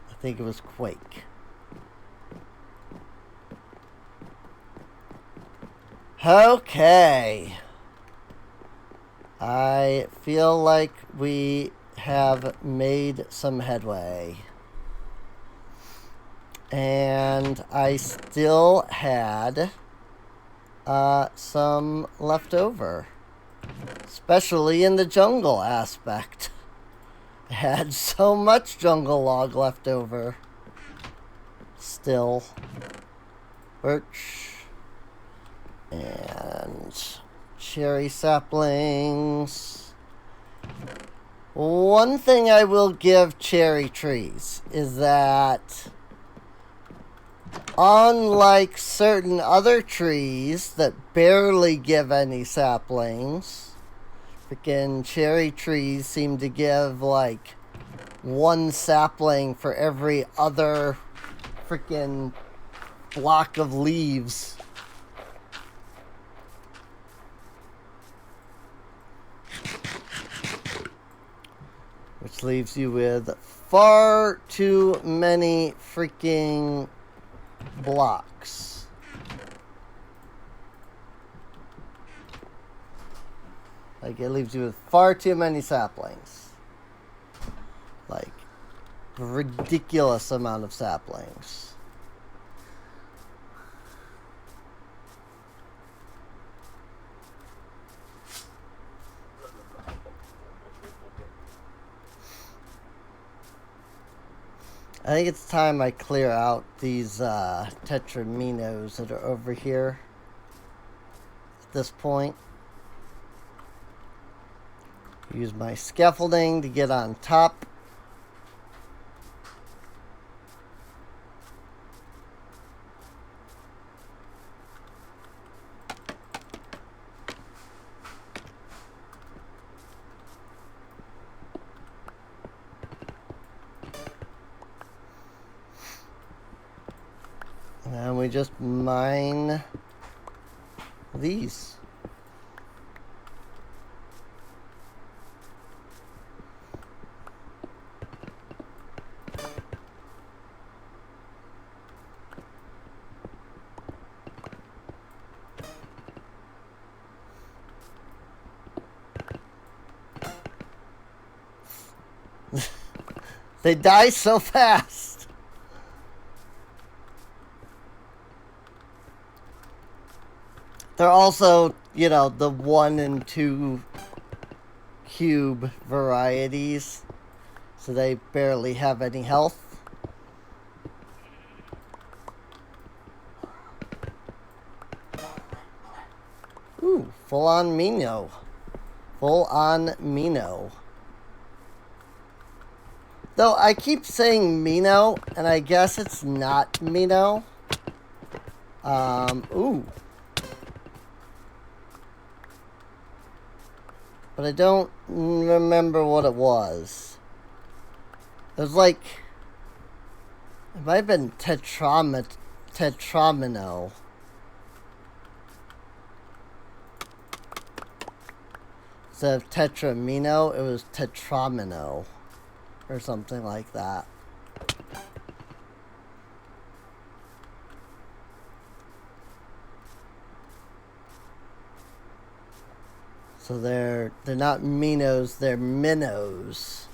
I think it was Quake. Okay. I feel like we have made some headway. And I still had some left over, especially in the jungle aspect. I had so much jungle log left over. Still. Birch. And cherry saplings. One thing I will give cherry trees is that unlike certain other trees that barely give any saplings, freaking cherry trees seem to give like one sapling for every other freaking block of leaves. Which leaves you with far too many freaking blocks. Like, it leaves you with far too many saplings. Like, a ridiculous amount of saplings. I think it's time I clear out these tetraminos that are over here at this point. Use my scaffolding to get on top. And we just mine these. They die so fast. They're also, you know, the 1 and 2 cube varieties. So they barely have any health. Ooh, full on Mino. Full on Mino. Though I keep saying Mino, and I guess it's not Mino. Ooh. But I don't remember what it was. It was like... It might have been Tetramino. Instead of Tetramino, it was Tetramino. Or something like that. So they're not Minos, they're Minnows.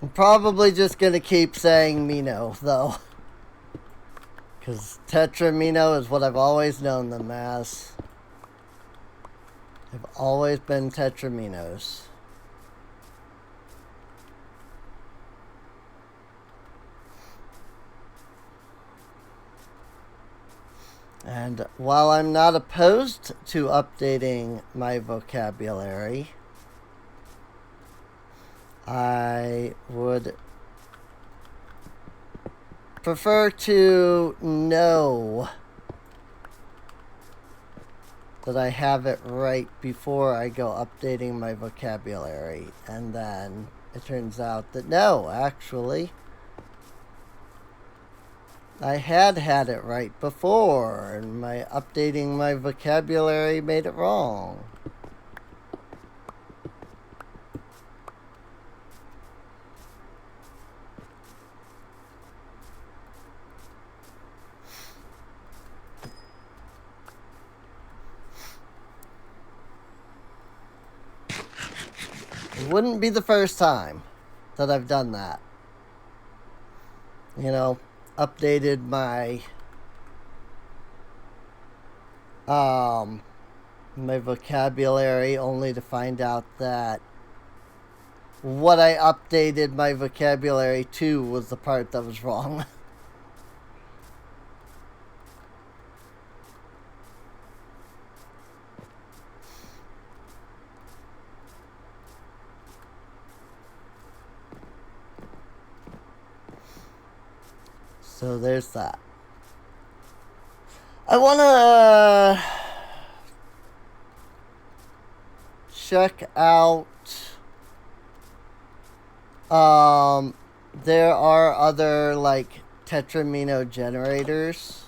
I'm probably just gonna keep saying Mino, though. Because Tetramino is what I've always known them as. They've always been Tetraminos. And while I'm not opposed to updating my vocabulary, I would prefer to know that I have it right before I go updating my vocabulary. And then it turns out that no, actually, I had it right before, and my updating my vocabulary made it wrong. It wouldn't be the first time that I've done that. You know, updated my my vocabulary only to find out that what I updated my vocabulary to was the part that was wrong. So there's that. I want to check out. There are other like Tetramino generators.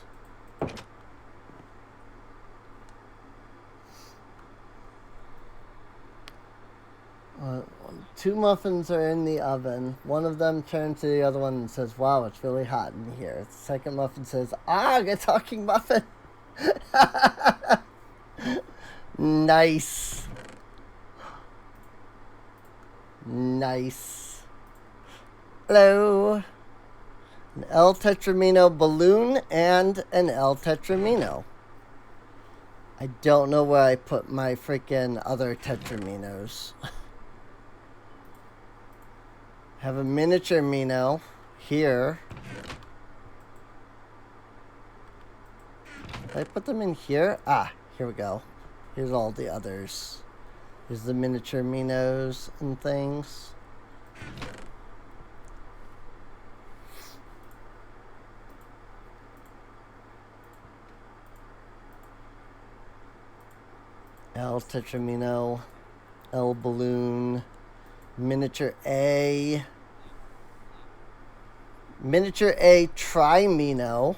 Two muffins are in the oven. One of them turns to the other one and says, "Wow, it's really hot in here." The second muffin says, "Ah, a talking muffin." Nice. Nice. Hello. An L Tetramino balloon and an L Tetramino. I don't know where I put my freaking other Tetraminos. Have a miniature Mino here. Did I put them in here? Ah, here we go. Here's all the others. Here's the miniature Minos and things. L Tetramino, L balloon, miniature A. Miniature A Trimino.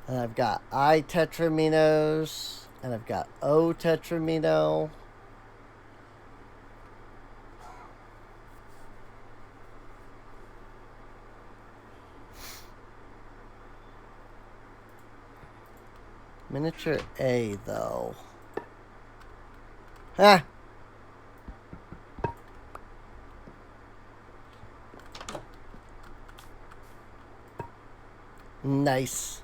And I've got I Tetraminos. And I've got O Tetramino. Miniature A, though. Ah! Nice.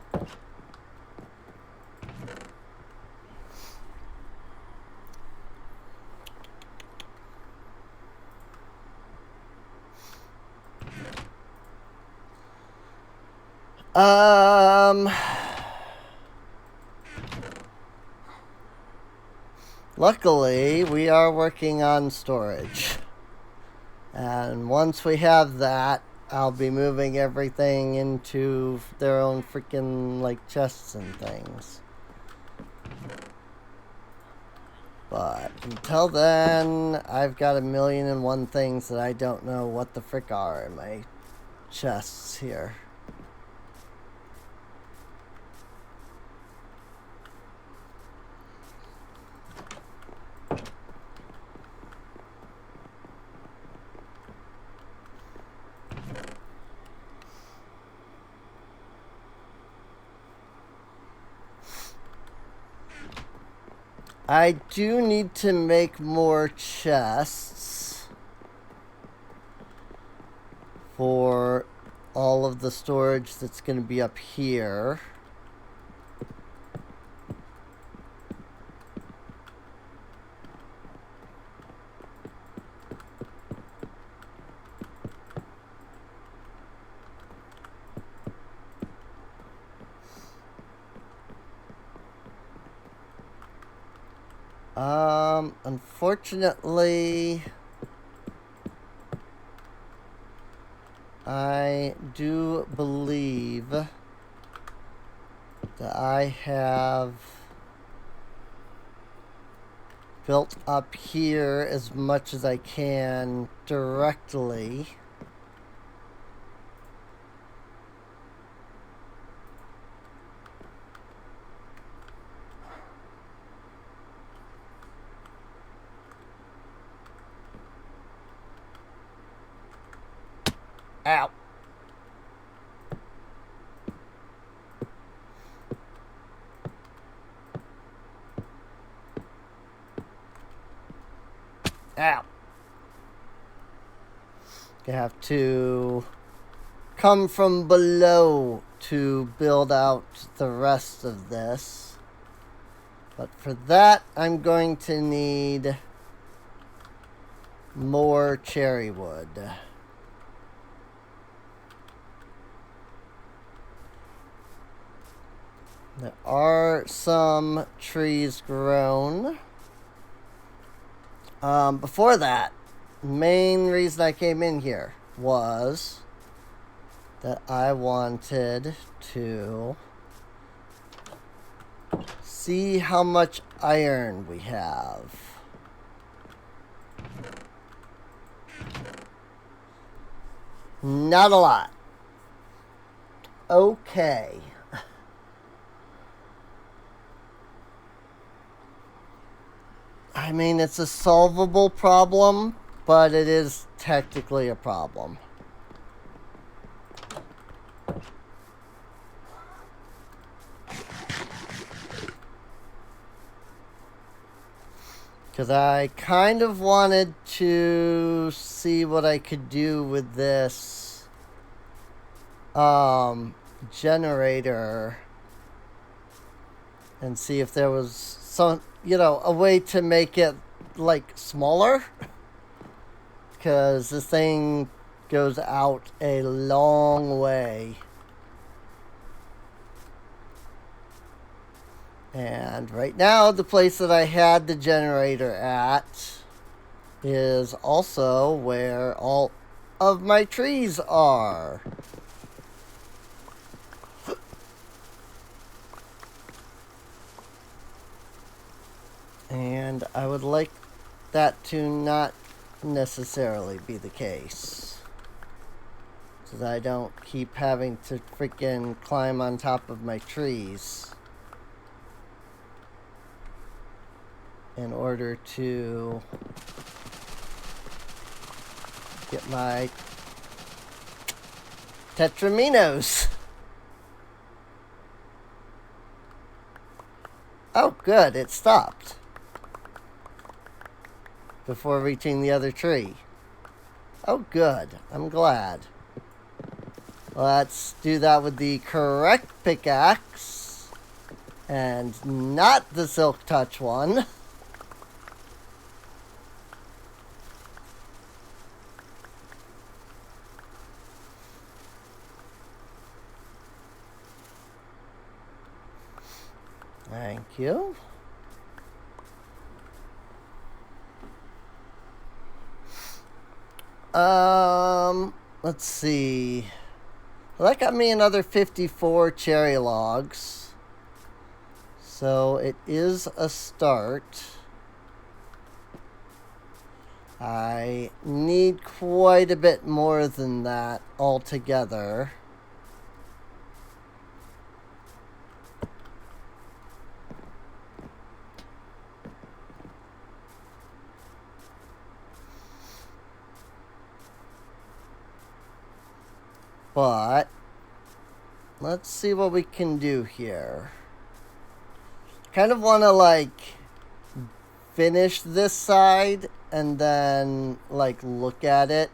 Luckily, we are working on storage. And once we have that, I'll be moving everything into their own freaking, like, chests and things. But until then, I've got 1,000,001 things that I don't know what the frick are in my chests here. I do need to make more chests for all of the storage that's going to be up here. Unfortunately, I do believe that I have built up here as much as I can directly. Ow. Ow. You have to come from below to build out the rest of this. But for that, I'm going to need more cherry wood. There are some trees grown. Before that, main reason I came in here was that I wanted to see how much iron we have. Not a lot. Okay. I mean, it's a solvable problem, but it is technically a problem. Because I kind of wanted to see what I could do with this generator and see if there was some, a way to make it like smaller, because this thing goes out a long way. And right now, the place that I had the generator at is also where all of my trees are. And I would like that to not necessarily be the case, so that I don't keep having to freaking climb on top of my trees in order to get my tetraminos. Oh, good, it stopped before reaching the other tree. Oh, good. I'm glad. Let's do that with the correct pickaxe. And not the Silk Touch one. Thank you. Let's see. Well, that got me another 54 cherry logs. So it is a start. I need quite a bit more than that altogether. But let's see what we can do here. Kind of want to like finish this side and then like look at it.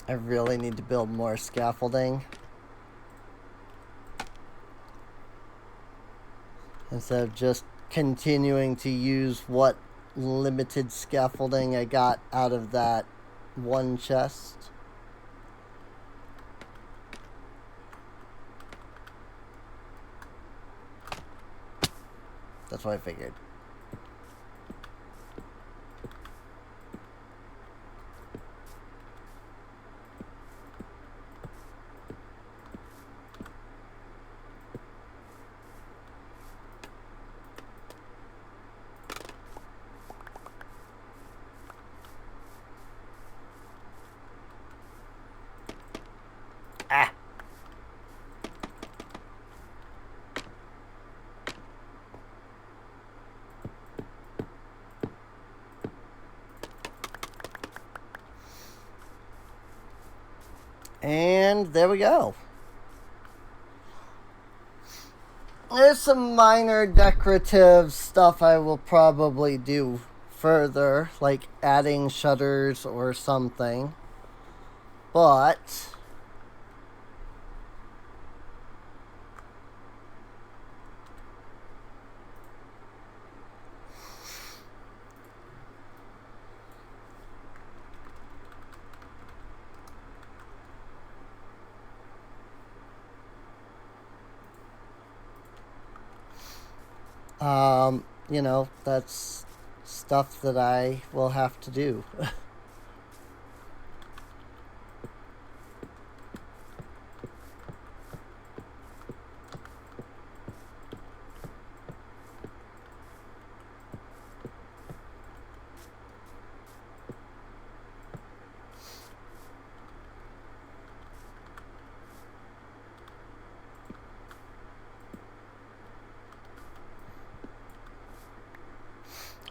I really need to build more scaffolding. Instead of just continuing to use what limited scaffolding I got out of that one chest. That's what I figured. Ah. And there we go. There's some minor decorative stuff I will probably do further, like adding shutters or something. But you know, that's stuff that I will have to do.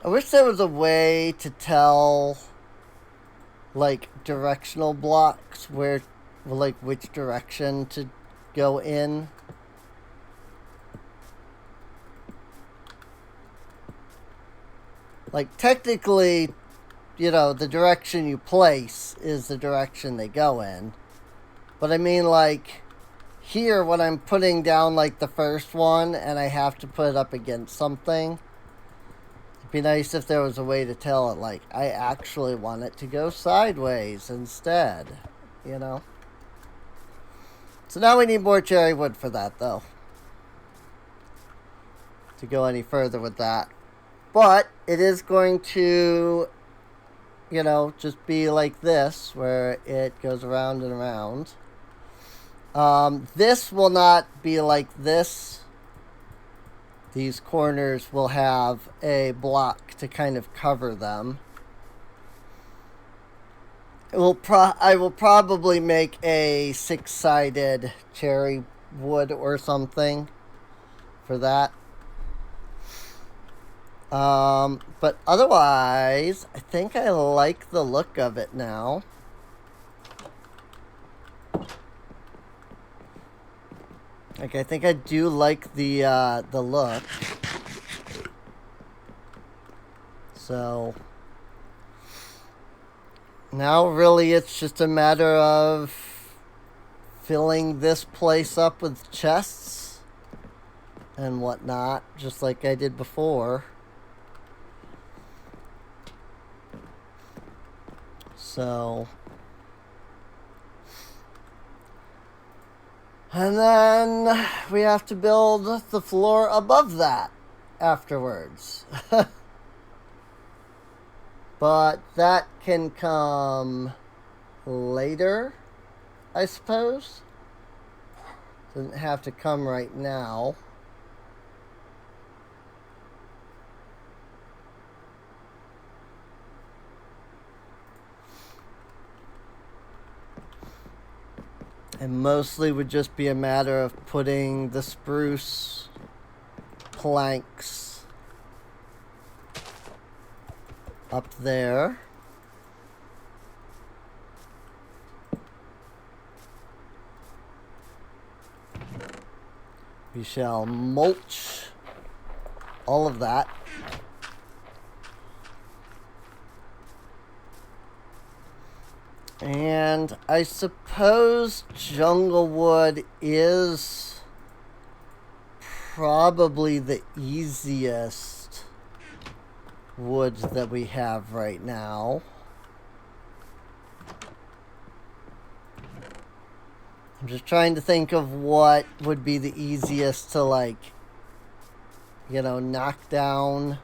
I wish there was a way to tell, like, directional blocks where, like, which direction to go in. Like, technically, you know, the direction you place is the direction they go in. But I mean, like, here when I'm putting down, like, the first one and I have to put it up against something, be nice if there was a way to tell it, like, I actually want it to go sideways instead, you know? So now we need more cherry wood for that, though. To go any further with that. But it is going to, you know, just be like this, where it goes around and around. This will not be like this. These corners will have a block to kind of cover them. I will probably make a 6-sided cherry wood or something for that. But otherwise, I think I like the look of it now. Like, I think I do like the look. So now really it's just a matter of filling this place up with chests and whatnot, just like I did before. So, and then we have to build the floor above that afterwards. But that can come later, I suppose. Doesn't have to come right now. It mostly would just be a matter of putting the spruce planks up there. We shall mulch all of that. And I suppose jungle wood is probably the easiest wood that we have right now. I'm just trying to think of what would be the easiest to, like, you know, knock down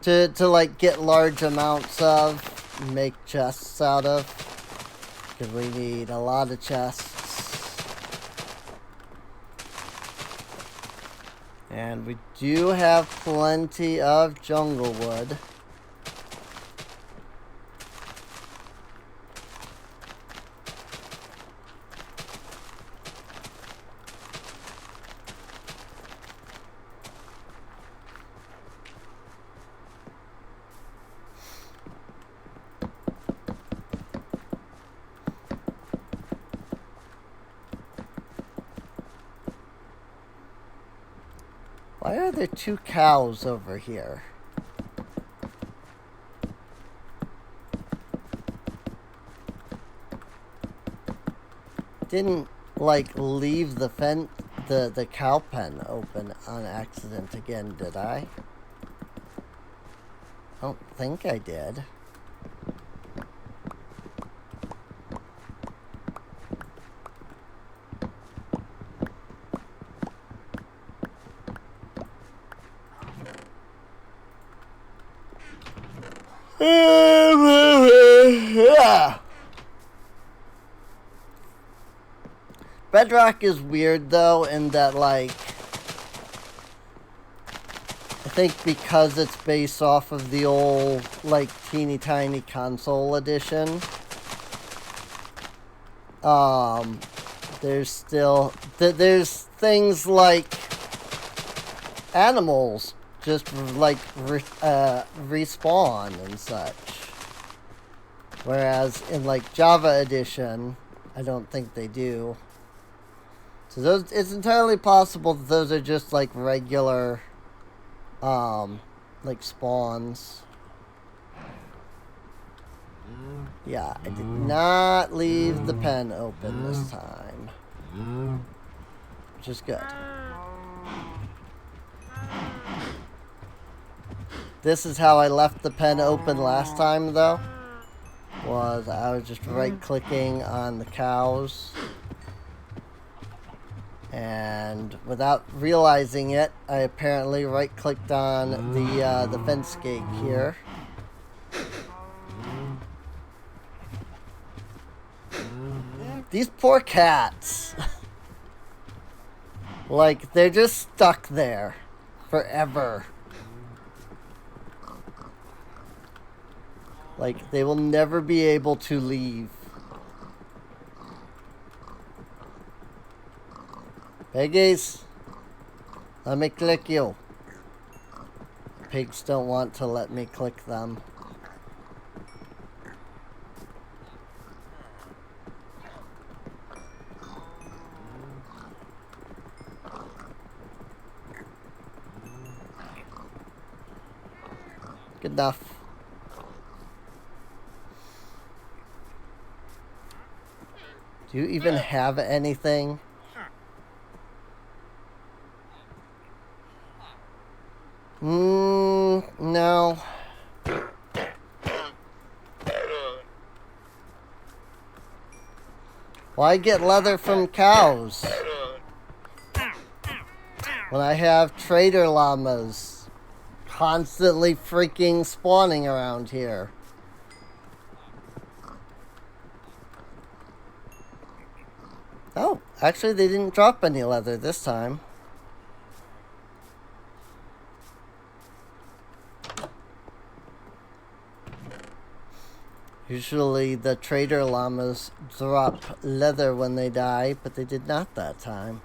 to like get large amounts of, make chests out of, because we need a lot of chests. And we do have plenty of jungle wood. Why are there 2 cows over here? Didn't, like, leave the the cow pen open on accident again, did I? I don't think I did. Bedrock is weird though, in that, like, I think because it's based off of the old, like, teeny tiny console edition, there's still there's things like animals just like respawn and such, whereas in, like, Java edition, I don't think they do. So those, it's entirely possible that those are just like regular like spawns. Yeah, I did not leave the pen open this time, which is good. This is how I left the pen open last time, though. Was I was just right-clicking on the cows, and without realizing it, I apparently right-clicked on the fence gate here. These poor cats. Like, they're just stuck there forever. Like, they will never be able to leave. Piggies, let me click you. pigs don't want to let me click them. Good enough. Do you even have anything? No. Why get leather from cows when I have trader llamas constantly freaking spawning around here? Oh, actually they didn't drop any leather this time. Usually the trader llamas drop leather when they die, but they did not that time.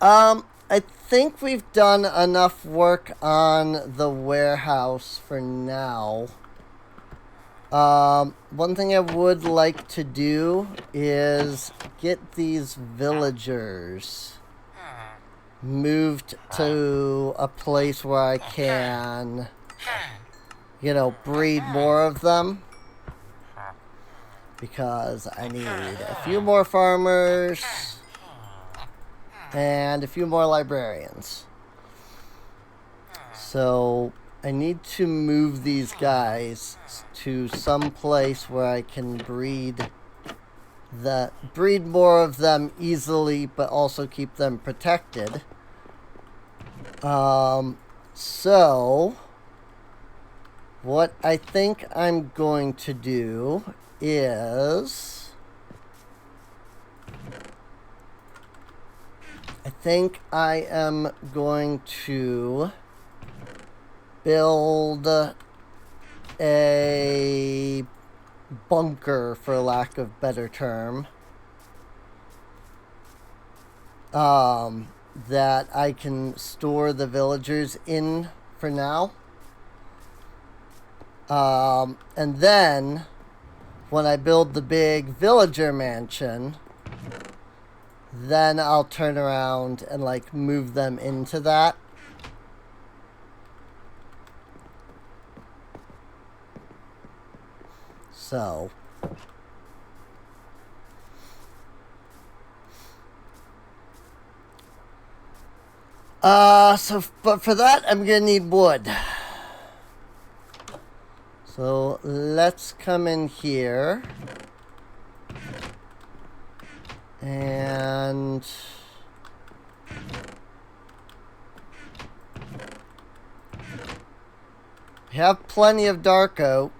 I think we've done enough work on the warehouse for now. One thing I would like to do is get these villagers moved to a place where I can, you know, breed more of them. Because I need a few more farmers and a few more librarians. So I need to move these guys to some place where I can breed more of them easily, but also keep them protected. So what I think I'm going to do is I think I am going to build a bunker, for lack of better term, that I can store the villagers in for now. And then when I build the big villager mansion, then I'll turn around and like move them into that. So but for that I'm gonna need wood. So let's come in here and we have plenty of dark oak.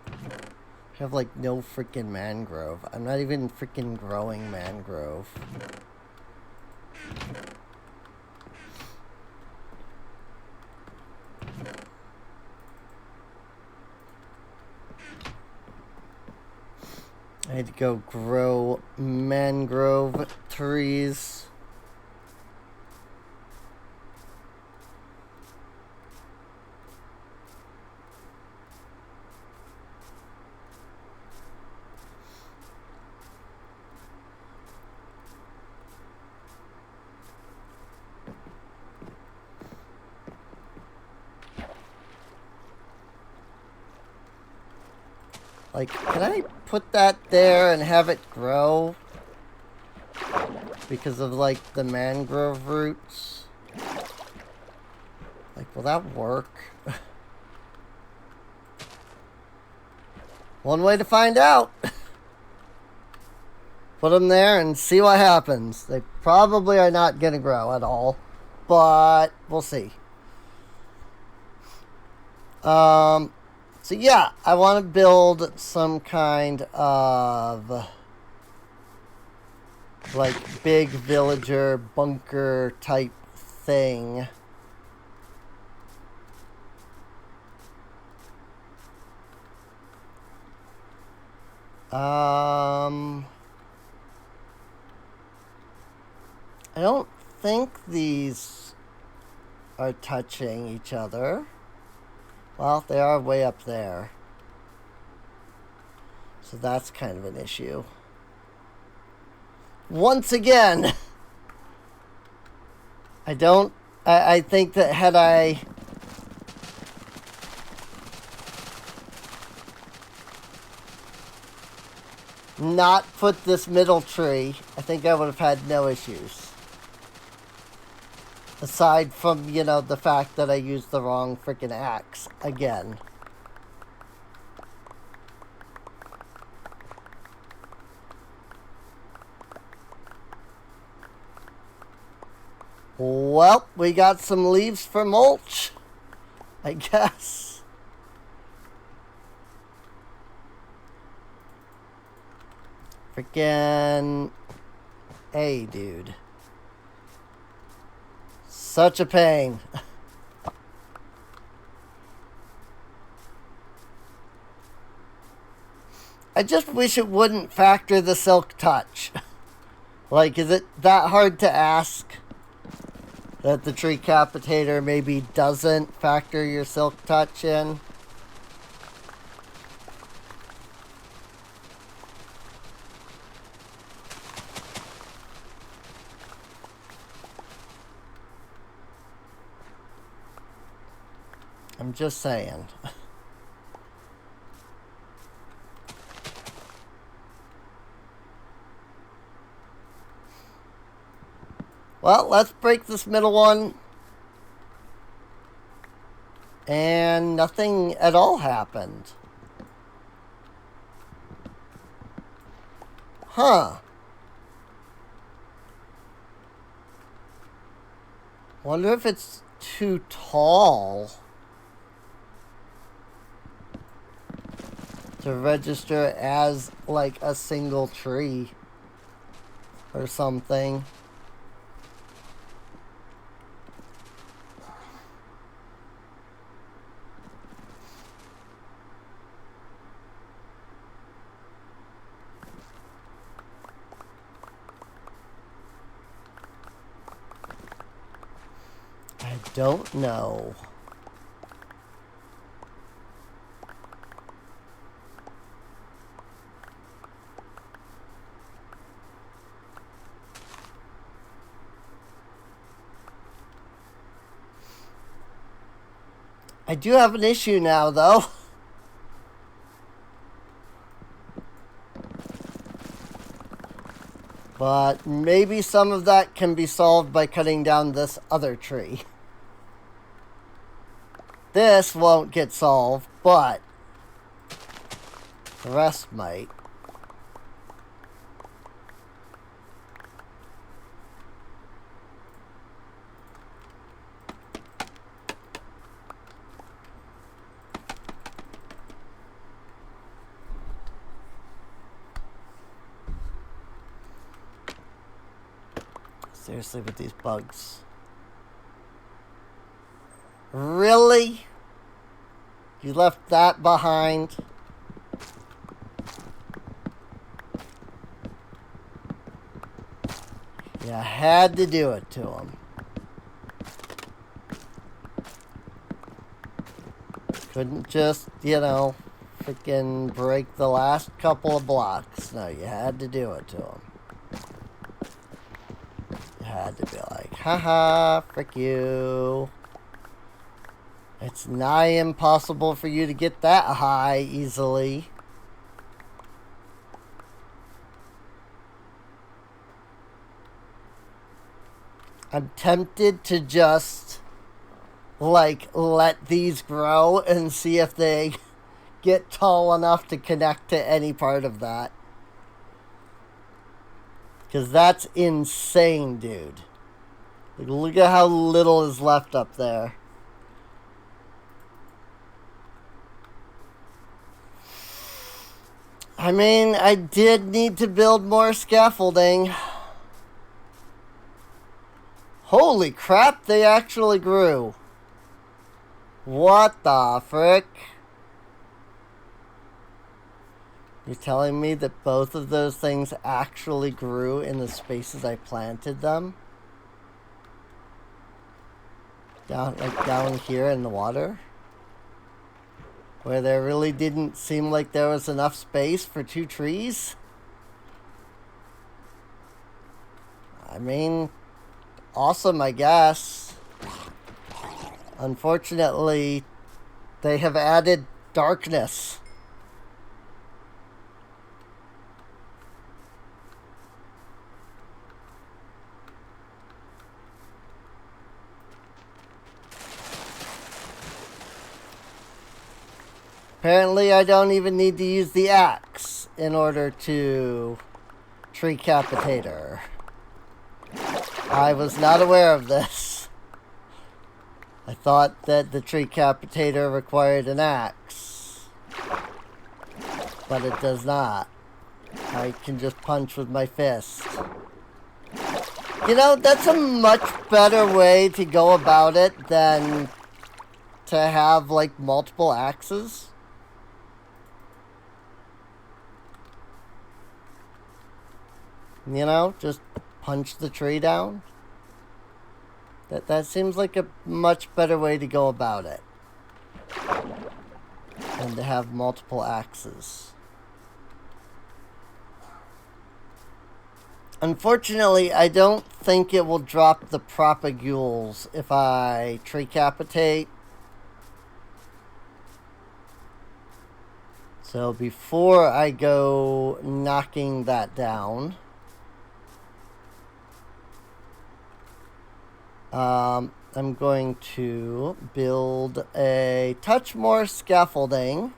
We have like no freaking mangrove. I'm not even freaking growing mangrove. I had to go grow mangrove trees. Like, can I put that there and have it grow? Because of, like, the mangrove roots? Like, will that work? One way to find out. Put them there and see what happens. They probably are not going to grow at all. But we'll see. So yeah, I want to build some kind of like big villager bunker type thing. I don't think these are touching each other. Well, they are way up there. So that's kind of an issue. Once again, I think that had I not put this middle tree, I think I would have had no issues. Aside from, the fact that I used the wrong freaking axe again. Well, we got some leaves for mulch, I guess. Freaking hey, dude. Such a pain. I just wish it wouldn't factor the silk touch. Like, is it that hard to ask that the tree capitator maybe doesn't factor your silk touch in? I'm just saying. Well, let's break this middle one. And nothing at all happened. Huh. Wonder if it's too tall to register as like a single tree or something. I don't know. I do have an issue now, though. But maybe some of that can be solved by cutting down this other tree. This won't get solved, but the rest might. Seriously, with these bugs. Really? You left that behind? You had to do it to him. Couldn't just, freaking break the last couple of blocks. No, you had to do it to him. Had to be like, haha, frick you. It's nigh impossible for you to get that high easily. I'm tempted to just, let these grow and see if they get tall enough to connect to any part of that. Because that's insane, dude. Look at how little is left up there. I mean, I did need to build more scaffolding. Holy crap, they actually grew. What the frick? You're telling me that both of those things actually grew in the spaces I planted them? down here in the water, where there really didn't seem like there was enough space for 2 trees. I mean, awesome, I guess. Unfortunately, they have added darkness. Apparently, I don't even need to use the axe in order to treecapitate her. I was not aware of this. I thought that the treecapitator required an axe, but it does not. I can just punch with my fist. You know, that's a much better way to go about it than to have, like, multiple axes. You know, just punch the tree down. That seems like a much better way to go about it than to have multiple axes. Unfortunately, I don't think it will drop the propagules if I treecapitate. So before I go knocking that down, I'm going to build a touch more scaffolding.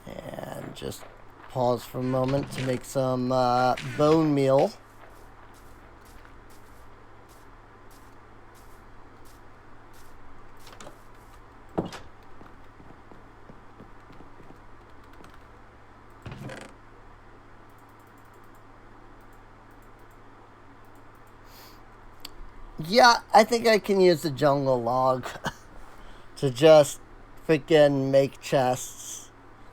And just pause for a moment to make some bone meal. Yeah, I think I can use the jungle log to just freaking make chests.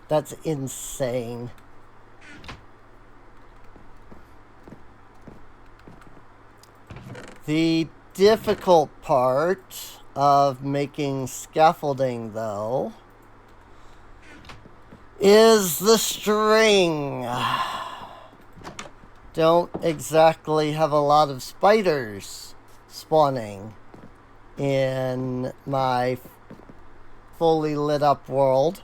That's insane. The difficult part of making scaffolding, though, is the string. Don't exactly have a lot of spiders spawning in my fully lit up world.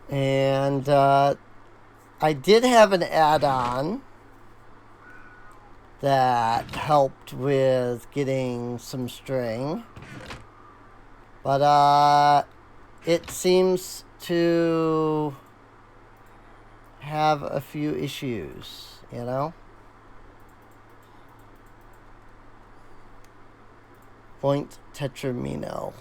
And I did have an add-on that helped with getting some string, but it seems to have a few issues, you know? Point tetramino.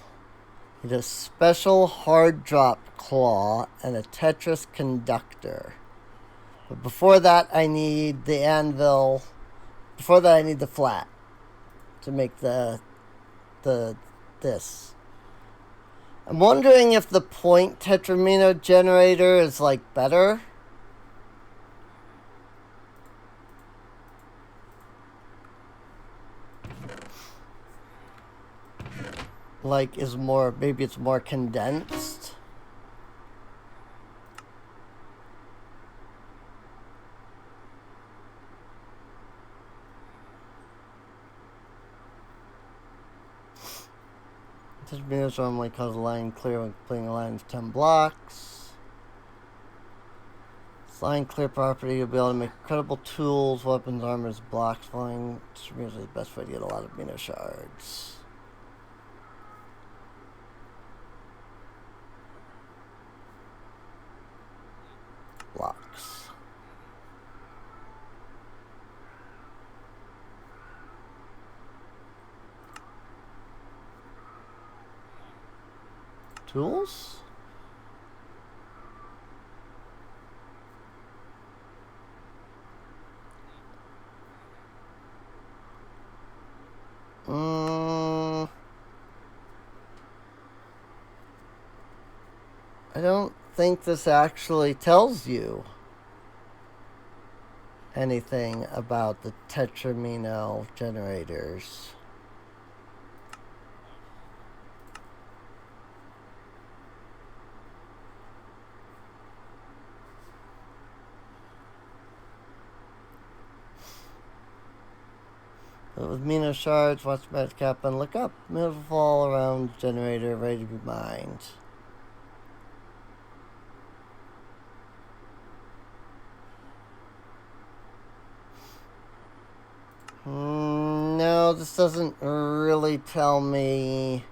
It has special hard drop claw and a Tetris conductor. But before that, I need the anvil. Before that, I need the flat to make this. I'm wondering if the point tetramino generator is like better. Like is more, maybe it's more condensed. Tetramino normally cause a line clear when completing a line of 10 blocks. This line clear property, you'll be able to make incredible tools, weapons, armors, blocks. Flying Tetramino is the best way to get a lot of amino shards. Blocks. Tools? I don't think this actually tells you anything about the tetramino generators. With Mino shards, watch match cap and look up. Middle fall around generator ready to be mined. No, this doesn't really tell me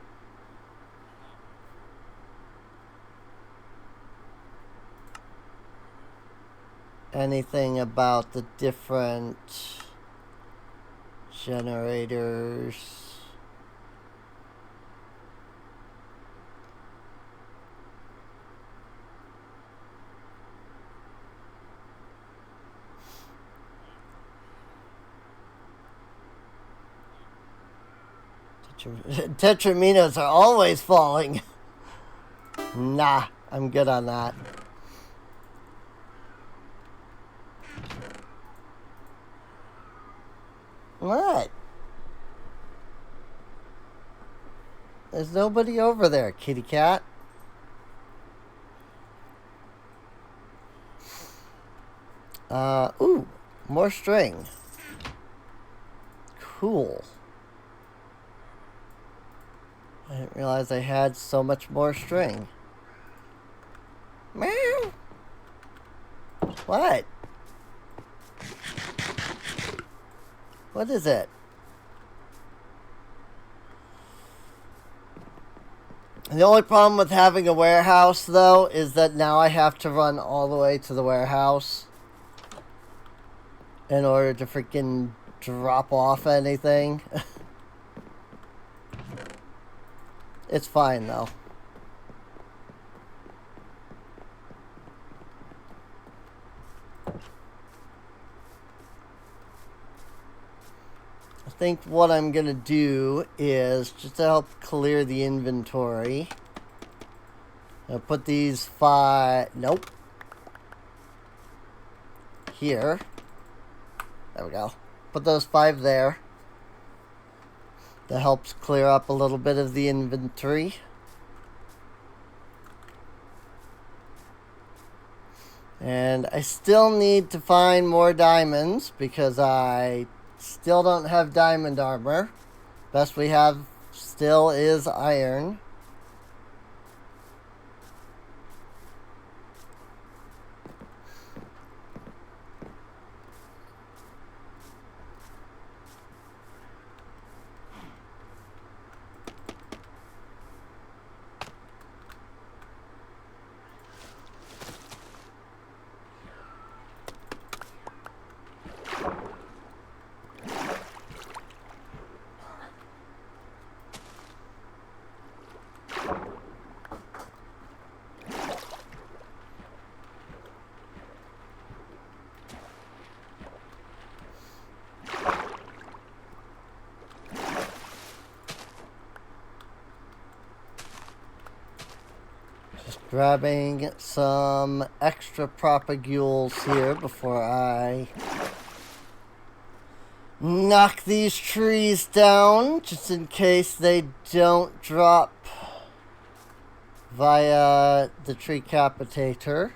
anything about the different generators. Tetraminos are always falling. Nah, I'm good on that. What? There's nobody over there, kitty cat. Ooh, more string. Cool. I didn't realize I had so much more string. Meow. What? What is it? The only problem with having a warehouse, though, is that now I have to run all the way to the warehouse in order to freaking drop off anything. It's fine, though. I think what I'm going to do is, just to help clear the inventory, I'll put these 5... Nope. Here. There we go. Put those 5 there. That helps clear up a little bit of the inventory. And I still need to find more diamonds because I still don't have diamond armor. Best we have still is iron. Grabbing some extra propagules here before I knock these trees down, just in case they don't drop via the tree capitator.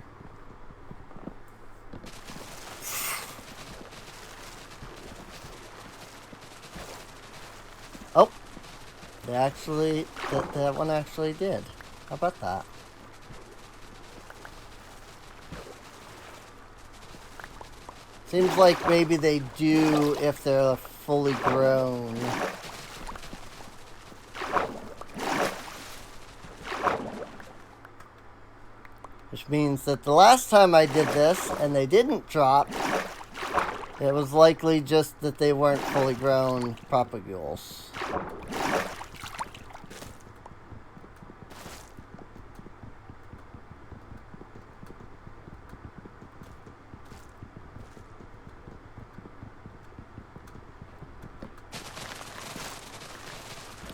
Oh, they actually, that one actually did. How about that? Seems like maybe they do if they're fully grown. Which means that the last time I did this and they didn't drop, it was likely just that they weren't fully grown propagules.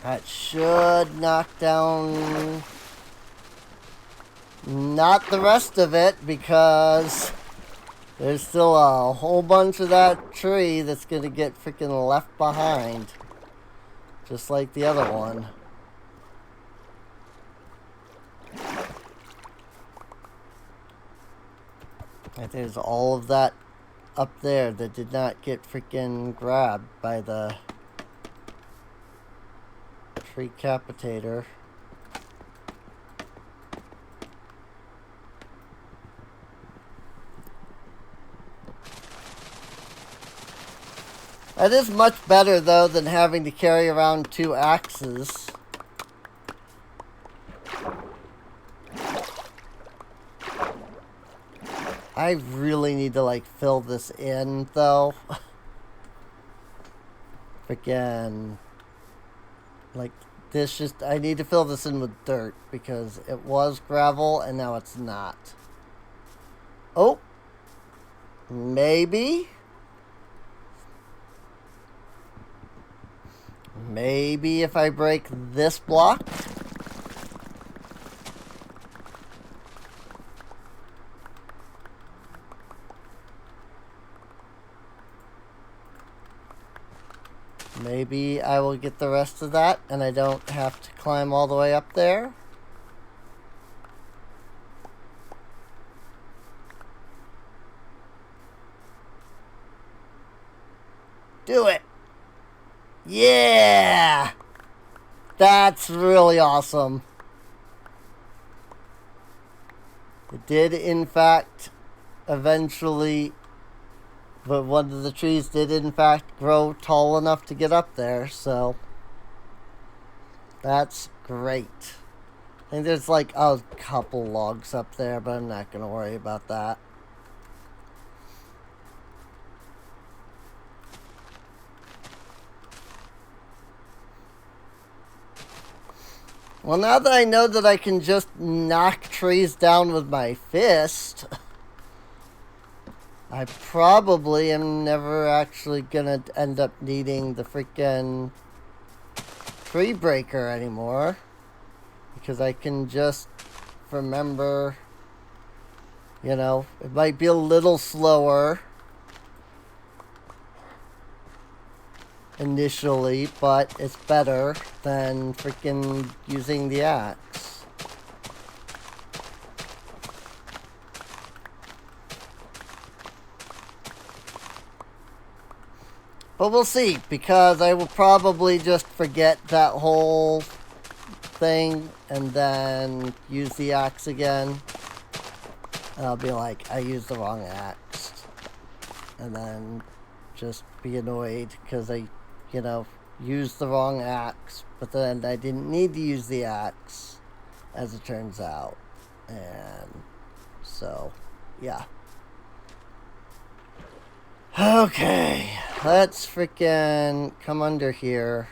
That should knock down not the rest of it, because there's still a whole bunch of that tree that's going to get freaking left behind. Just like the other one. And there's all of that up there that did not get freaking grabbed by the tree capitator. That is much better, though, than having to carry around 2 axes. I really need to, like, fill this in, though. Again, like, this just... I need to fill this in with dirt, because it was gravel, and now it's not. Oh! Maybe? Maybe if I break this block? Maybe I will get the rest of that and I don't have to climb all the way up there. Do it! Yeah! That's really awesome. It did, in fact, eventually... But one of the trees did, in fact, grow tall enough to get up there, so... That's great. I think there's, like, a couple logs up there, but I'm not going to worry about that. Well, now that I know that I can just knock trees down with my fist... I probably am never actually gonna end up needing the freaking tree breaker anymore. Because I can just remember, you know, it might be a little slower initially, but it's better than freaking using the axe. But we'll see, because I will probably just forget that whole thing and then use the axe again. And I'll be like, I used the wrong axe. And then just be annoyed because I, you know, used the wrong axe. But then I didn't need to use the axe, as it turns out. And so, yeah. Okay, let's freaking come under here.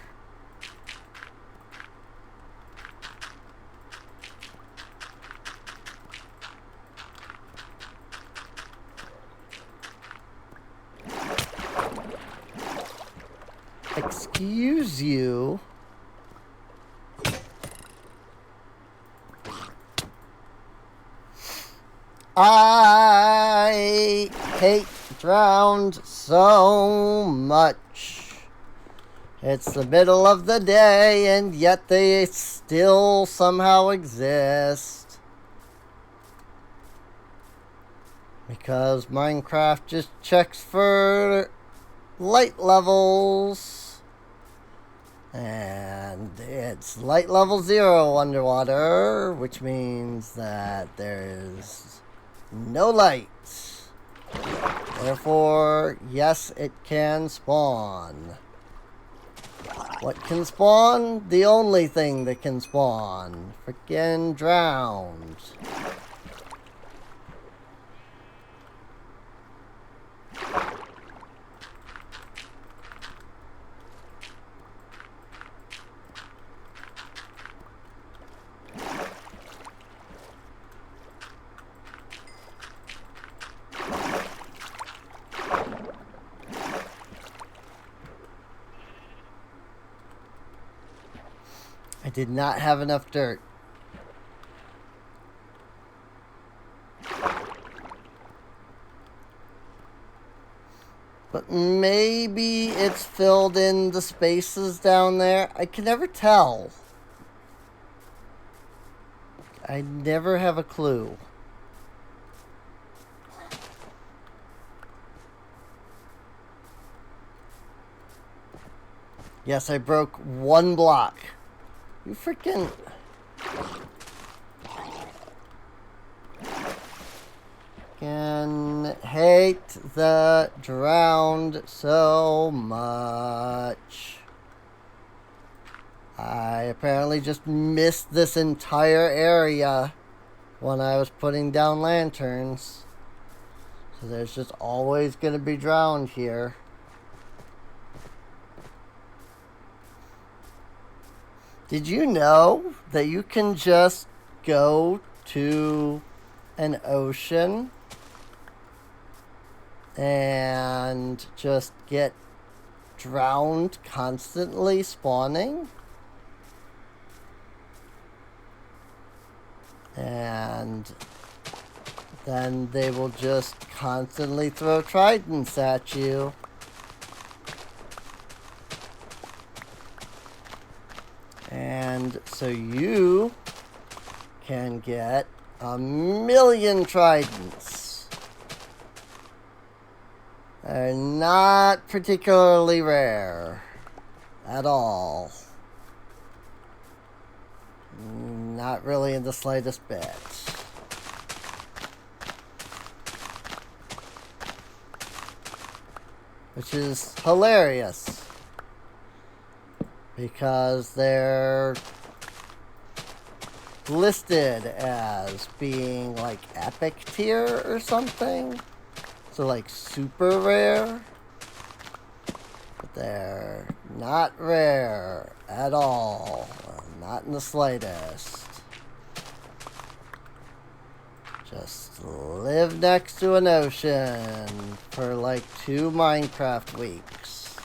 Excuse you. I hate drowned so much. It's the middle of the day and yet they still somehow exist. Because Minecraft just checks for light levels. And it's light level 0 underwater, which means that there is no light. Therefore, yes, it can spawn. What can spawn? The only thing that can spawn. Frickin' drowned. I did not have enough dirt. But maybe it's filled in the spaces down there. I can never tell. I never have a clue. Yes, I broke one block. You freaking... Can hate the drowned so much. I apparently just missed this entire area when I was putting down lanterns. So there's just always going to be drowned here. Did you know that you can just go to an ocean and just get drowned constantly spawning? And then they will just constantly throw tridents at you. And so you can get 1,000,000 tridents. They're not particularly rare at all. Not really in the slightest bit. Which is hilarious. Because they're listed as being like epic tier or something. So like super rare. But they're not rare at all. Not in the slightest. Just live next to an ocean for like 2 Minecraft weeks.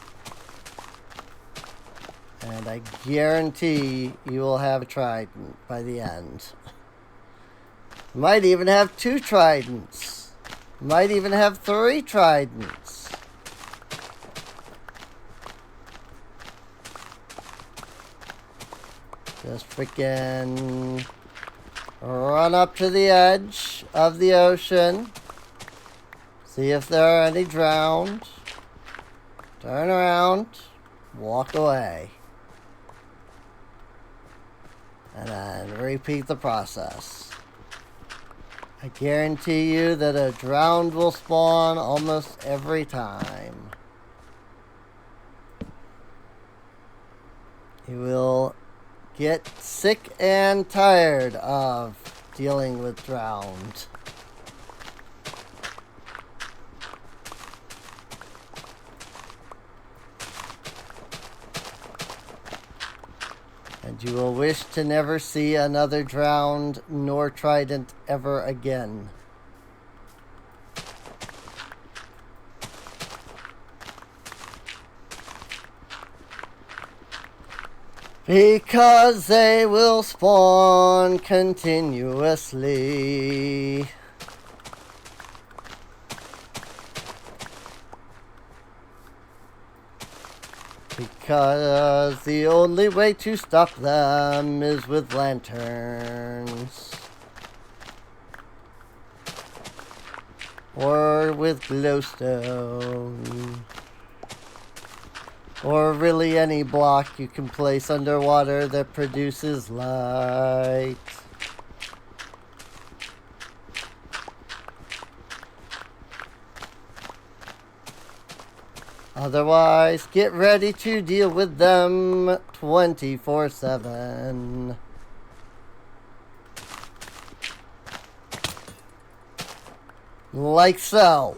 And I guarantee you will have a trident by the end. Might even have 2 tridents. Might even have 3 tridents. Just freaking run up to the edge of the ocean. See if there are any drowned. Turn around. Walk away. And then repeat the process. I guarantee you that a drowned will spawn almost every time. You will get sick and tired of dealing with drowned. And you will wish to never see another drowned nor trident ever again. Because they will spawn continuously. Because the only way to stop them is with lanterns. Or with glowstone. Or really any block you can place underwater that produces light. Otherwise, get ready to deal with them 24/7. Like so.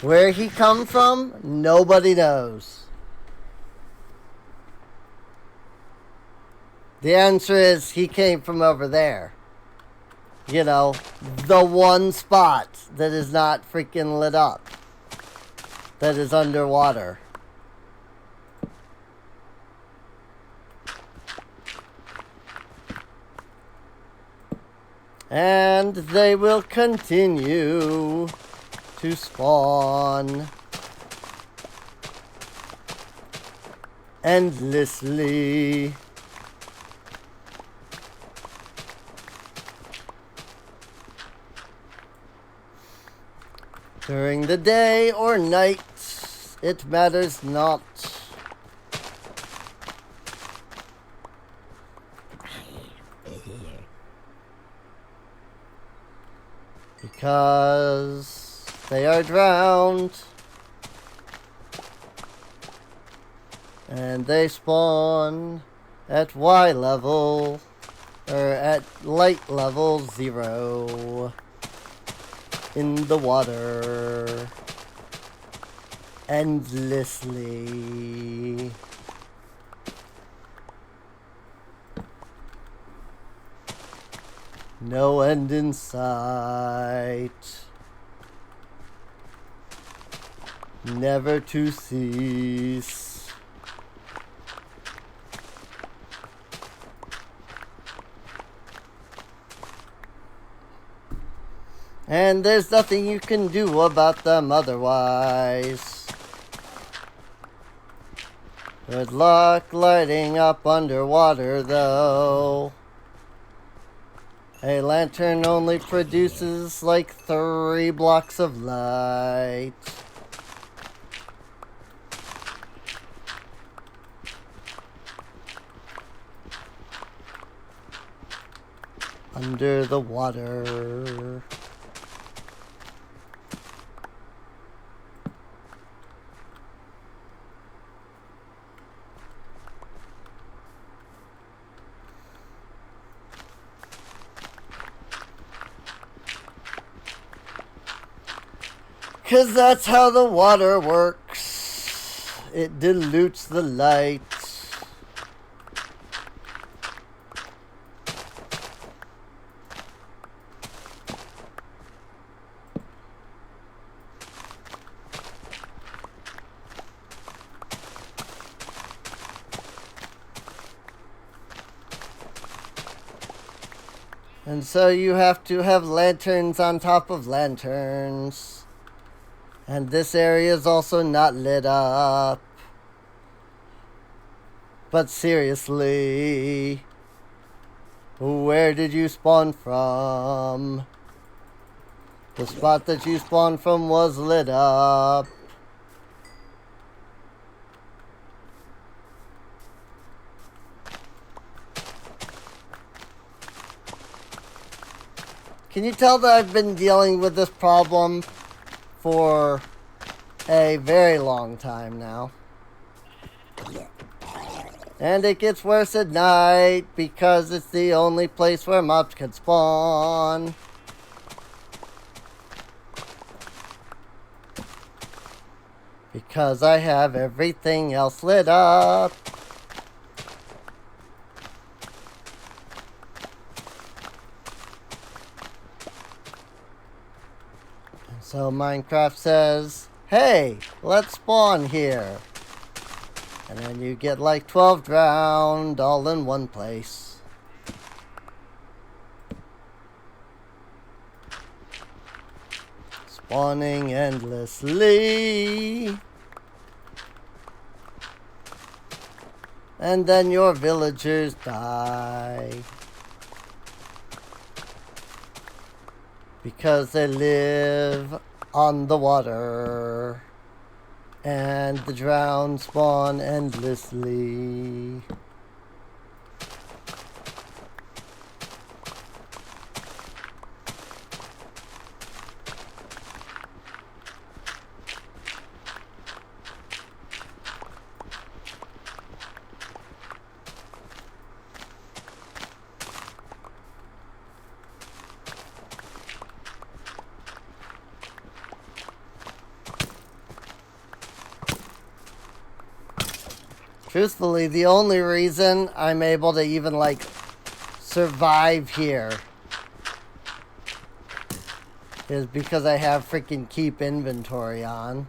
Where he come from, nobody knows. The answer is he came from over there. You know, the one spot that is not freaking lit up. That is underwater. And they will continue to spawn endlessly. During the day or night, it matters not. Because they are drowned. And they spawn at Y level, or at light level 0 in the water endlessly. No end in sight. Never to cease. And there's nothing you can do about them otherwise. Good luck lighting up underwater, though. A lantern only produces like 3 blocks of light. Under the water. 'Cause that's how the water works. It dilutes the light. And so you have to have lanterns on top of lanterns. And this area is also not lit up. But seriously, where did you spawn from? The spot that you spawned from was lit up. Can you tell that I've been dealing with this problem for a very long time now? And it gets worse at night because it's the only place where mobs can spawn. Because I have everything else lit up. So Minecraft says, hey, let's spawn here. And then you get like 12 drowned all in one place. Spawning endlessly. And then your villagers die. Because they live on the water. And the drowned spawn endlessly. Truthfully, the only reason I'm able to even, like, survive here is because I have freaking keep inventory on.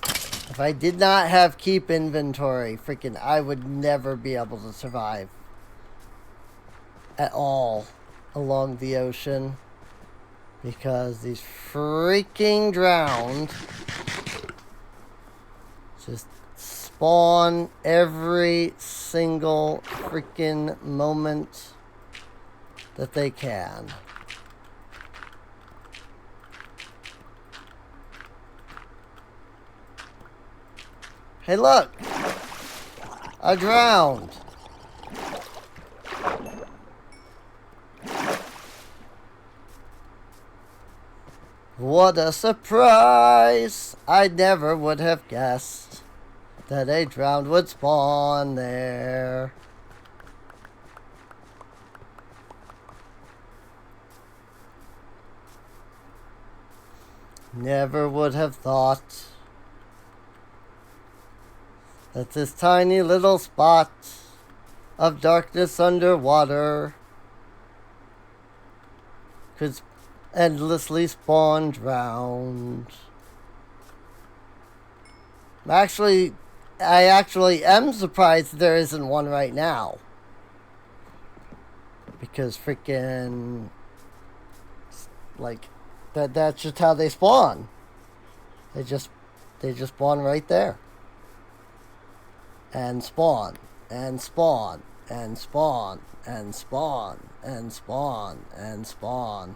If I did not have keep inventory, freaking, I would never be able to survive. At all. along the ocean because these freaking drowned just spawn every single freaking moment that they can. Hey, look! I drowned! What a surprise! I never would have guessed that a drowned would spawn there. Never would have thought that this tiny little spot of darkness underwater could endlessly spawn drowned. I actually am surprised there isn't one right now. Because freaking, like, that's just how they spawn. They just spawn right there. And spawn, and spawn, and spawn, and spawn, and spawn, and spawn.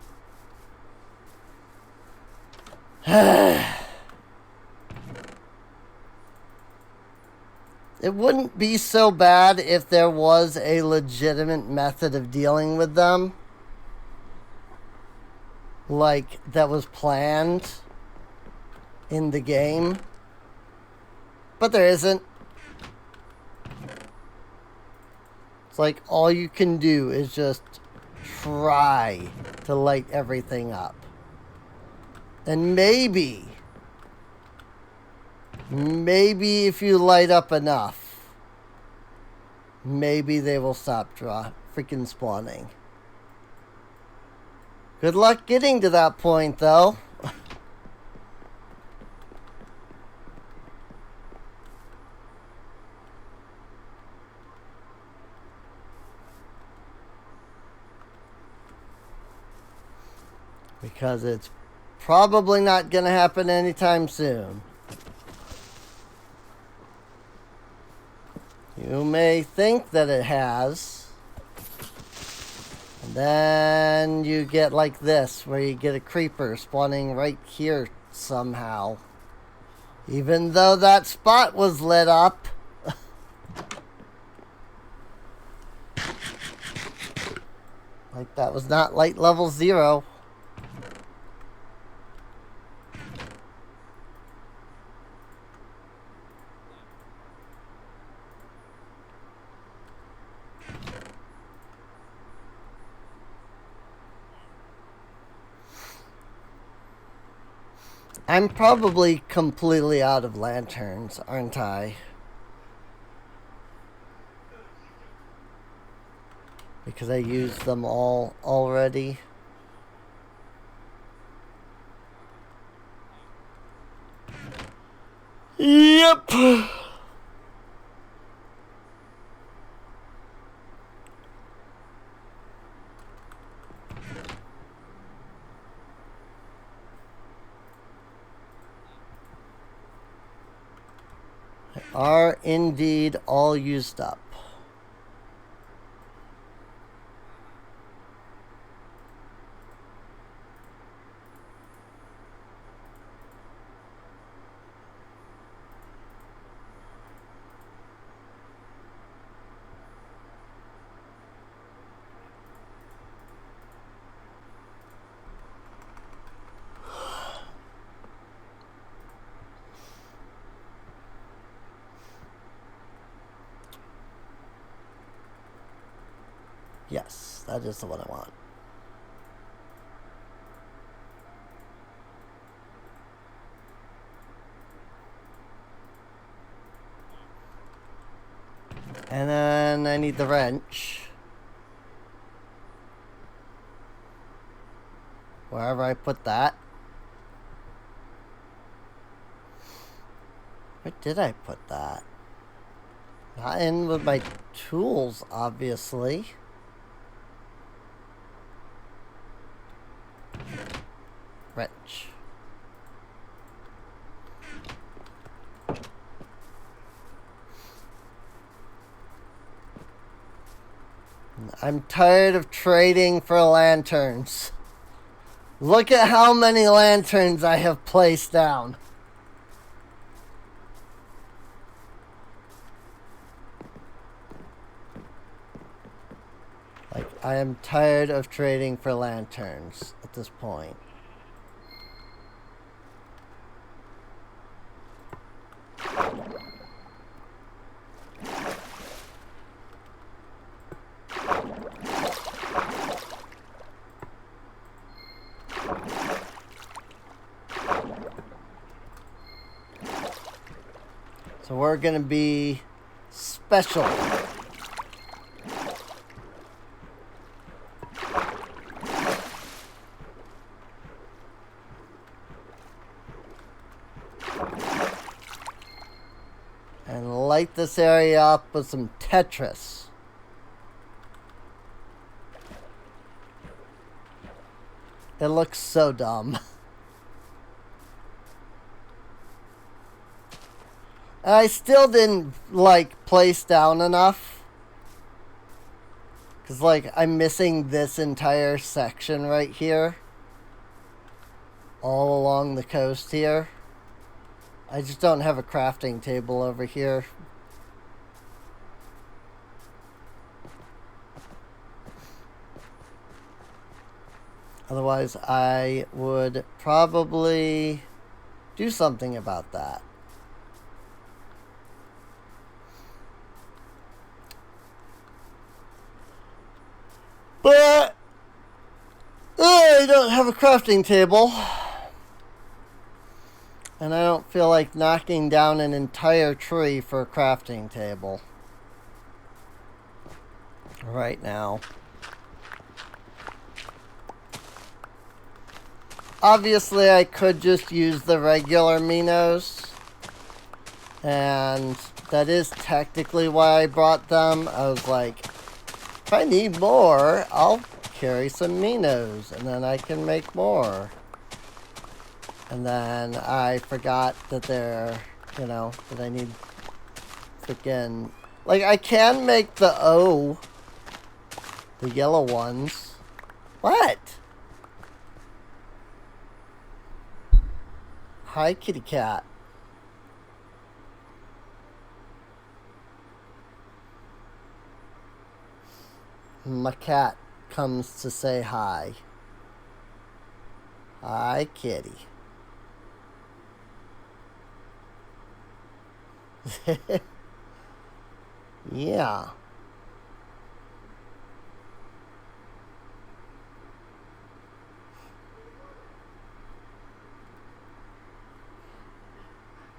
It wouldn't be so bad if there was a legitimate method of dealing with them. Like, that was planned in the game. But there isn't. It's like all you can do is just try to light everything up. And maybe if you light up enough, maybe they will stop freaking spawning. Good luck getting to that point, though. Because it's probably not going to happen anytime soon. You may think that it has. And then you get like this, where you get a creeper spawning right here somehow. Even though that spot was lit up. Like that was not light level 0. I'm probably completely out of lanterns, aren't I? Because I used them all already. Yep. Are indeed all used up. Yes, that is the one I want. And then I need the wrench. Wherever I put that. Where did I put that? Not in with my tools, obviously. wrench. I'm tired of trading for lanterns. Look at how many lanterns I have placed down. Like, I am tired of trading for lanterns at this point. So we're going to be special. And light this area up with some Tetris. It looks so dumb. I still didn't, like, place down enough. Because, like, I'm missing this entire section right here. All along the coast here. I just don't have a crafting table over here. Otherwise, I would probably do something about that. But I don't have a crafting table. And I don't feel like knocking down an entire tree for a crafting table right now. Obviously, I could just use the regular Minos. And that is technically why I brought them. I was like, if I need more, I'll carry some Minos, and then I can make more. And then I forgot that they're, you know, that I need freaking... Like, I can make the O. The yellow ones. What? Hi, kitty cat. My cat comes to say hi. Hi, kitty. Yeah.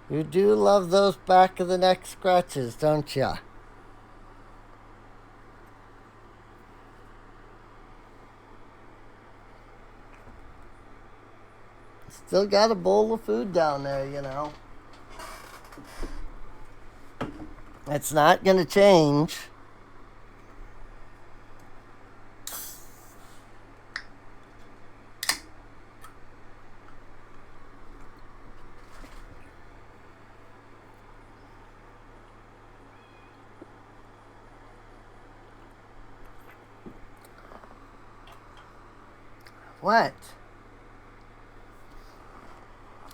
You do love those back of the neck scratches, don't ya? Still got a bowl of food down there, you know. It's not gonna change. What?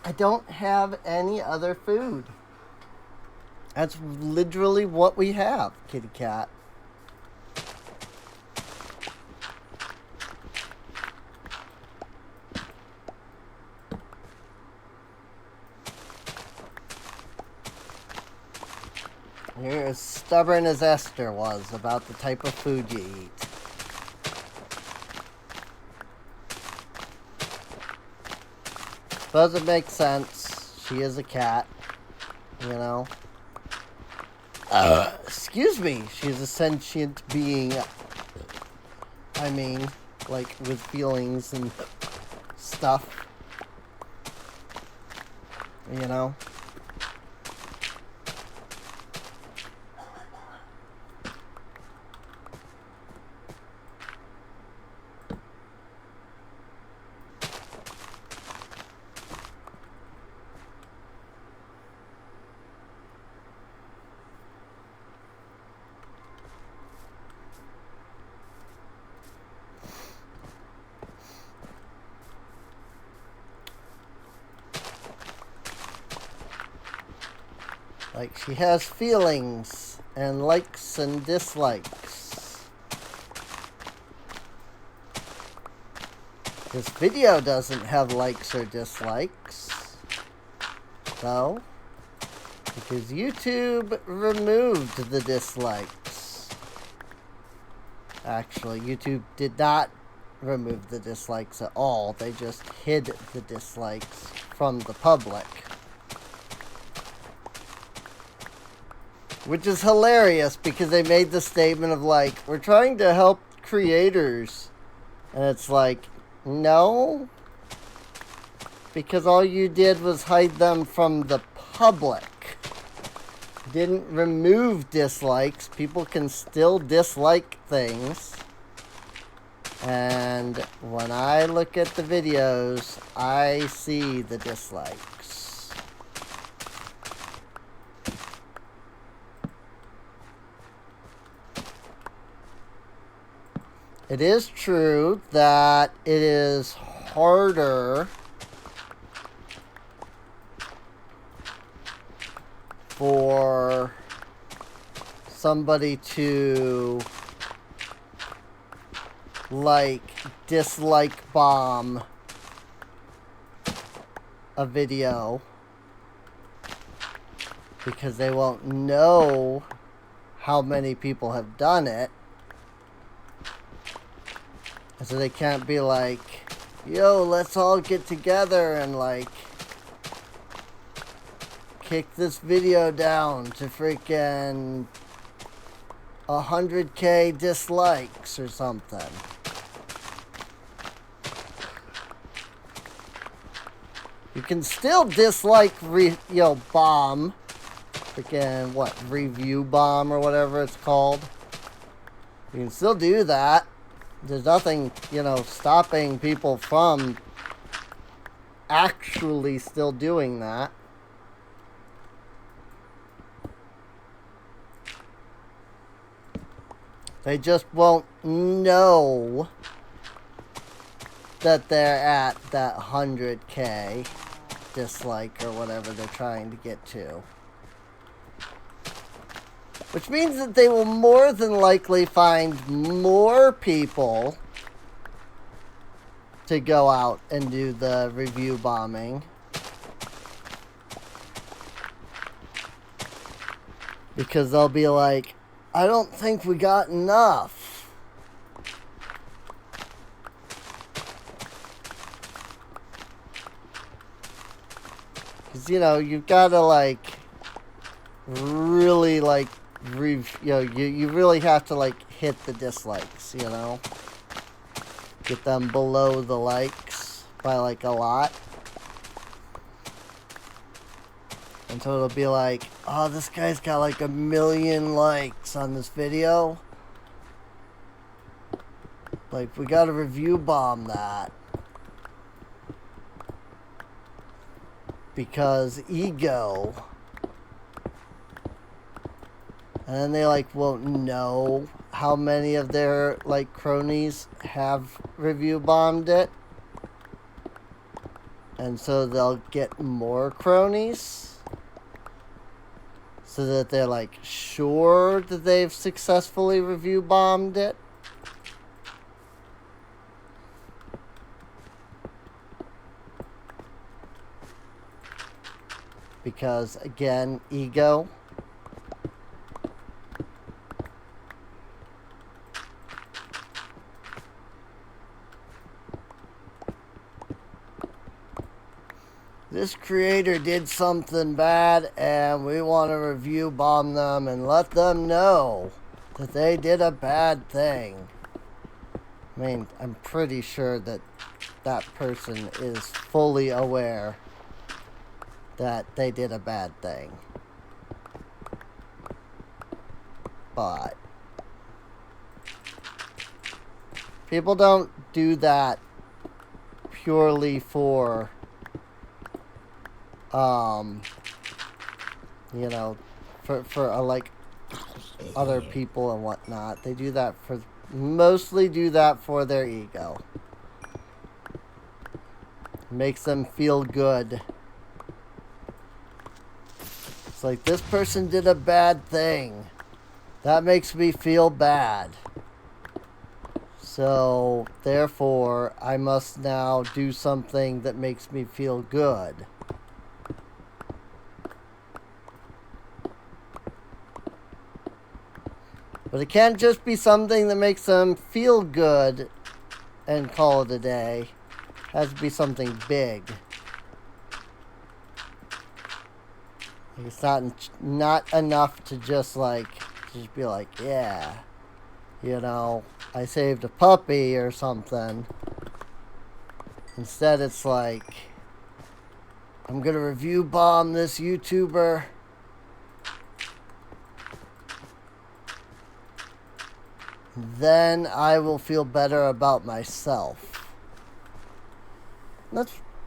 I don't have any other food. That's literally what we have, kitty cat. You're as stubborn as Esther was about the type of food you eat. Suppose it makes sense. She is a cat, you know. Excuse me. She's a sentient being. I mean, like, with feelings and stuff. You know. Like, she has feelings and likes and dislikes. This video doesn't have likes or dislikes, though, because YouTube removed the dislikes. Actually, YouTube did not remove the dislikes at all. They just hid the dislikes from the public. Which is hilarious because they made the statement of like, we're trying to help creators. And it's like, no. Because all you did was hide them from the public. Didn't remove dislikes. People can still dislike things. And when I look at the videos, I see the dislikes. It is true that it is harder for somebody to dislike bomb a video because they won't know how many people have done it. And so they can't be like, yo, let's all get together and like kick this video down to freaking 100K dislikes or something. You can still dislike, bomb. Freaking, what, review bomb or whatever it's called. You can still do that. There's nothing, stopping people from actually still doing that. They just won't know that they're at that 100K dislike or whatever they're trying to get to. Which means that they will more than likely find more people to go out and do the review bombing. Because they'll be like, I don't think we got enough. Because, you've got to, really, you really have to, hit the dislikes, Get them below the likes by, a lot. And so it'll be like, oh, this guy's got 1 million likes on this video. We gotta review bomb that. Because ego. And then they won't know how many of their cronies have review bombed it. And so they'll get more cronies. So that they're sure that they've successfully review bombed it. Because again, ego. This creator did something bad and we want to review bomb them and let them know that they did a bad thing. I mean, I'm pretty sure that that person is fully aware that they did a bad thing. But people don't do that purely for other people and whatnot. They do that mostly do that for their ego. Makes them feel good. It's like, this person did a bad thing. That makes me feel bad. So, therefore, I must now do something that makes me feel good. But it can't just be something that makes them feel good and call it a day. It has to be something big. It's not enough to just be like, yeah, you know, I saved a puppy or something. Instead, it's like, I'm gonna review bomb this YouTuber. Then I will feel better about myself.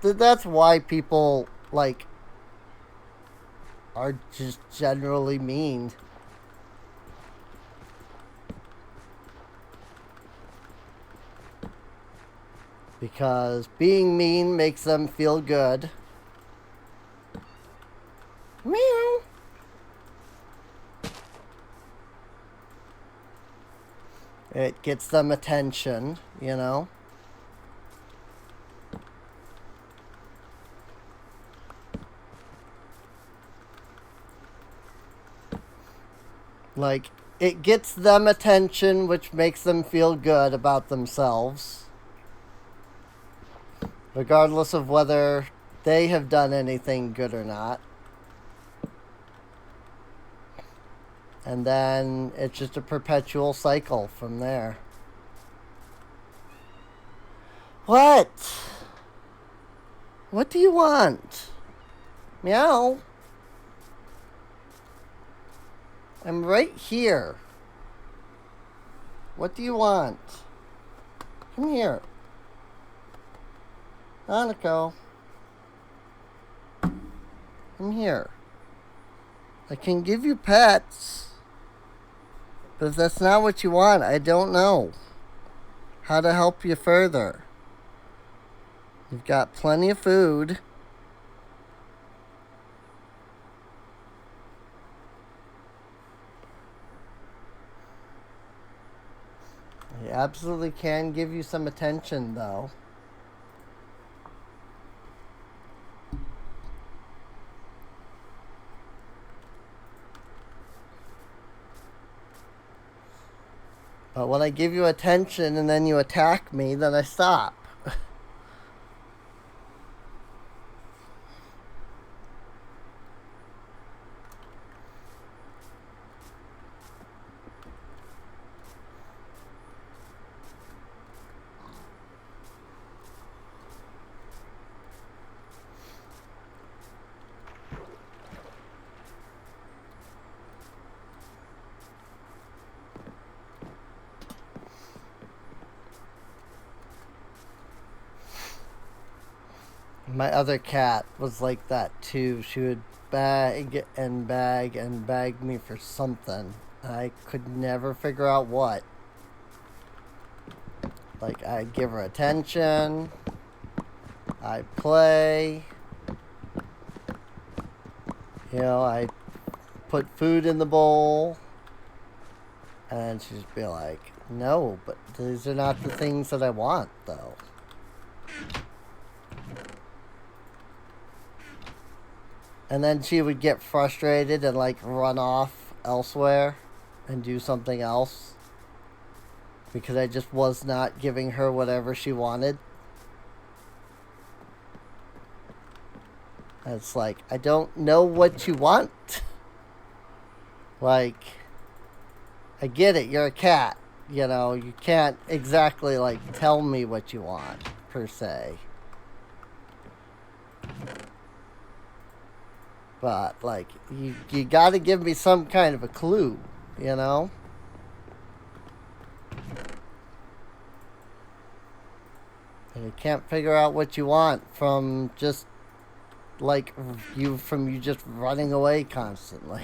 That's why people like are just generally mean. Because being mean makes them feel good. Meow. It gets them attention, you know. Like, it gets them attention, which makes them feel good about themselves. Regardless of whether they have done anything good or not. And then it's just a perpetual cycle from there. What? What do you want? Meow. I'm right here. What do you want? Come here. Hanako. Come here. I can give you pets. But if that's not what you want, I don't know how to help you further. You've got plenty of food. I absolutely can give you some attention, though. But when I give you attention and then you attack me, then I stop. My other cat was like that too. She would bag and bag and bag me for something. I could never figure out what. Like, I'd give her attention. I'd play. You know, I'd put food in the bowl. And she'd be like, no, but these are not the things that I want, though. And then she would get frustrated and like run off elsewhere and do something else. Because I just was not giving her whatever she wanted. And it's like, I don't know what you want. Like, I get it, you're a cat. You know, you can't exactly like tell me what you want, per se. But, like, you gotta give me some kind of a clue, you know? And you can't figure out what you want from just, like, you just running away constantly.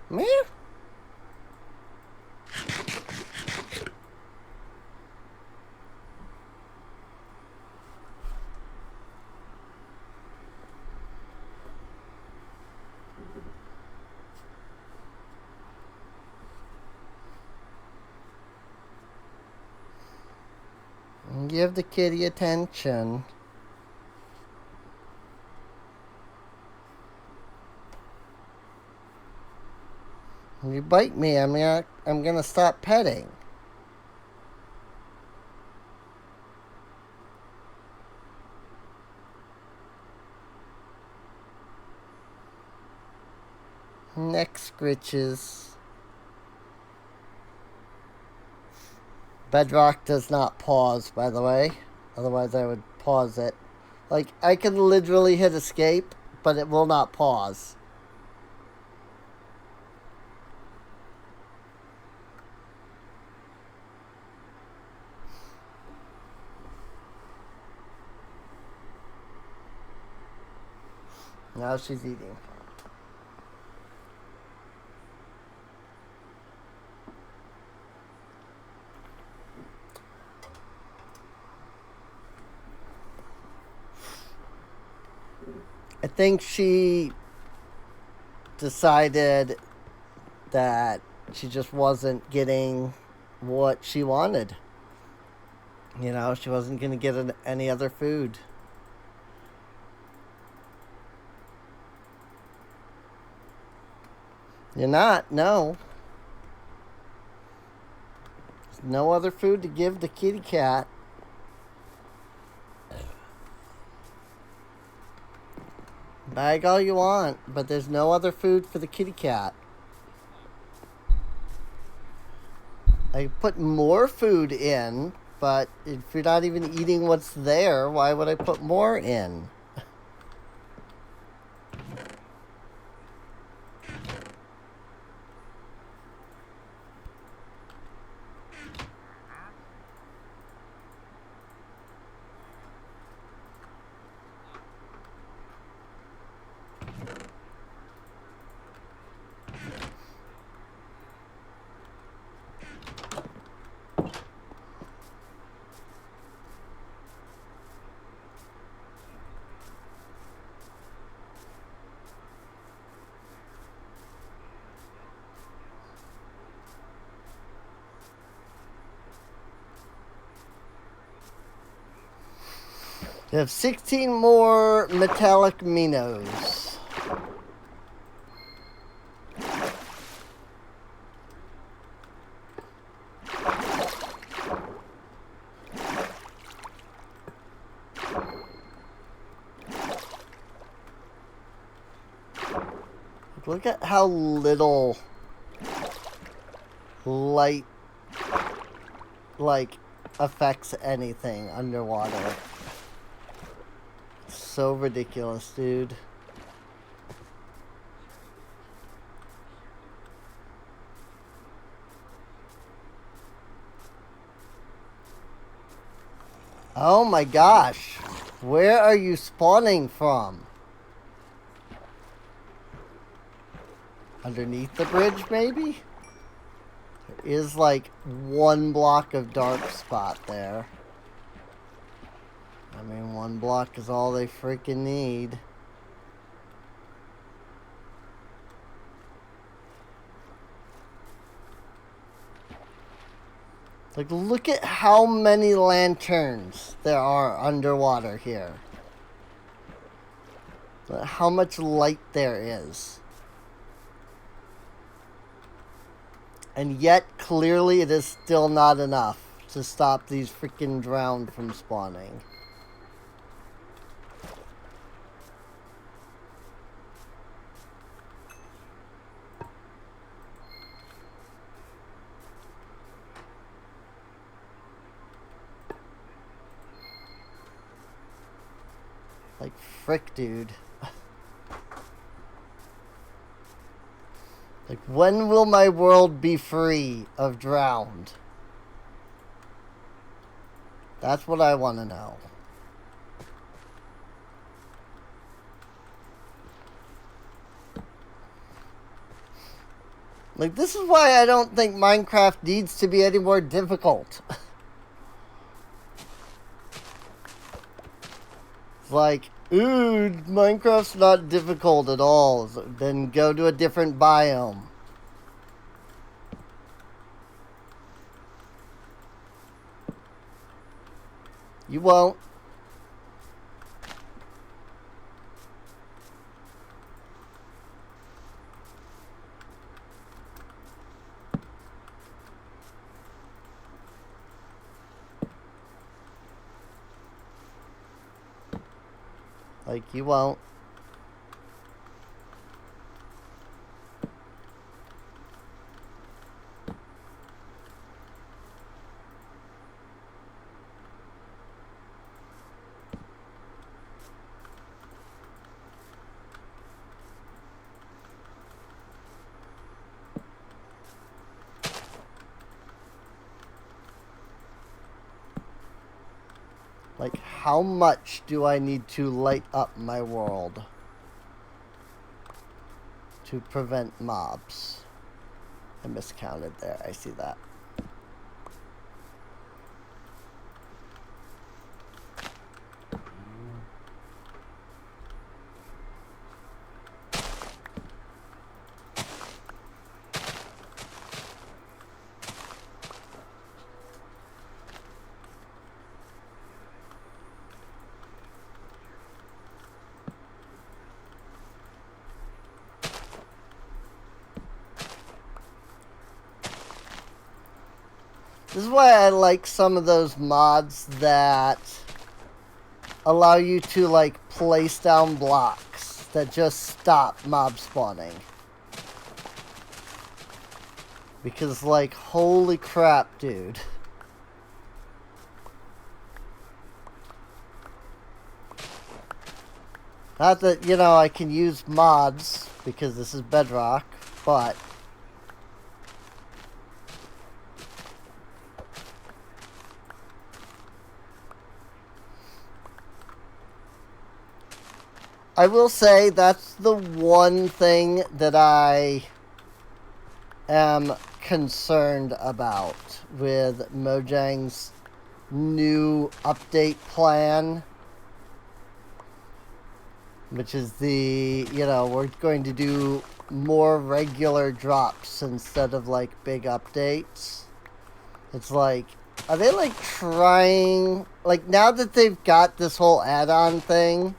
Meh? give the kitty attention. When you bite me, I'm gonna stop petting. Neck scritches. Bedrock does not pause, by the way. Otherwise I would pause it. Like, I can literally hit escape, but it will not pause. Now she's eating. I think she decided that she just wasn't getting what she wanted. You know, she wasn't going to get any other food. You're not, no. There's no other food to give the kitty cat. Bag all you want, but there's no other food for the kitty cat. I put more food in, but if you're not even eating what's there, why would I put more in? You have 16 more metallic minos. Look at how little light, like, affects anything underwater. So ridiculous, dude. Oh my gosh. Where are you spawning from? Underneath the bridge, maybe? There is like one block of dark spot there. I mean, one block is all they freaking need. Like, look at how many lanterns there are underwater here. How much light there is. And yet, clearly, it is still not enough to stop these freaking drowned from spawning. Like, frick, dude. Like, when will my world be free of drowned? That's what I want to know. Like, this is why I don't think Minecraft needs to be any more difficult. It's like, ooh, Minecraft's not difficult at all. Then go to a different biome. You won't. Like, you won't. Like, how much do I need to light up my world to prevent mobs? I miscounted there. I see that. This is why I like some of those mods that allow you to, like, place down blocks that just stop mob spawning. Because, like, holy crap, dude. Not that, you know, I can use mods because this is Bedrock, but I will say that's the one thing that I am concerned about with Mojang's new update plan, which is the, you know, we're going to do more regular drops instead of, like, big updates. It's like, are they, like, trying, like, now that they've got this whole add-on thing,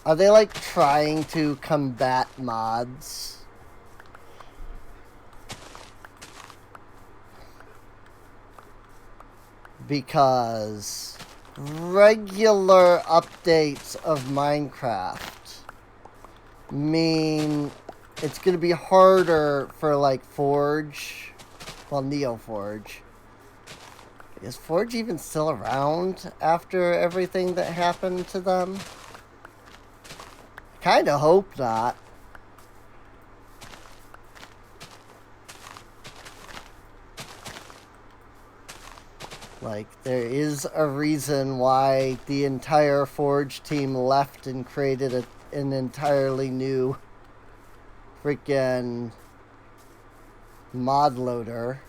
are they, like, trying to combat mods? Because regular updates of Minecraft mean it's going to be harder for, like, Forge. Well, NeoForge. Is Forge even still around after everything that happened to them? Kinda hope not. Like, there is a reason why the entire Forge team left and created an entirely new freaking mod loader.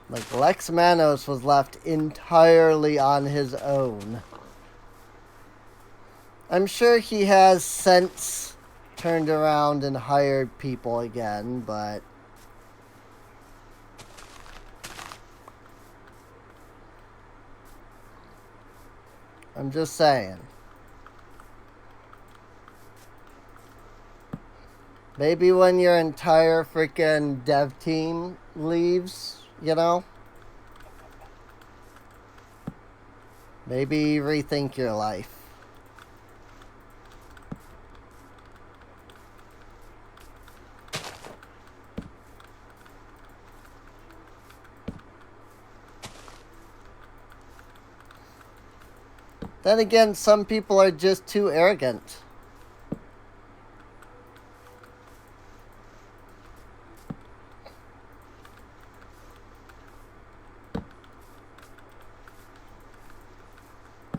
Like, Lex Manos was left entirely on his own. I'm sure he has since turned around and hired people again, but I'm just saying. Maybe when your entire freaking dev team leaves, you know? Maybe rethink your life. Then again, some people are just too arrogant.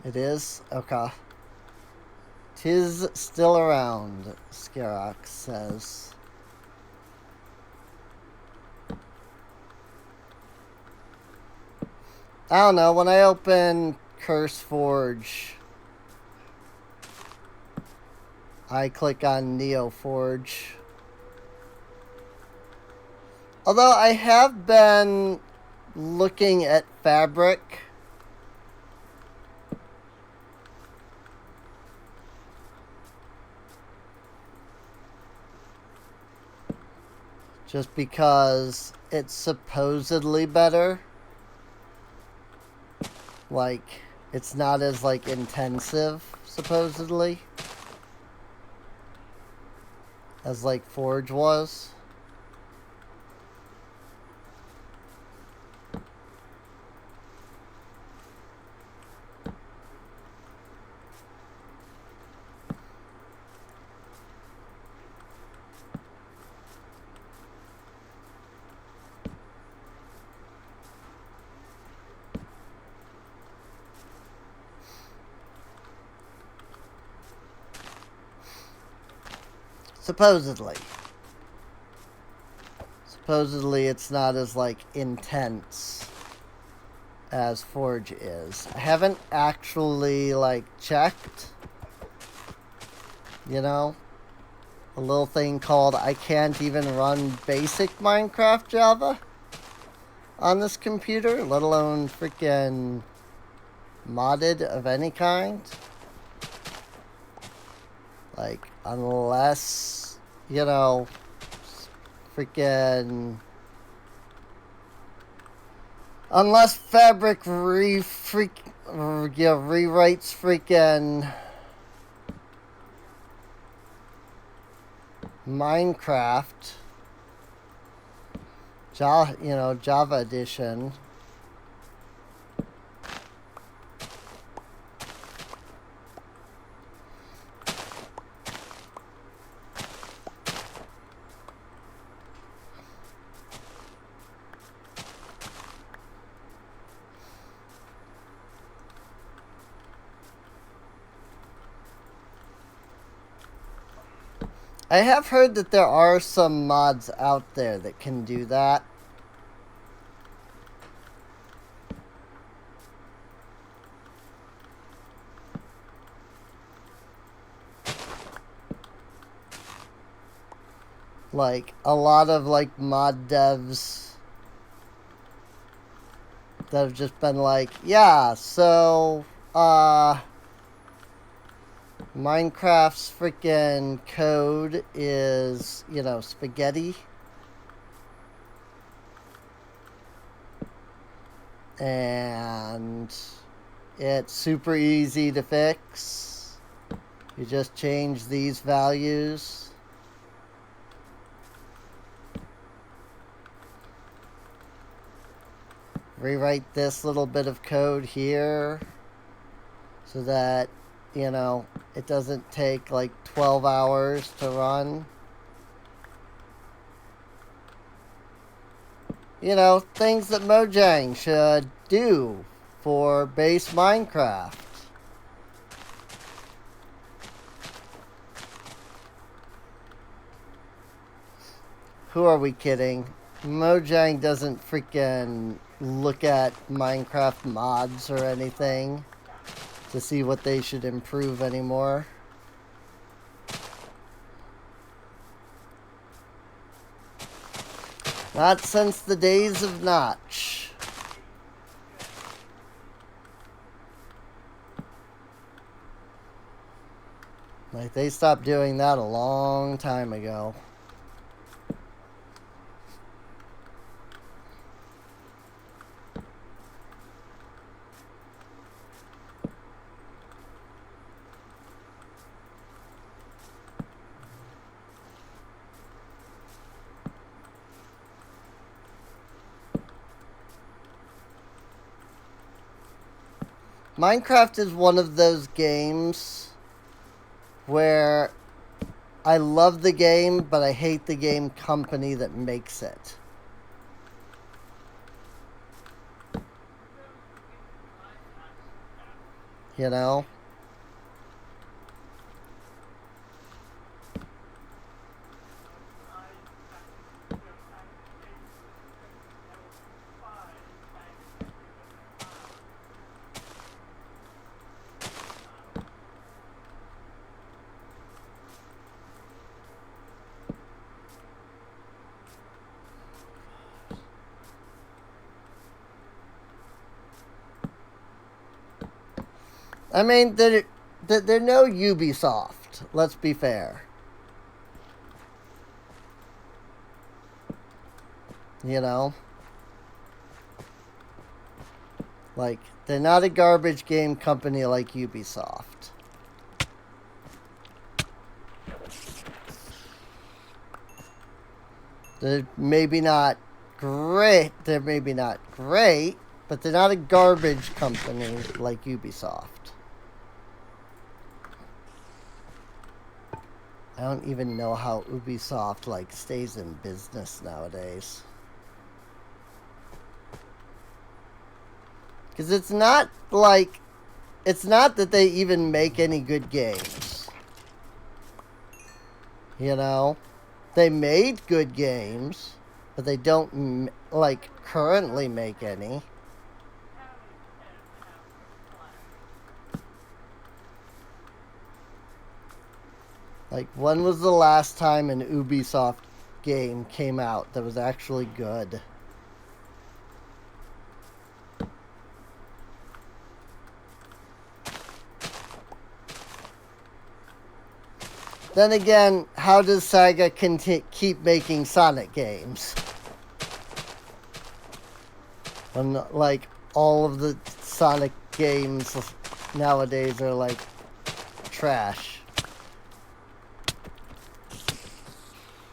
It is? Okay. 'Tis still around, Scarox says. I don't know, when I open Curse Forge, I click on NeoForge. Although I have been looking at fabric. Just because it's supposedly better. Like, it's not as, like, intensive, supposedly, as, like, Forge was. Supposedly. Supposedly it's not as, like, intense as Forge is. I haven't actually, like, checked. You know? A little thing called I can't even run basic Minecraft Java on this computer, let alone freaking modded of any kind. Like, unless, you know, freaking... Unless Fabric rewrites freaking Minecraft, Java edition. I have heard that there are some mods out there that can do that. Like, a lot of, like, mod devs that have just been like, yeah, so, Minecraft's freaking code is, spaghetti. And it's super easy to fix. You just change these values. Rewrite this little bit of code here so that, it doesn't take like 12 hours to run. Things that Mojang should do for base Minecraft. Who are we kidding? Mojang doesn't freaking look at Minecraft mods or anything to see what they should improve anymore. Not since the days of Notch. Like, they stopped doing that a long time ago. Minecraft is one of those games where I love the game, but I hate the game company that makes it. You know? I mean, they're no Ubisoft. Let's be fair. You know? Like, they're not a garbage game company like Ubisoft. They're maybe not great. They're maybe not great, but they're not a garbage company like Ubisoft. I don't even know how Ubisoft, like, stays in business nowadays. Because it's not, like... It's not that they even make any good games. You know? They made good games, but they don't, like, currently make any. Like, when was the last time an Ubisoft game came out that was actually good? Then again, how does Sega keep making Sonic games? When, like, all of the Sonic games nowadays are, like, trash.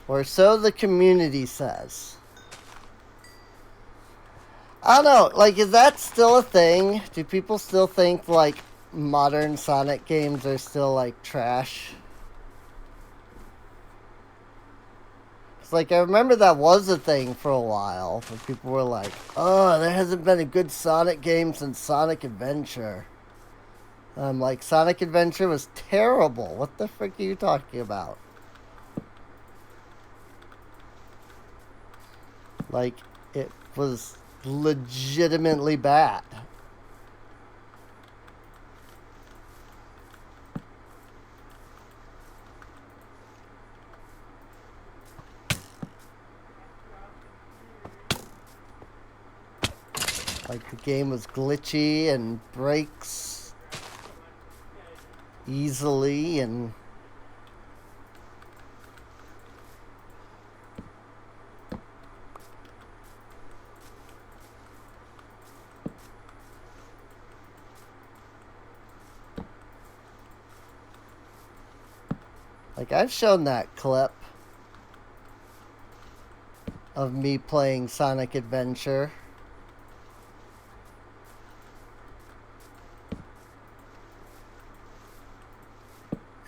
Or so the community says. I don't know, like, is that still a thing? Do people still think, like, modern Sonic games are still, like, trash? It's like, I remember that was a thing for a while, where people were like, oh, there hasn't been a good Sonic game since Sonic Adventure. And I'm like, Sonic Adventure was terrible. What the frick are you talking about? Like, it was legitimately bad. Like, the game was glitchy and breaks easily and... Like, I've shown that clip of me playing Sonic Adventure.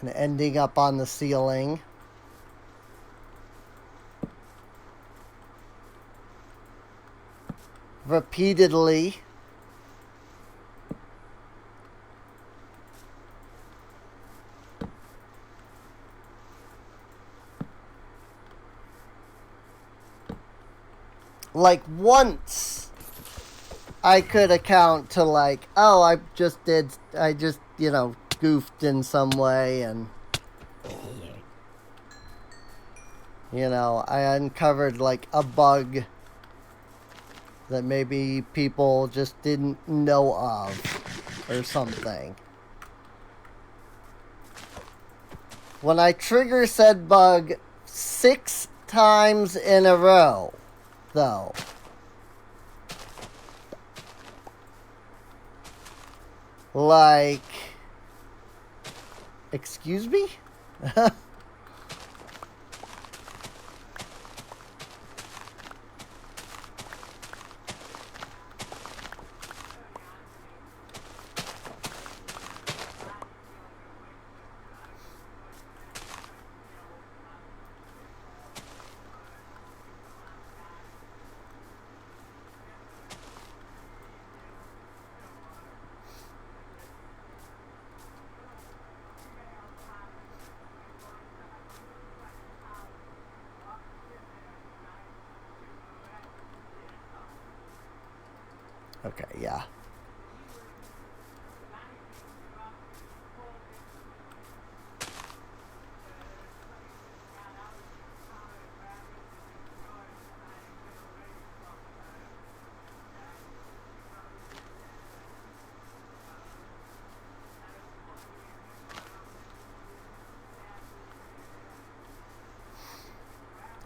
And ending up on the ceiling. Repeatedly. Like, once I could account to, like, oh, I just, you know, goofed in some way and, you know, I uncovered, like, a bug that maybe people just didn't know of or something. When I trigger said bug 6 times in a row, though, like, excuse me? Okay, yeah.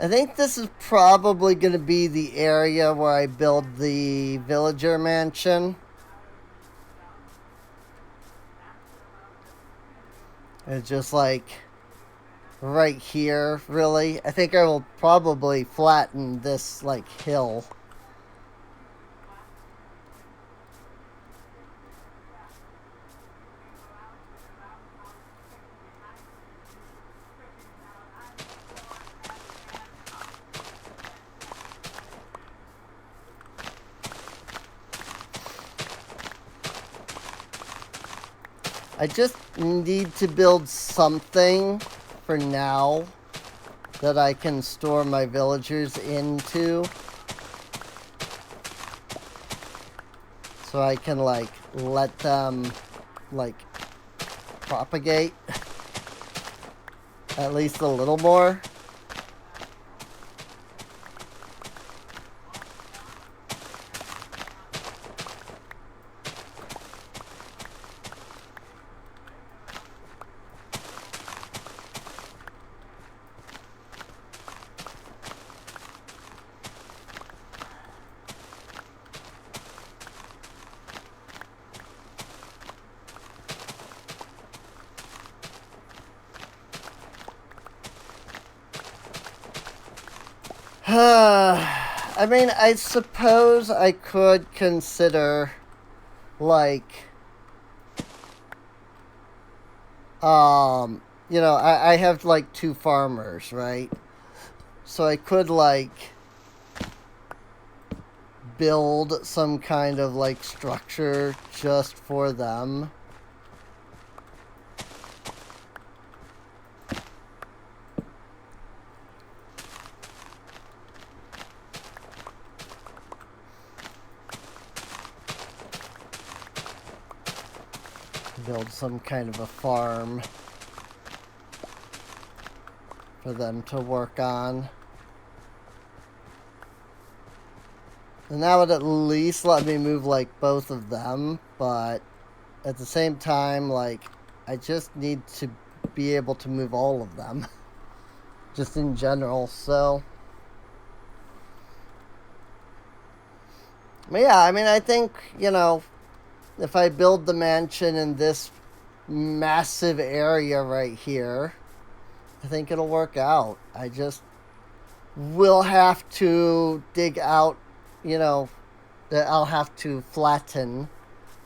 I think this is probably going to be the area where I build the villager mansion. It's just like right here, really. I think I will probably flatten this like hill. I just need to build something for now that I can store my villagers into. So I can like let them like propagate at least a little more. I mean, I suppose I could consider, like, you know, I have, like, 2 farmers, right? So I could, like, build some kind of, like, structure just for them. Build some kind of a farm for them to work on. And that would at least let me move, like, both of them, but at the same time, like, I just need to be able to move all of them, just in general, so. But yeah, I mean, I think, you know, if I build the mansion in this massive area right here, I think it'll work out. I just will have to dig out, you know, I'll have to flatten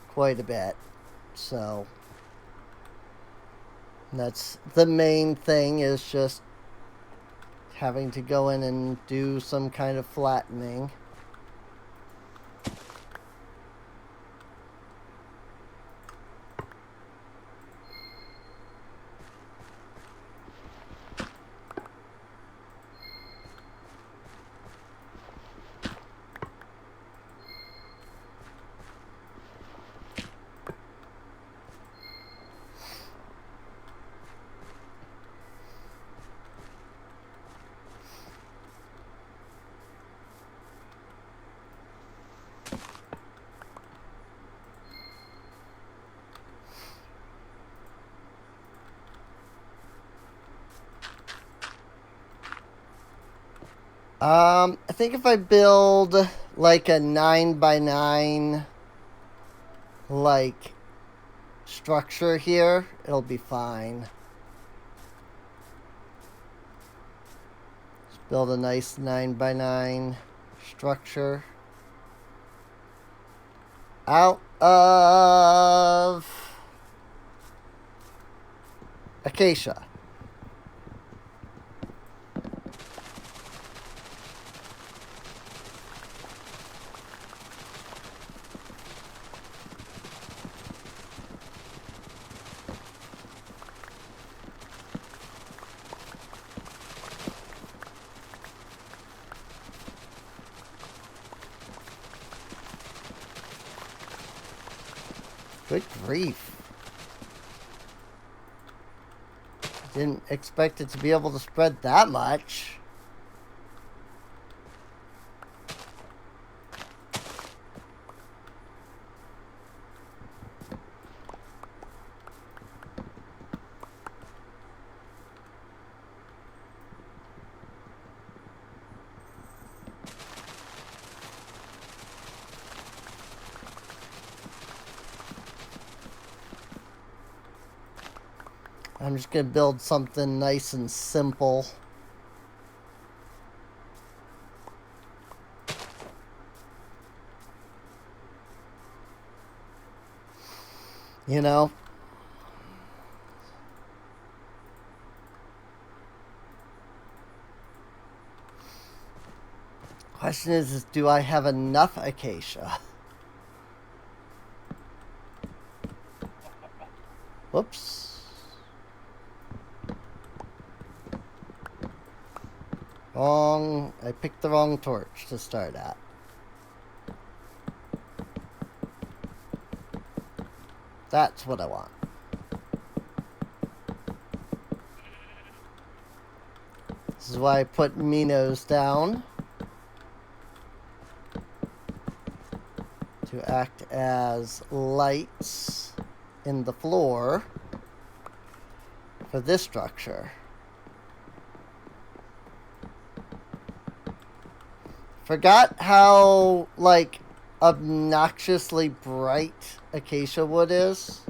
quite a bit. So that's the main thing, is just having to go in and do some kind of flattening. I think if I build like a 9x9 like structure here, it'll be fine. Just build a nice 9x9 structure out of acacia. Good grief. Didn't expect it to be able to spread that much. I'm just going to build something nice and simple. You know? Question is do I have enough acacia? Whoops. Wrong. I picked the wrong torch to start at. That's what I want. This is why I put Minos down. To act as lights in the floor for this structure. Forgot how, like, obnoxiously bright acacia wood is.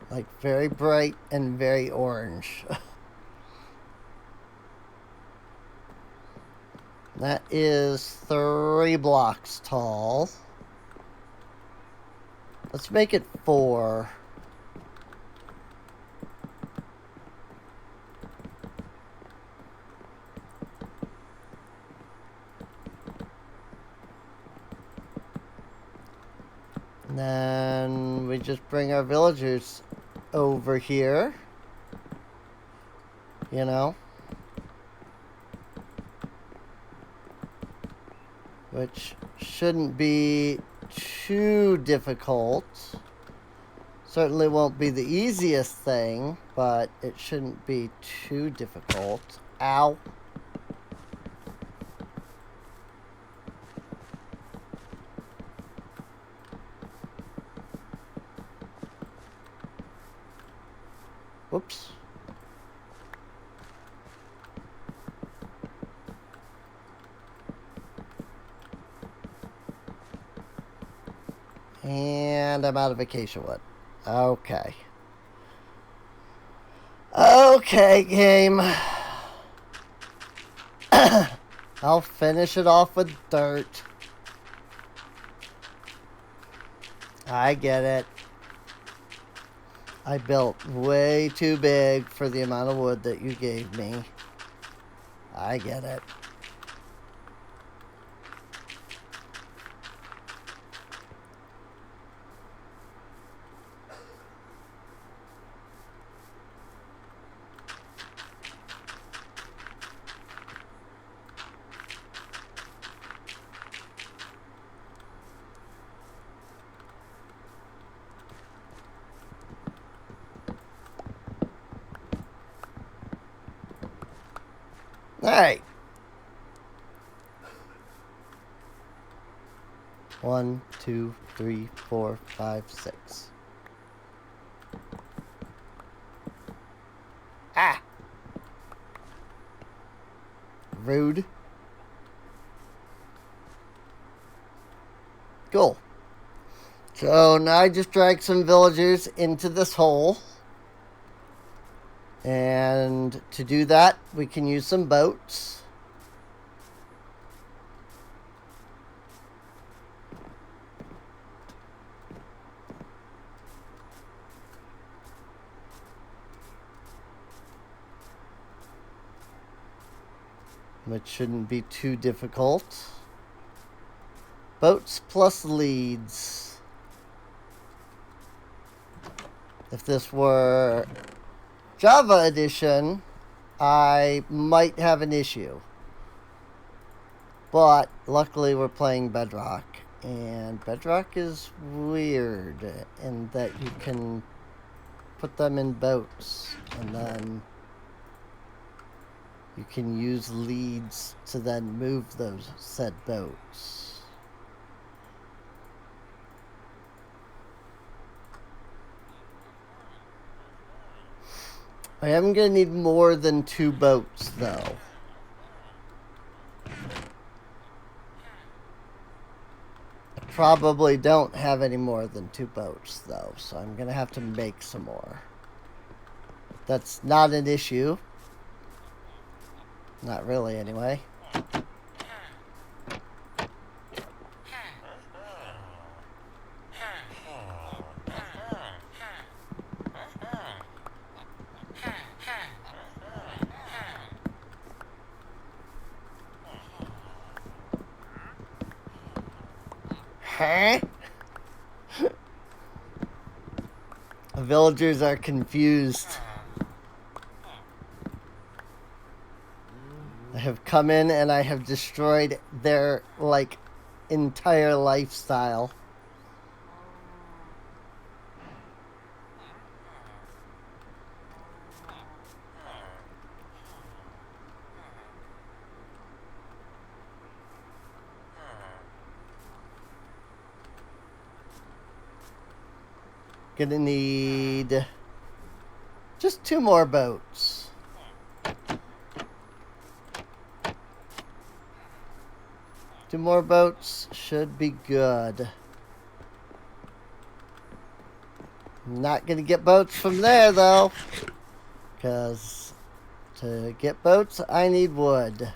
Like, very bright and very orange. That is 3 blocks tall. Let's make it 4. And then we just bring our villagers over here. You know? Which shouldn't be too difficult. Certainly won't be the easiest thing, but it shouldn't be too difficult. Ow. Whoops. And I'm out of acacia wood. Okay. Okay, game. I'll finish it off with dirt. I get it. I built way too big for the amount of wood that you gave me. I get it. Alright. 1, 2, 3, 4, 5, 6. Ah! Rude. Cool. So now I just drag some villagers into this hole. And to do that, we can use some boats. Which shouldn't be too difficult. Boats plus leads. If this were Java Edition, I might have an issue. But luckily we're playing Bedrock. And Bedrock is weird in that you can put them in boats. And then you can use leads to then move those said boats. I am going to need more than 2 boats, though. I probably don't have any more than 2 boats, though, so I'm going to have to make some more. That's not an issue. Not really, anyway. Huh? The villagers are confused. I have come in and I have destroyed their, like, entire lifestyle. Gonna need just 2 more boats. Two more boats should be good. I'm not gonna get boats from there though, because to get boats I need wood.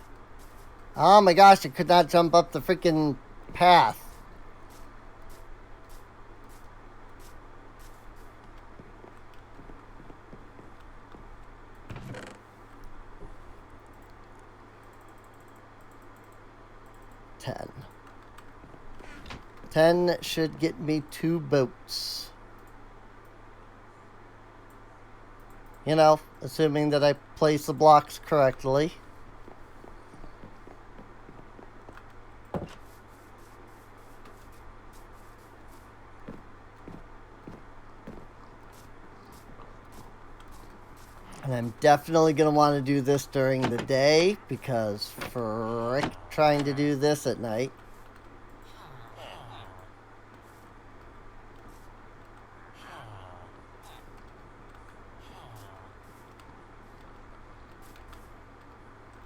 Oh my gosh, I could not jump up the freaking path. Ten should get me 2 boats. You know, assuming that I place the blocks correctly. And I'm definitely going to want to do this during the day, because frick trying to do this at night.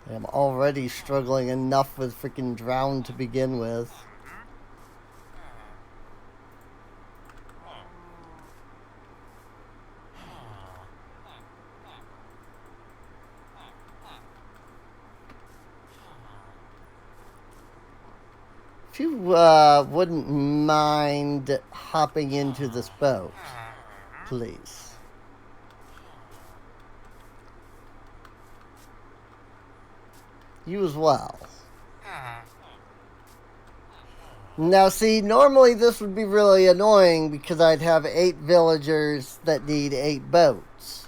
I'm already struggling enough with freaking drown to begin with. If you wouldn't mind hopping into this boat, please. You as well. Now see, normally this would be really annoying because I'd have 8 villagers that need 8 boats.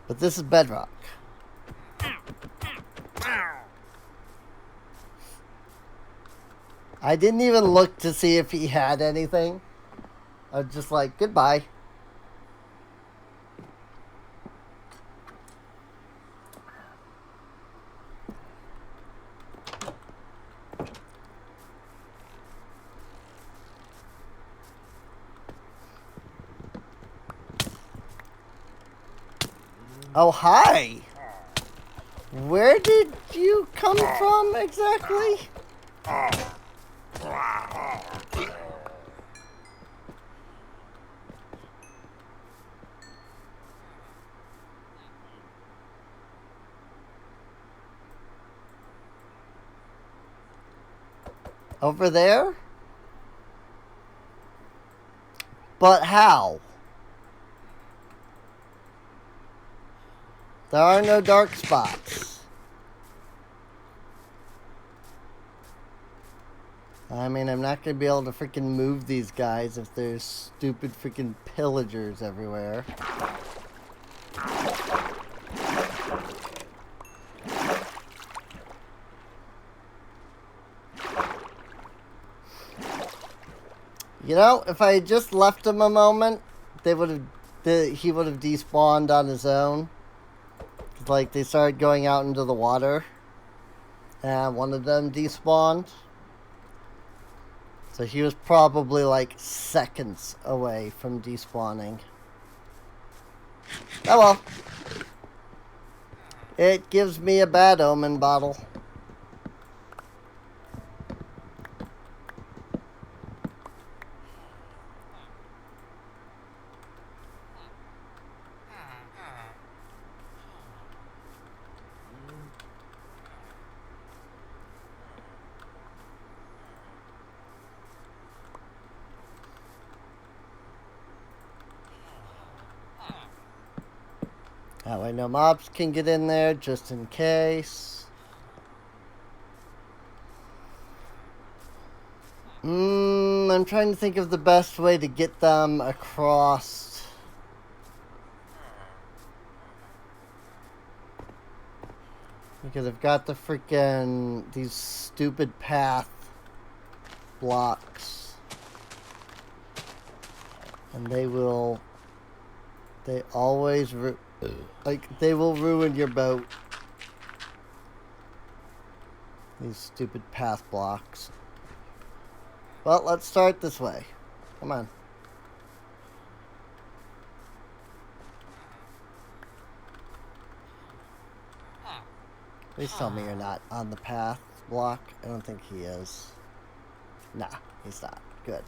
But this is Bedrock. I didn't even look to see if he had anything. I was just like, goodbye. Oh, hi! Where did you come from exactly? Over there? But how? There are no dark spots. I mean, I'm not gonna be able to freaking move these guys if there's stupid freaking pillagers everywhere. You know, if I had just left him a moment, he would have despawned on his own. Like, they started going out into the water, and one of them despawned. So he was probably like seconds away from despawning. Oh well. It gives me a bad omen bottle. That way no mobs can get in there, just in case. I'm trying to think of the best way to get them across. Because I've got the freaking, these stupid path blocks. And they always, they will ruin your boat. These stupid path blocks. Well, let's start this way. Come on. Please tell me you're not on the path block. I don't think he is. Nah, he's not. Good.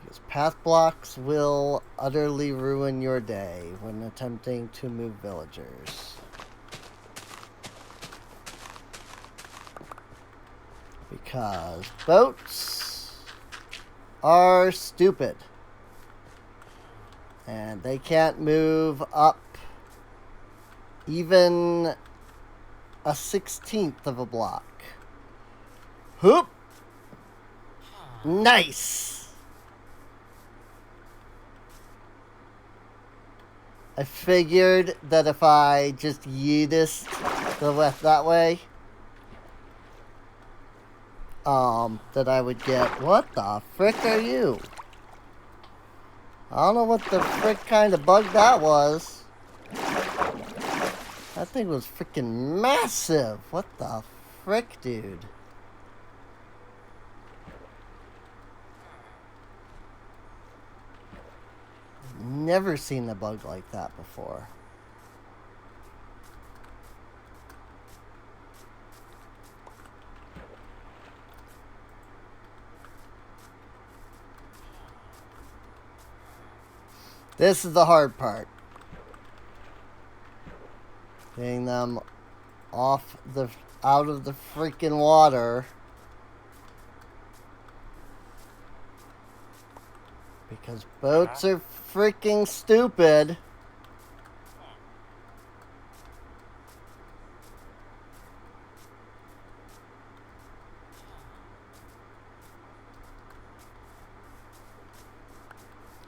Because path blocks will utterly ruin your day when attempting to move villagers. Because boats are stupid. And they can't move up even a 16th of a block. Hoop! Nice! I figured that if I just yeeted the left that way, that I would get... What the frick are you? I don't know what the frick kind of bug that was. That thing was freaking massive. What the frick, dude? Never seen a bug like that before. This is the hard part. Getting them out of the freaking water. Because boats are freaking stupid.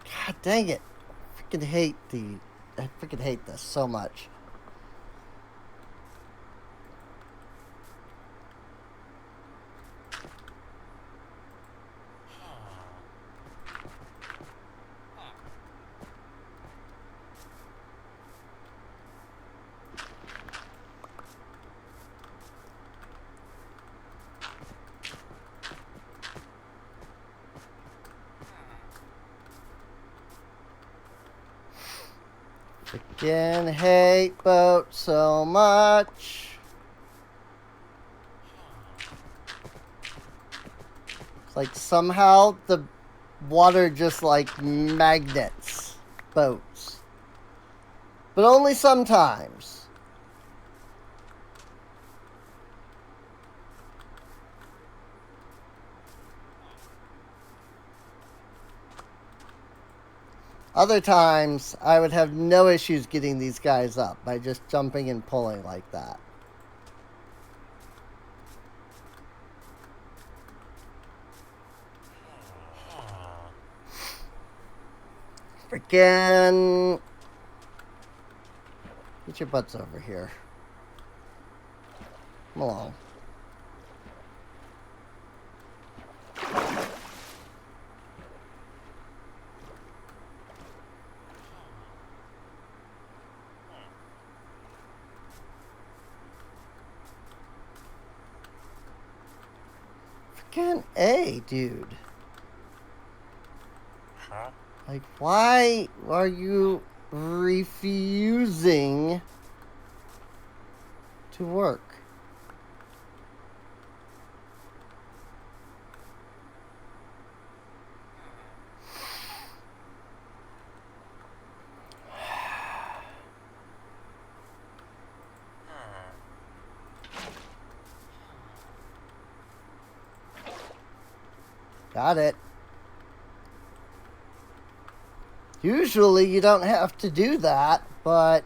God dang it. I freaking hate this so much. Freaking hate boats so much. It's like somehow the water just like magnets boats. But only sometimes. Other times, I would have no issues getting these guys up by just jumping and pulling like that. Frickin'. Get your butts over here. Come along. Frickin' A, dude. Huh? Like, why are you refusing to work? Got it. Usually you don't have to do that, but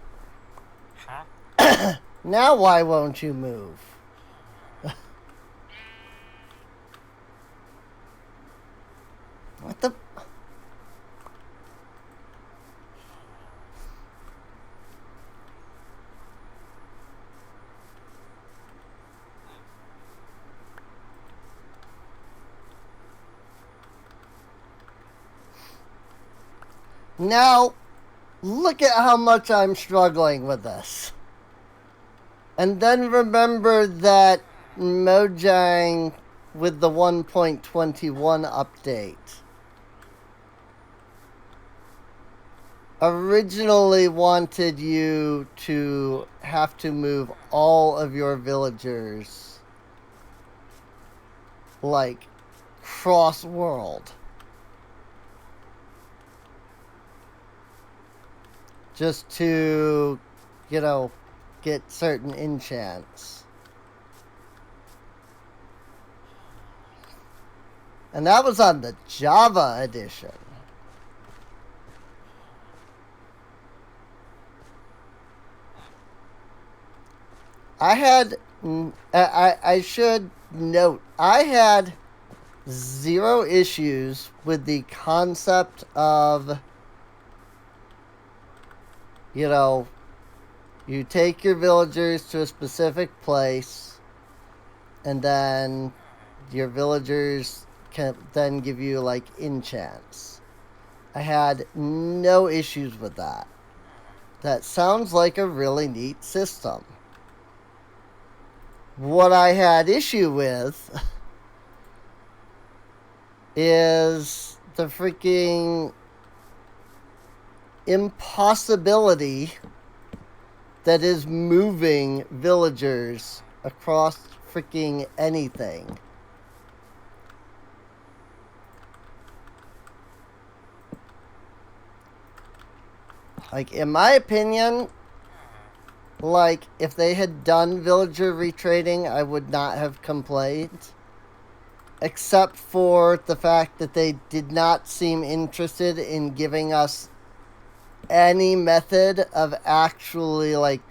Huh? now why won't you move? What the? Now, look at how much I'm struggling with this. And then remember that Mojang with the 1.21 update originally wanted you to have to move all of your villagers like cross world. Just to, you know, get certain enchants. And that was on the Java edition. I should note, I had zero issues with the concept of, you know, you take your villagers to a specific place, and then your villagers can then give you, like, enchants. I had no issues with that. That sounds like a really neat system. What I had issue with is the freaking impossibility that is moving villagers across freaking anything. Like, in my opinion, like, if they had done villager retrading, I would not have complained. Except for the fact that they did not seem interested in giving us any method of actually, like,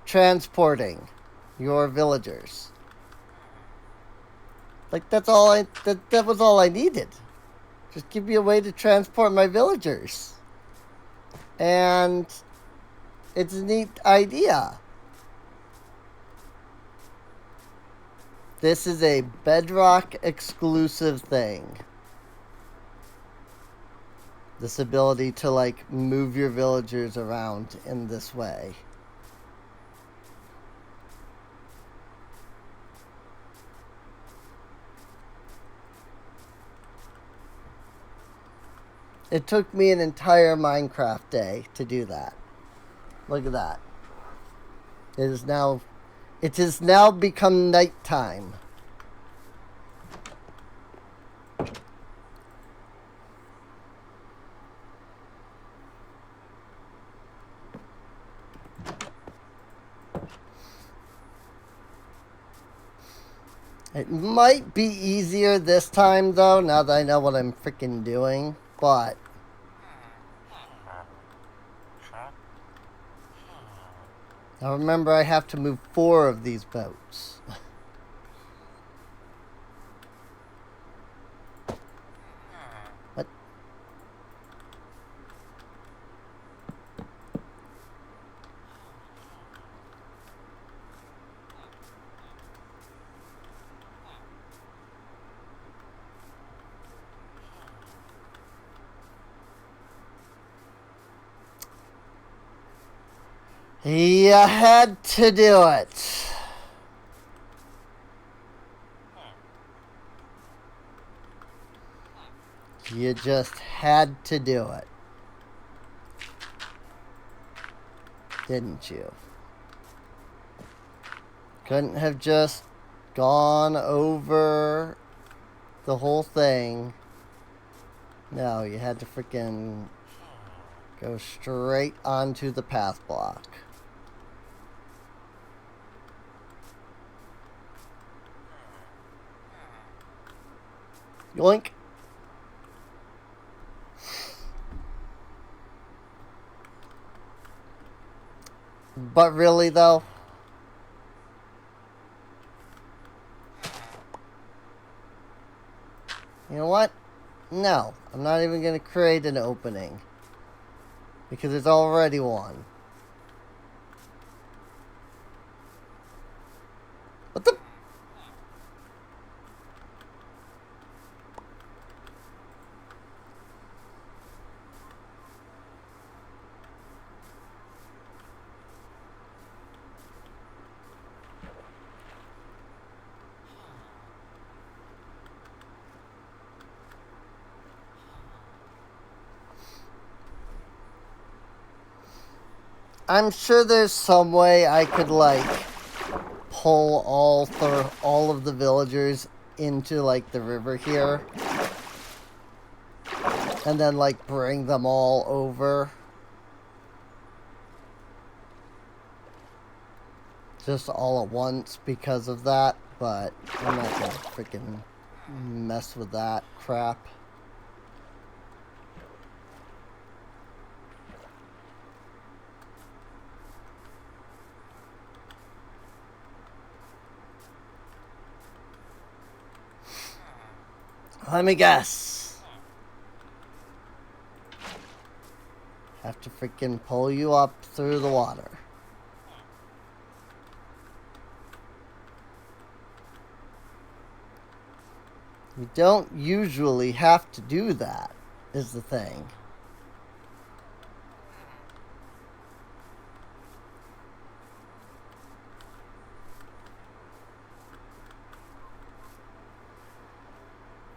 transporting your villagers. Like, that was all I needed. Just give me a way to transport my villagers. And it's a neat idea. This is a Bedrock exclusive thing. This ability to, like, move your villagers around in this way. It took me an entire Minecraft day to do that. Look at that. It has now become nighttime. It might be easier this time, though, now that I know what I'm freaking doing, but now remember, I have to move 4 of these boats. You had to do it. You just had to do it. Didn't you? Couldn't have just gone over the whole thing. No, you had to freaking go straight onto the path block. Yoink. But really, though, you know what? No, I'm not even going to create an opening. Because it's already one. What the? I'm sure there's some way I could, like, pull all of the villagers into, like, the river here. And then, like, bring them all over. Just all at once because of that. But I'm not gonna freaking mess with that crap. Let me guess. Have to freaking pull you up through the water. You don't usually have to do that, is the thing.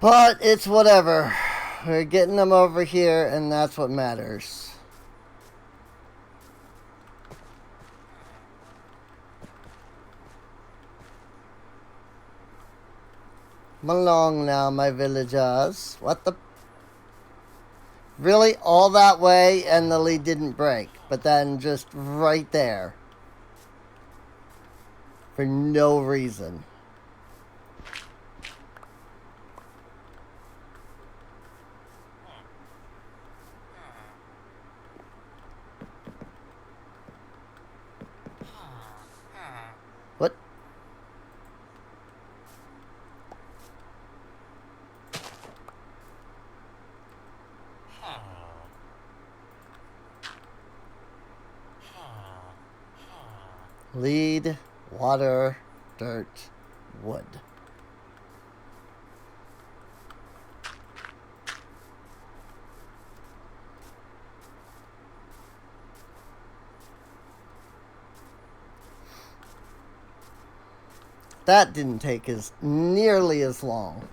But it's whatever. We're getting them over here, and that's what matters. Come along now, my villagers. What the? Really? All that way, and the lead didn't break. But then just right there. For no reason. What? Lead, water, dirt, wood. That didn't take as nearly as long.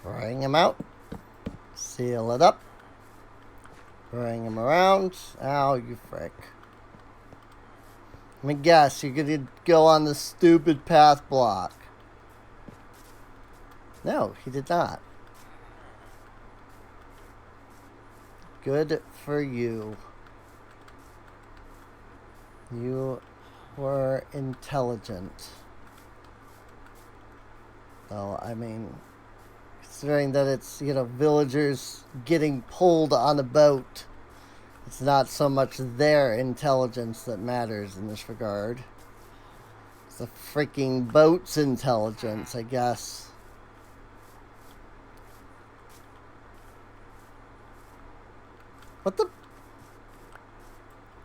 Bring him out. Seal it up. Bring him around. Ow, you frick. Let me guess, you're gonna go on the stupid path block. No, he did not. Good for you. You were intelligent. Though, I mean, Considering that it's, villagers getting pulled on a boat. It's not so much their intelligence that matters in this regard. It's the freaking boat's intelligence, I guess. What the?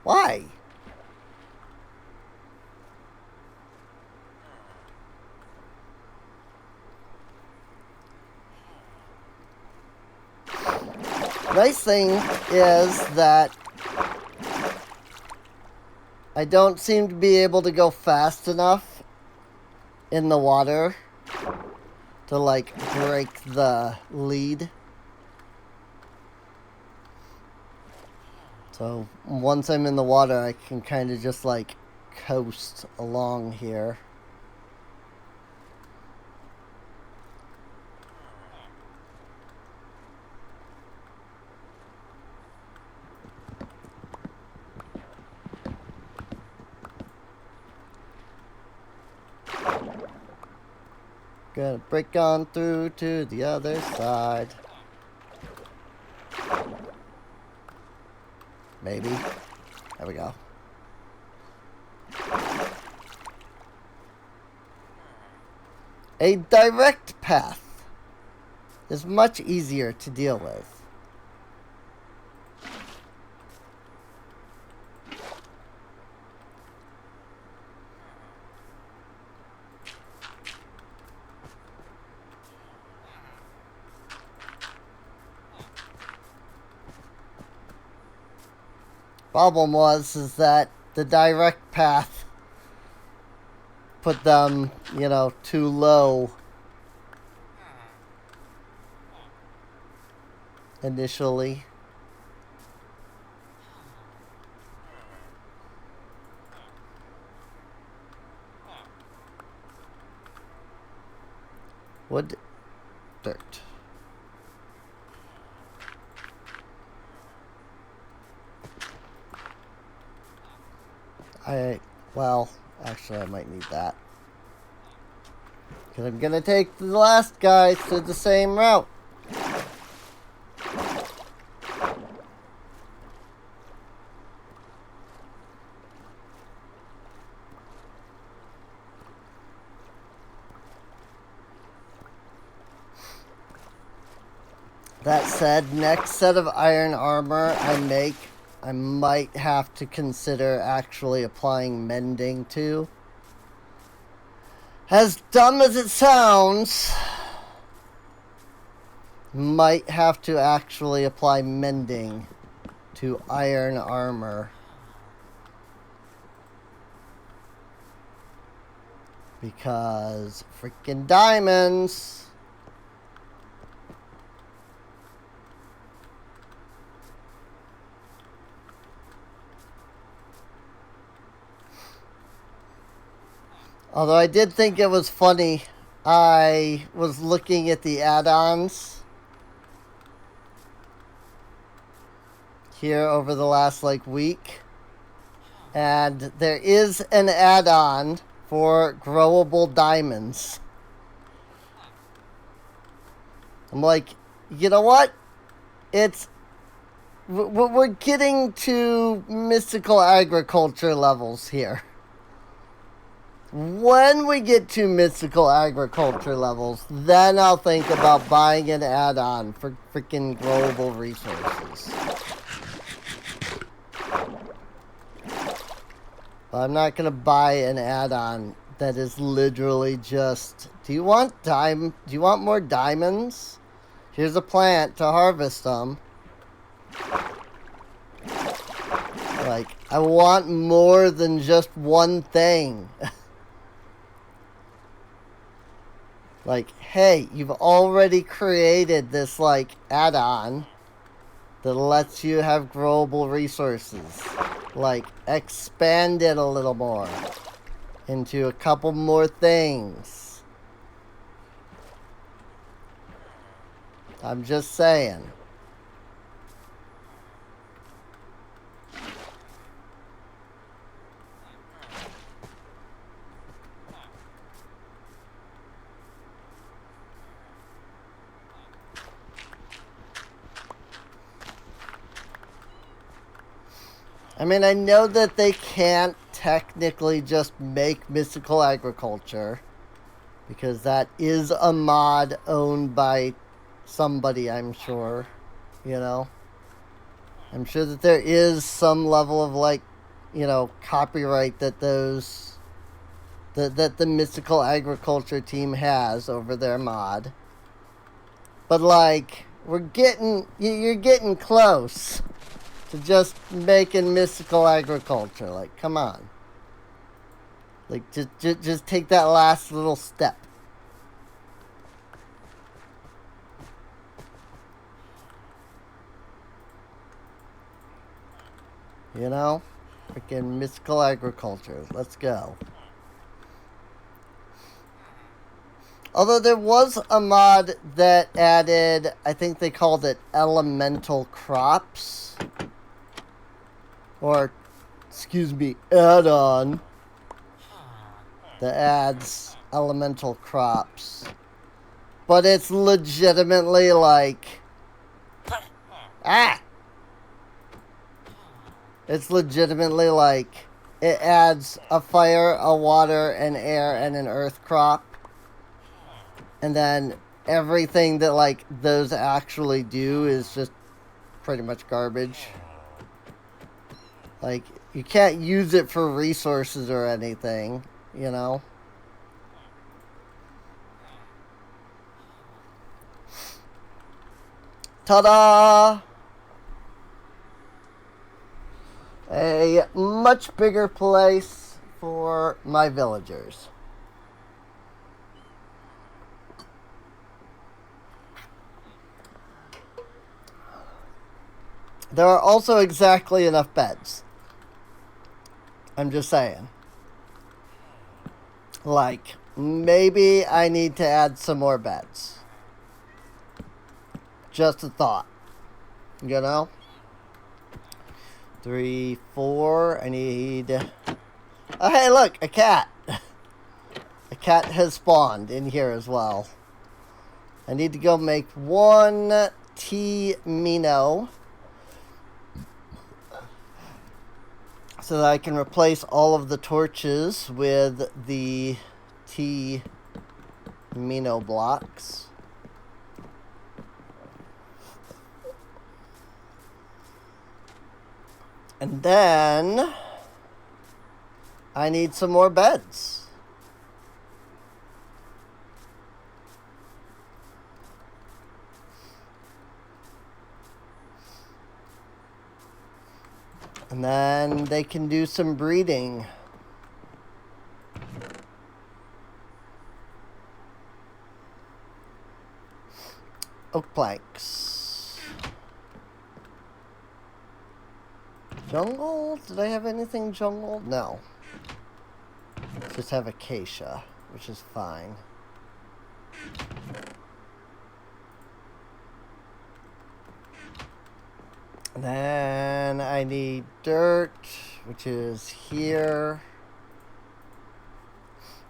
Why? Nice thing is that I don't seem to be able to go fast enough in the water to, like, break the lead. So once I'm in the water, I can kind of just, like, coast along here. Gonna break on through to the other side. Maybe. There we go. A direct path is much easier to deal with. Problem is that the direct path put them, too low initially. Wood, dirt. Well, actually I might need that. Because I'm going to take the last guys to the same route. That said, next set of iron armor I make, I might have to consider actually applying mending to. As dumb as it sounds, might have to actually apply mending to iron armor. Because freaking diamonds. Although I did think it was funny, I was looking at the add-ons here over the last, week. And there is an add-on for growable diamonds. I'm like, you know what? We're getting to mystical agriculture levels here. When we get to mystical agriculture levels, then I'll think about buying an add-on for freaking growable resources. But I'm not going to buy an add-on that is literally just, do you want more diamonds? Here's a plant to harvest them. I want more than just one thing. Hey, you've already created this, add-on that lets you have growable resources. Expand it a little more into a couple more things. I'm just saying. mean, I know that they can't technically just make mystical agriculture, because that is a mod owned by somebody, I'm sure. You know? I'm sure that there is some level of, like, you know, copyright that that the mystical agriculture team has over their mod. But, like, you're getting close to just making mystical agriculture. Like, come on. Like, just take that last little step. You know? Freaking mystical agriculture. Let's go. Although there was a mod that added, I think they called it elemental crops. Or, excuse me, add-on that adds elemental crops. But it's legitimately like... Ah! It's legitimately like... It adds a fire, a water, an air, and an earth crop. And then everything that, like, those actually do is just pretty much garbage. Like, you can't use it for resources or anything, you know? Ta-da! A much bigger place for my villagers. There are also exactly enough beds. I'm just saying. Like, maybe I need to add some more beds. Just a thought. You know? 3, 4. I need... Oh, hey, look! A cat! A cat has spawned in here as well. I need to go make 1 T-Mino. So that I can replace all of the torches with the T-Mino blocks. And then I need some more beds. And then they can do some breeding. Oak planks. Jungle? Did I have anything jungle? No. Just have acacia, which is fine. Then I need dirt, which is here.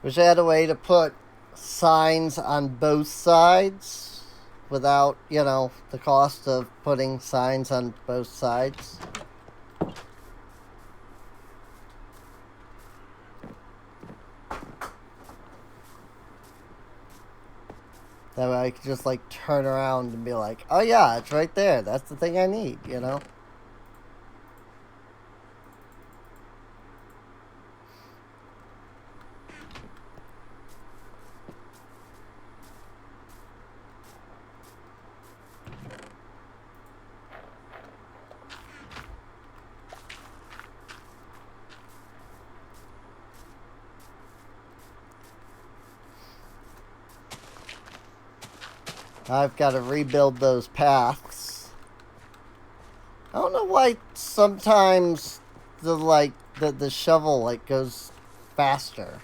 Wish I had a way to put signs on both sides without, you know, the cost of putting signs on both sides. That way I could just, like, turn around and be like, oh yeah, it's right there. That's the thing I need, you know? I've got to rebuild those paths. I don't know why sometimes the shovel, like, goes faster.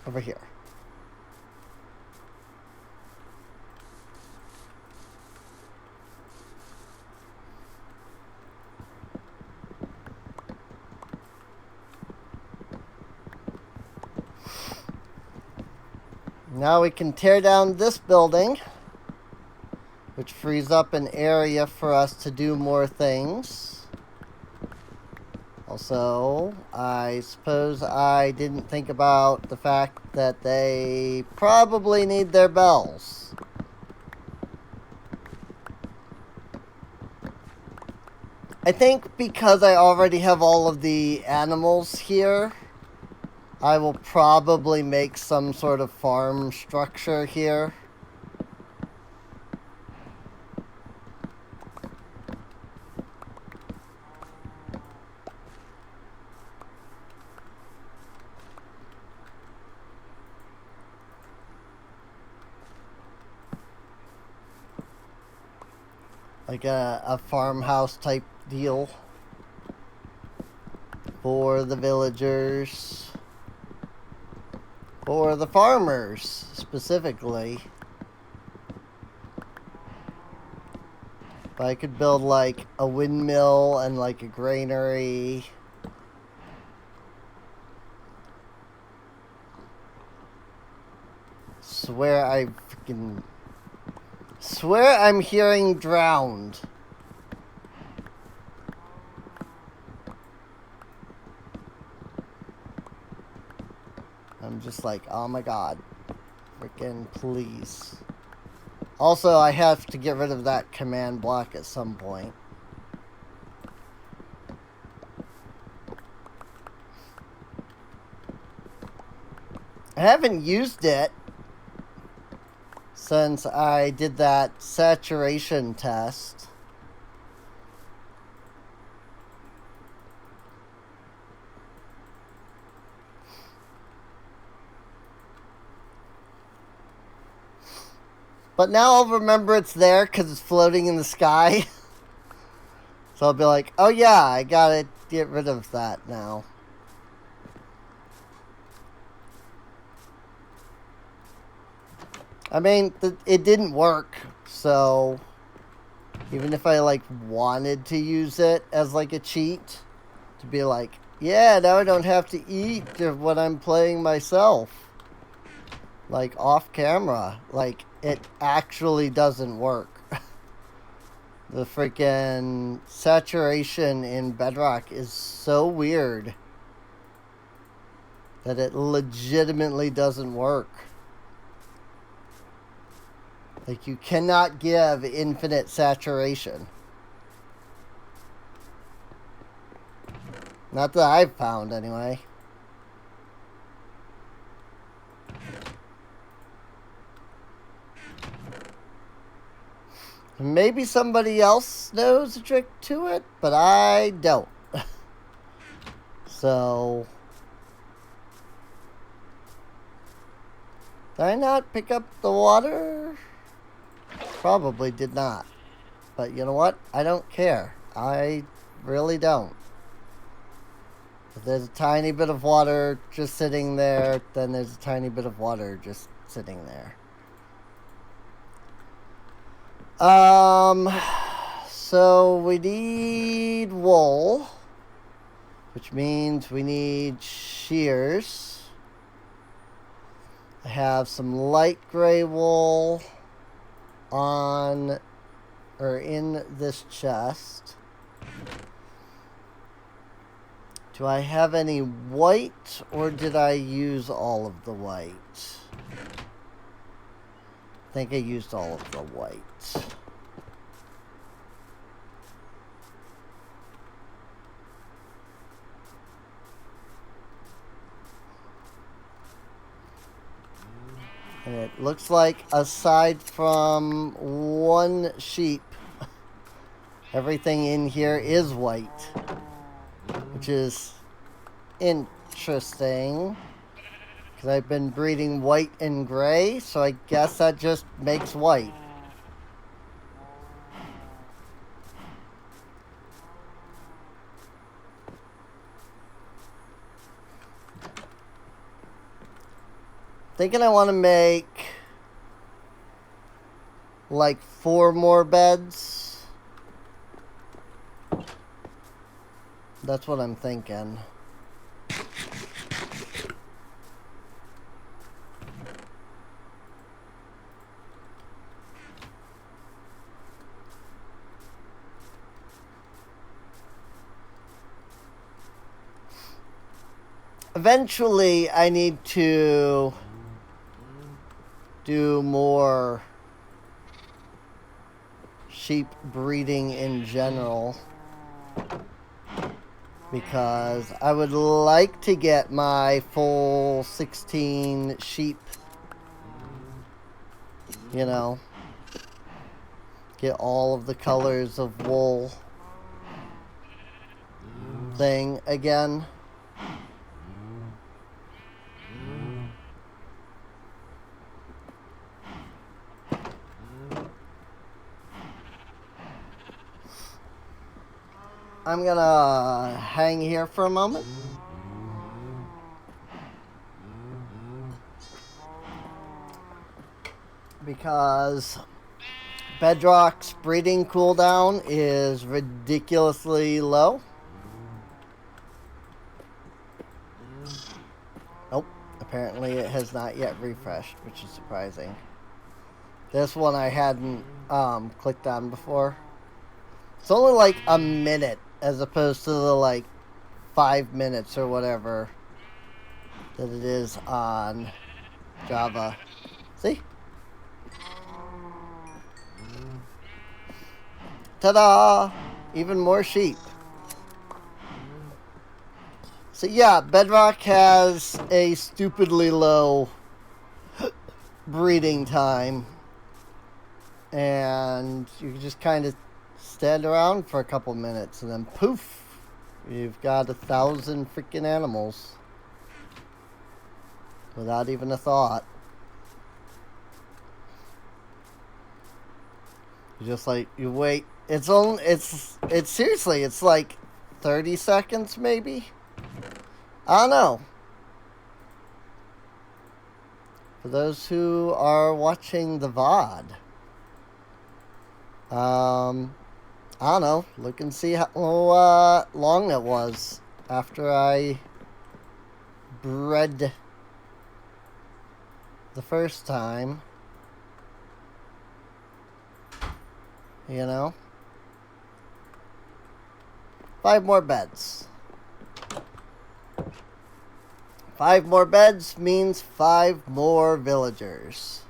Over here. Now we can tear down this building. which frees up an area for us to do more things. Also, I suppose I didn't think about the fact that they probably need their bells. I think because I already have all of the animals here, I will probably make some sort of farm structure here. Like a farmhouse type deal for the villagers, for the farmers specifically. But I could build like a windmill and like a granary. Swear I'm hearing drowned. I'm just like, oh my god. Freaking please. Also, I have to get rid of that command block at some point. I haven't used it since I did that saturation test. But now I'll remember it's there because it's floating in the sky. So I'll be like, oh yeah, I gotta get rid of that now. I mean, it didn't work, so even if I like wanted to use it as like a cheat, to be like, yeah, now I don't have to eat when I'm playing myself, like off camera, like it actually doesn't work. The freaking saturation in Bedrock is so weird that it legitimately doesn't work. Like, you cannot give infinite saturation. Not that I've found, anyway. Maybe somebody else knows a trick to it, but I don't. So... did I not pick up the water? Probably did not. But you know what? I don't care. I really don't. If there's a tiny bit of water just sitting there, then there's a tiny bit of water just sitting there. So we need wool, which means we need shears. I have some light gray wool on or in this chest. Do I have any white, or did I use all of the white? I think I used all of the white. And it looks like, aside from one sheep, everything in here is white. Which is interesting. Because I've been breeding white and gray, so I guess that just makes white. Thinking I want to make like 4 more beds. That's what I'm thinking. eventually I need to do more sheep breeding in general, because I would like to get my full 16 sheep, you know, get all of the colors of wool thing again. I'm gonna hang here for a moment. Because Bedrock's breeding cooldown is ridiculously low. Nope, apparently it has not yet refreshed, which is surprising. This one I hadn't clicked on before. It's only like a minute as opposed to the like 5 minutes or whatever that it is on Java. See? Ta-da! Even more sheep. So yeah, Bedrock has a stupidly low breeding time. And you can just kind of stand around for a couple minutes and then poof, you've got 1,000 freaking animals without even a thought. You just like, you wait. It's seriously, it's like 30 seconds maybe? I don't know. For those who are watching the VOD, I don't know. Look and see how long it was after I bred the first time. You know? 5 more beds. 5 more beds means 5 more villagers.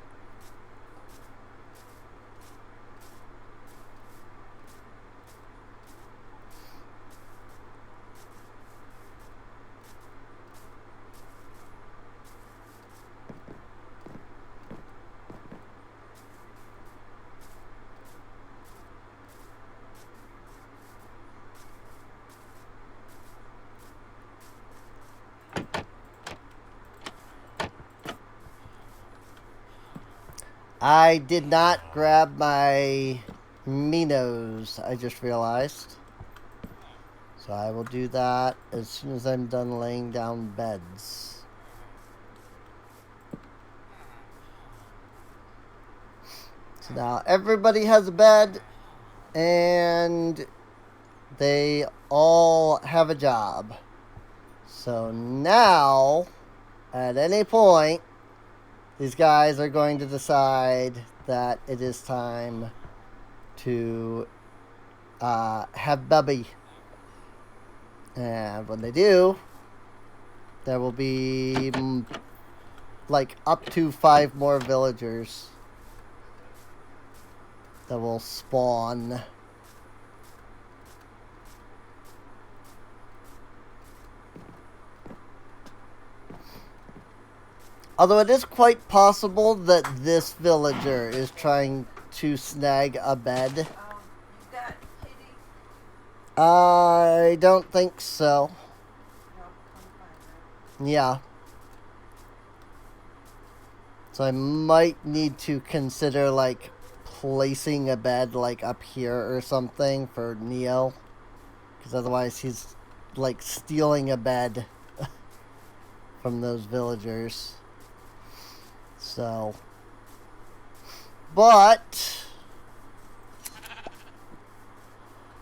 I did not grab my Minos, I just realized. So I will do that as soon as I'm done laying down beds. So now everybody has a bed and they all have a job. So now, at any point, these guys are going to decide that it is time to have Bubby. And when they do, there will be like up to 5 more villagers that will spawn. Although it is quite possible that this villager is trying to snag a bed. You got kitty? I don't think so. No, I'm fine. Yeah. So I might need to consider like placing a bed like up here or something for Neo. Because otherwise he's like stealing a bed from those villagers. So, but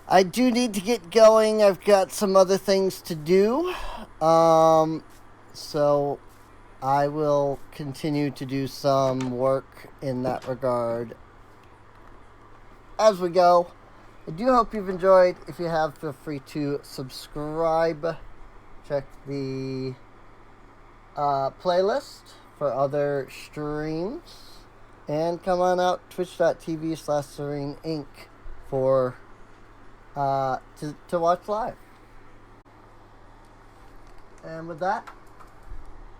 I do need to get going. I've got some other things to do. So I will continue to do some work in that regard as we go. I do hope you've enjoyed. If you have, feel free to subscribe. Check the playlist for other streams. And come on out twitch.tv/Sureen Inc. for to watch live. And with that,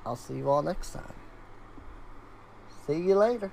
I'll see you all next time. See you later.